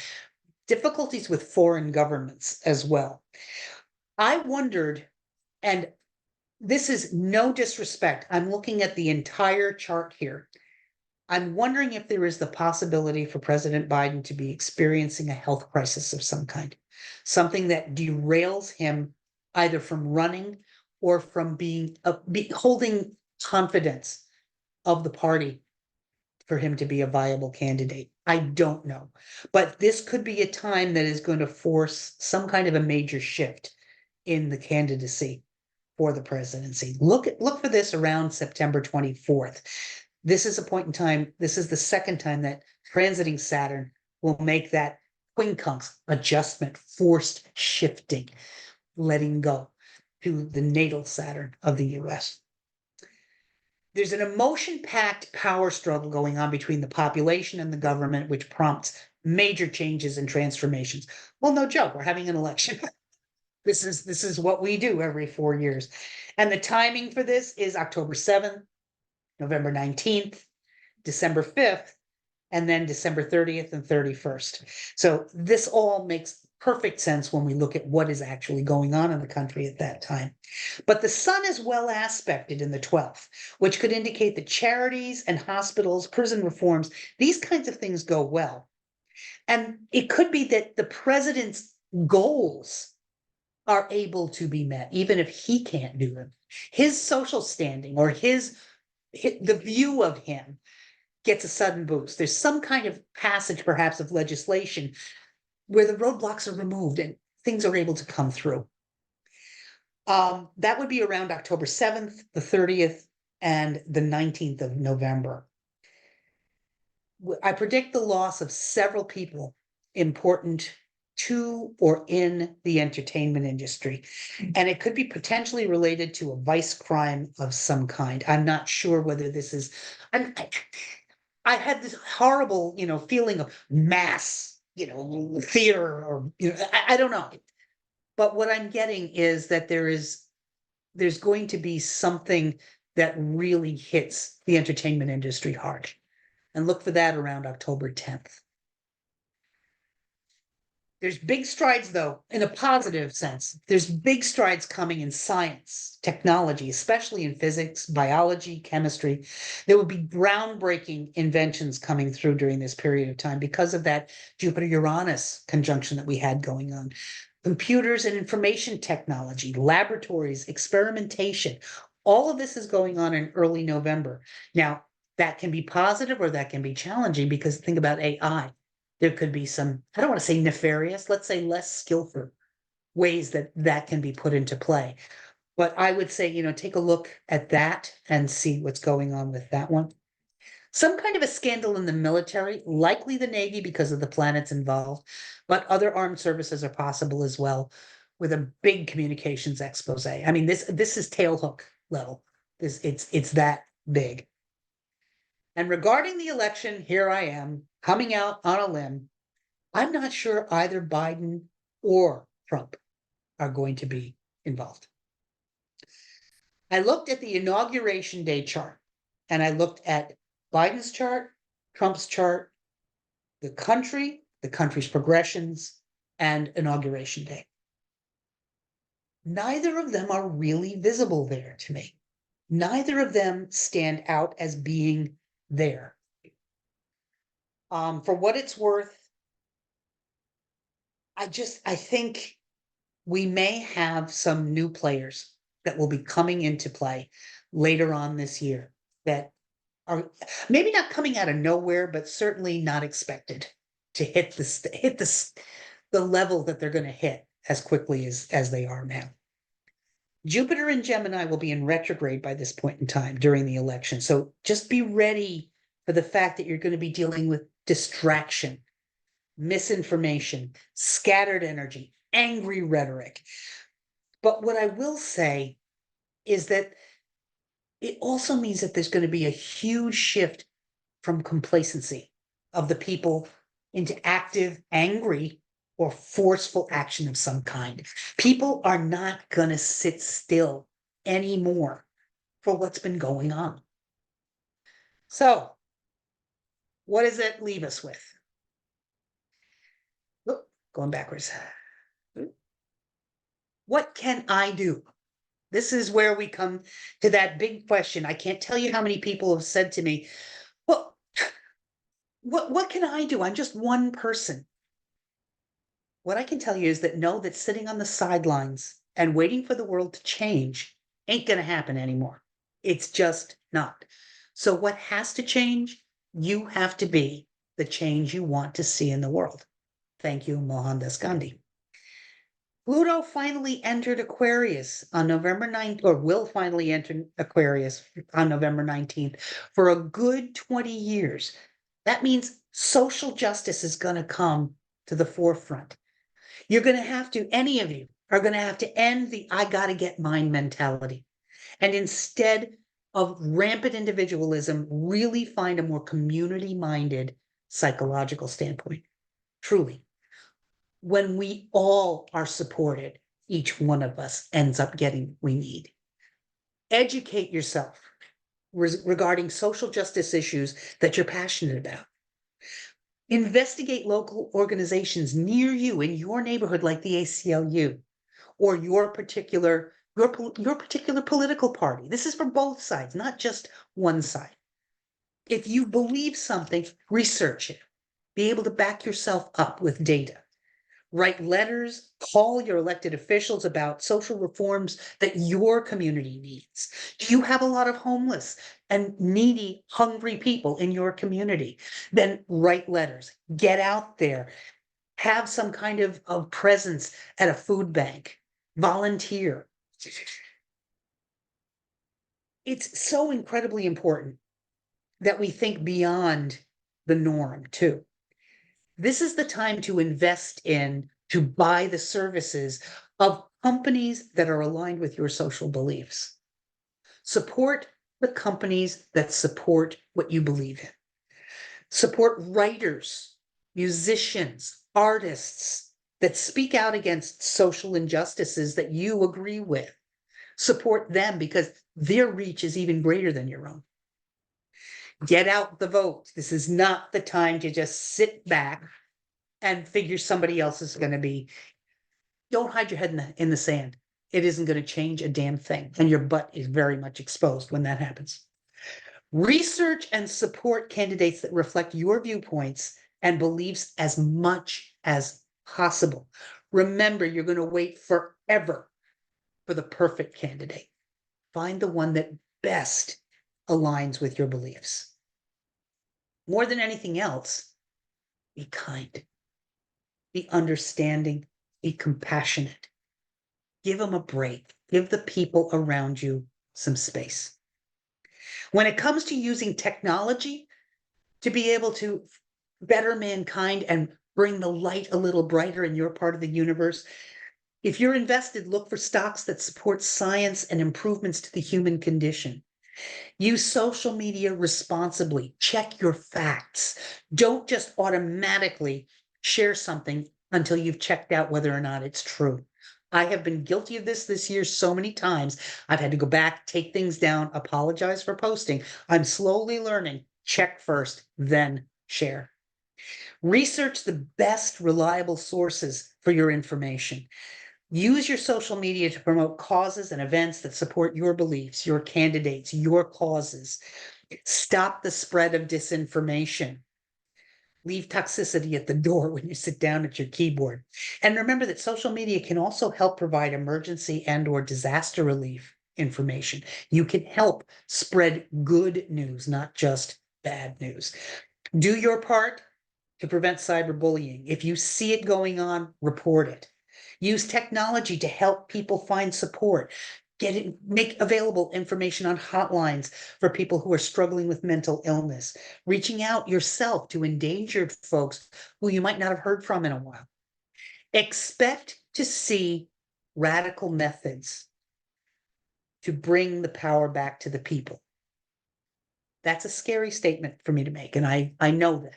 Difficulties with foreign governments as well. I wondered, and this is no disrespect, I'm looking at the entire chart here. I'm wondering if there is the possibility for President Biden to be experiencing a health crisis of some kind, something that derails him either from running or from holding confidence of the party for him to be a viable candidate. I don't know, but this could be a time that is going to force some kind of a major shift in the candidacy for the presidency. Look for this around September 24th. This is a point in time, this is the second time that transiting Saturn will make that quincunx adjustment, forced shifting, letting go to the natal Saturn of the US. There's an emotion-packed power struggle going on between the population and the government, which prompts major changes and transformations. Well, no joke, we're having an election. This is what we do every 4 years. And the timing for this is October 7th, November 19th, December 5th, and then December 30th and 31st. So this all makes perfect sense when we look at what is actually going on in the country at that time. But the sun is well aspected in the 12th, which could indicate that charities and hospitals, prison reforms, these kinds of things go well. And it could be that the president's goals are able to be met, even if he can't do them. His social standing or the view of him gets a sudden boost. There's some kind of passage, perhaps, of legislation where the roadblocks are removed and things are able to come through. That would be around October 7th, the 30th, and the 19th of November. I predict the loss of several people important to or in the entertainment industry. And it could be potentially related to a vice crime of some kind. I'm not sure whether this is, I had this horrible, feeling of mass, theater or, I don't know. But what I'm getting is that there's going to be something that really hits the entertainment industry hard. And look for that around October 10th. There's big strides, though, in a positive sense. There's big strides coming in science, technology, especially in physics, biology, chemistry. There will be groundbreaking inventions coming through during this period of time because of that Jupiter-Uranus conjunction that we had going on. Computers and information technology, laboratories, experimentation, all of this is going on in early November. Now, that can be positive or that can be challenging because think about AI. There could be some, I don't want to say nefarious, let's say less skillful ways that can be put into play. But I would say, take a look at that and see what's going on with that one. Some kind of a scandal in the military, likely the Navy because of the planets involved, but other armed services are possible as well with a big communications expose. I mean, this is tailhook level. It's that big. And regarding the election, here I am coming out on a limb. I'm not sure either Biden or Trump are going to be involved. I looked at the inauguration day chart and I looked at Biden's chart, Trump's chart, the country's progressions, and inauguration day. Neither of them are really visible there to me. Neither of them stand out as being there. For what it's worth, I think we may have some new players that will be coming into play later on this year that are maybe not coming out of nowhere, but certainly not expected to hit the level that they're going to hit as quickly as they are now. Jupiter and Gemini will be in retrograde by this point in time during the election. So just be ready for the fact that you're going to be dealing with distraction, misinformation, scattered energy, angry rhetoric. But what I will say is that it also means that there's going to be a huge shift from complacency of the people into active, angry, or forceful action of some kind. People are not going to sit still anymore for what's been going on. So, what does that leave us with? Oop, going backwards. What can I do? This is where we come to that big question. I can't tell you how many people have said to me, well, what can I do? I'm just one person. What I can tell you is that know that sitting on the sidelines and waiting for the world to change ain't going to happen anymore. It's just not. So what has to change? You have to be the change you want to see in the world. Thank you, Mohandas Gandhi. Pluto finally entered Aquarius on November 9th, or will finally enter Aquarius on November 19th for a good 20 years. That means social justice is going to come to the forefront. You're going to have to, any of you are going to have to end the I got to get mine mentality. And instead of rampant individualism, really find a more community-minded psychological standpoint. Truly. When we all are supported, each one of us ends up getting what we need. Educate yourself regarding social justice issues that you're passionate about. Investigate local organizations near you in your neighborhood, like the ACLU, or your particular political party. This is for both sides, not just one side. If you believe something, research it. Be able to back yourself up with data. Write letters, call your elected officials about social reforms that your community needs. Do you have a lot of homeless and needy, hungry people in your community? Then write letters, get out there, have some kind of presence at a food bank, volunteer. It's so incredibly important that we think beyond the norm too. This is the time to invest in, to buy the services of companies that are aligned with your social beliefs. Support the companies that support what you believe in. Support writers, musicians, artists that speak out against social injustices that you agree with. Support them because their reach is even greater than your own. Get out the vote. This is not the time to just sit back and figure somebody else is going to be. Don't hide your head in the sand. It isn't going to change a damn thing. And your butt is very much exposed when that happens. Research and support candidates that reflect your viewpoints and beliefs as much as possible. Remember, you're going to wait forever for the perfect candidate. Find the one that best aligns with your beliefs. More than anything else, be kind. Be understanding, be compassionate. Give them a break. Give the people around you some space. When it comes to using technology to be able to better mankind and bring the light a little brighter in your part of the universe, if you're invested, look for stocks that support science and improvements to the human condition. Use social media responsibly. Check your facts. Don't just automatically share something until you've checked out whether or not it's true. I have been guilty of this year so many times. I've had to go back, take things down, apologize for posting. I'm slowly learning. Check first, then share. Research the best reliable sources for your information. Use your social media to promote causes and events that support your beliefs, your candidates, your causes. Stop the spread of disinformation. Leave toxicity at the door when you sit down at your keyboard. And remember that social media can also help provide emergency and/or disaster relief information. You can help spread good news, not just bad news. Do your part to prevent cyberbullying. If you see it going on, report it. Use technology to help people find support. Make available information on hotlines for people who are struggling with mental illness. Reaching out yourself to endangered folks who you might not have heard from in a while. Expect to see radical methods to bring the power back to the people. That's a scary statement for me to make, and I know that.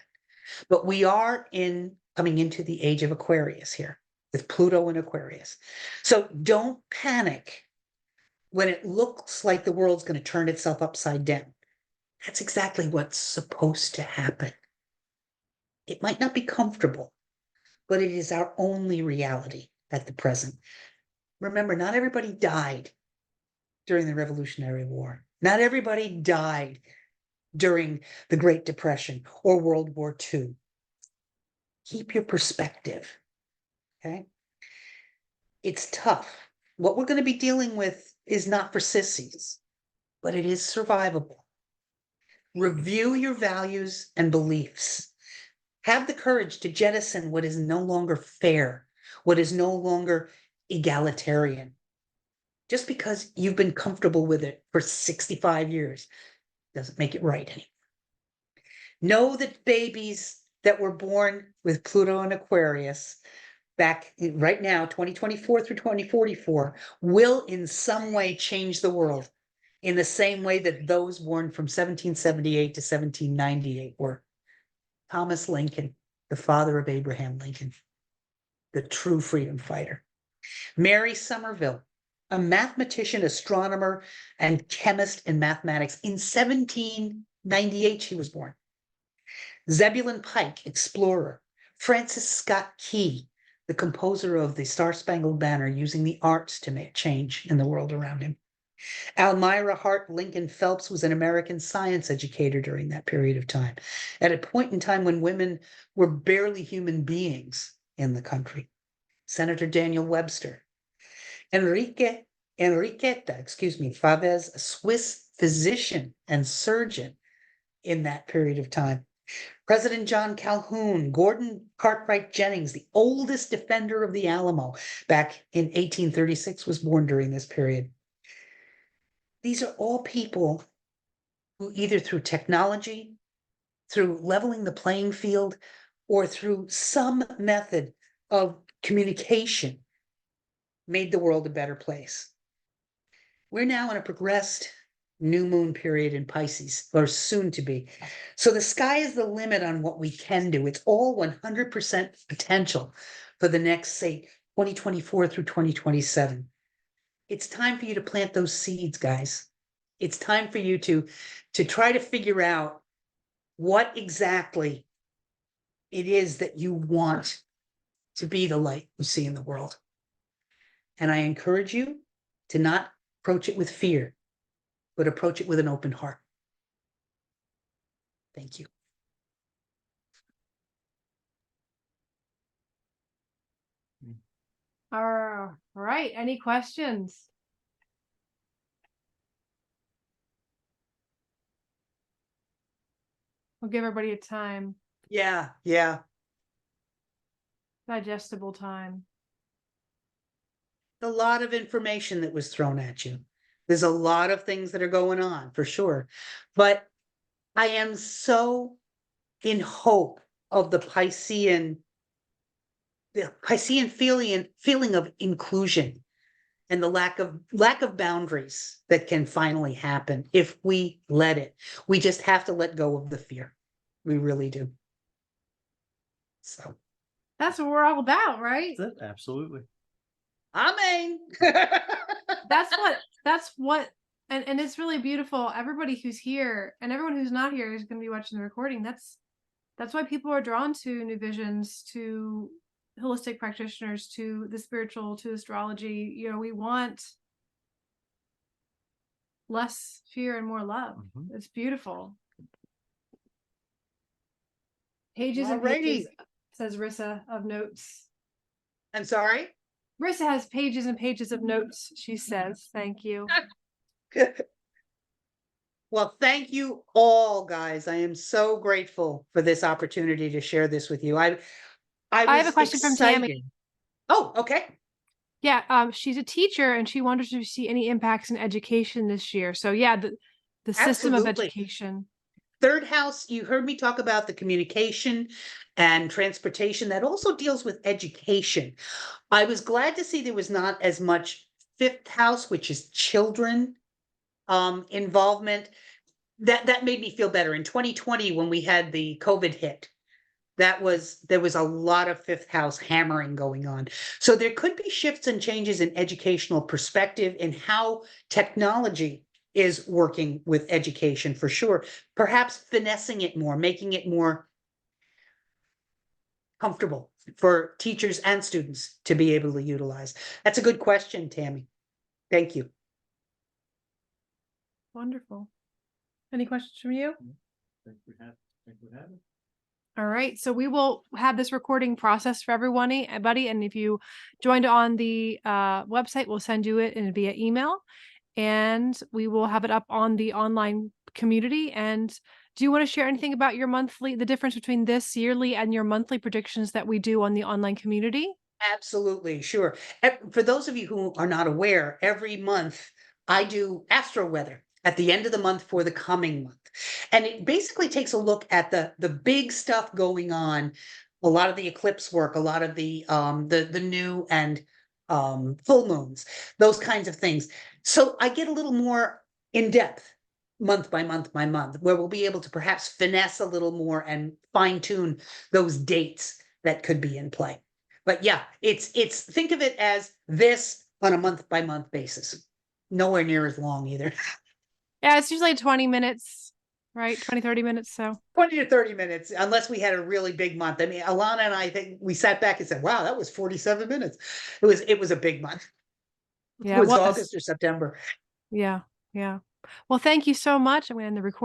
But we are coming into the age of Aquarius here, with Pluto in Aquarius. So don't panic when it looks like the world's going to turn itself upside down. That's exactly what's supposed to happen. It might not be comfortable, but it is our only reality at the present. Remember, not everybody died during the Revolutionary War. Not everybody died during the Great Depression or World War II. Keep your perspective, okay? It's tough. What we're going to be dealing with is not for sissies, but it is survivable. Review your values and beliefs. Have the courage to jettison what is no longer fair, what is no longer egalitarian. Just because you've been comfortable with it for 65 years doesn't make it right anymore. Know that babies that were born with Pluto and Aquarius right now, 2024 through 2044, will in some way change the world in the same way that those born from 1778 to 1798 were. Thomas Lincoln, the father of Abraham Lincoln, the true freedom fighter. Mary Somerville, a mathematician, astronomer, and chemist in mathematics. In 1798, she was born. Zebulon Pike, explorer. Francis Scott Key, the composer of the Star-Spangled Banner, using the arts to make change in the world around him. Almira Hart Lincoln Phelps was an American science educator during that period of time, at a point in time when women were barely human beings in the country. Senator Daniel Webster. Enriqueta Favez, a Swiss physician and surgeon in that period of time. President John Calhoun, Gordon Cartwright Jennings, the oldest defender of the Alamo back in 1836, was born during this period. These are all people who either through technology, through leveling the playing field, or through some method of communication made the world a better place. We're now in a progressed new moon period in Pisces, or soon to be. So the sky is the limit on what we can do. It's all 100% potential for the next, say, 2024 through 2027. It's time for you to plant those seeds, guys. It's time for you to try to figure out what exactly it is that you want to be the light you see in the world. And I encourage you to not approach it with fear, but approach it with an open heart. Thank you. All right. Any questions? We'll give everybody a time, Yeah. digestible time. A lot of information that was thrown at you. There's a lot of things that are going on for sure. But I am so in hope of the Piscean feeling of inclusion and the lack of boundaries that can finally happen if we let it. We just have to let go of the fear. We really do. So That's what we're all about, right? That's it. Absolutely. amen. That's what and it's really beautiful. Everybody who's here and everyone who's not here is going to be watching the recording. That's why people are drawn to New Visions, to holistic practitioners, to the spiritual, to astrology. You know, we want less fear and more love. Mhm. It's beautiful. Pages and Alrighty. pages, says Rissa, of notes. I'm sorry. Rissa has pages and pages of notes, she says. Thank you. Well, thank you all, guys. I am so grateful for this opportunity to share this with you. I have a was question from Tammy. excited. Oh, okay. Yeah, she's a teacher and she wonders if you see any impacts in education this year. So yeah, the system of Absolutely. education. Third house, you heard me talk about the communication and transportation. That also deals with education. I was glad to see there was not as much fifth house, which is children involvement. that made me feel better. In 2020, when we had the COVID hit, there was a lot of fifth house hammering going on. So there could be shifts and changes in educational perspective in how technology is working with education for sure. Perhaps finessing it more, making it more comfortable for teachers and students to be able to utilize. That's a good question, Tammy. Thank you. Wonderful. Any questions from you? Think we have it. All right, so we will have this recording process for everybody, and if you joined on the website, we'll send you it via email, and we will have it up on the online community. And do you want to share anything about your the difference between this yearly and your monthly predictions that we do on the online community? Absolutely, sure. For those of you who are not aware, every month I do astro weather at the end of the month for the coming month. And it basically takes a look at the big stuff going on, a lot of the eclipse work, a lot of the new and full moons, those kinds of things. So I get a little more in depth month by month by month, where we'll be able to perhaps finesse a little more and fine tune those dates that could be in play. But yeah, it's think of it as this on a month by month basis. Nowhere near as long either. Yeah, it's usually 20 minutes, right? 20, 30 minutes. So 20 to 30 minutes, unless we had a really big month. I mean, Alana and I think we sat back and said, wow, that was 47 minutes. It was a big month. yeah, It was August or September. Yeah. Yeah. Well, thank you so much. I'm going to end the recording.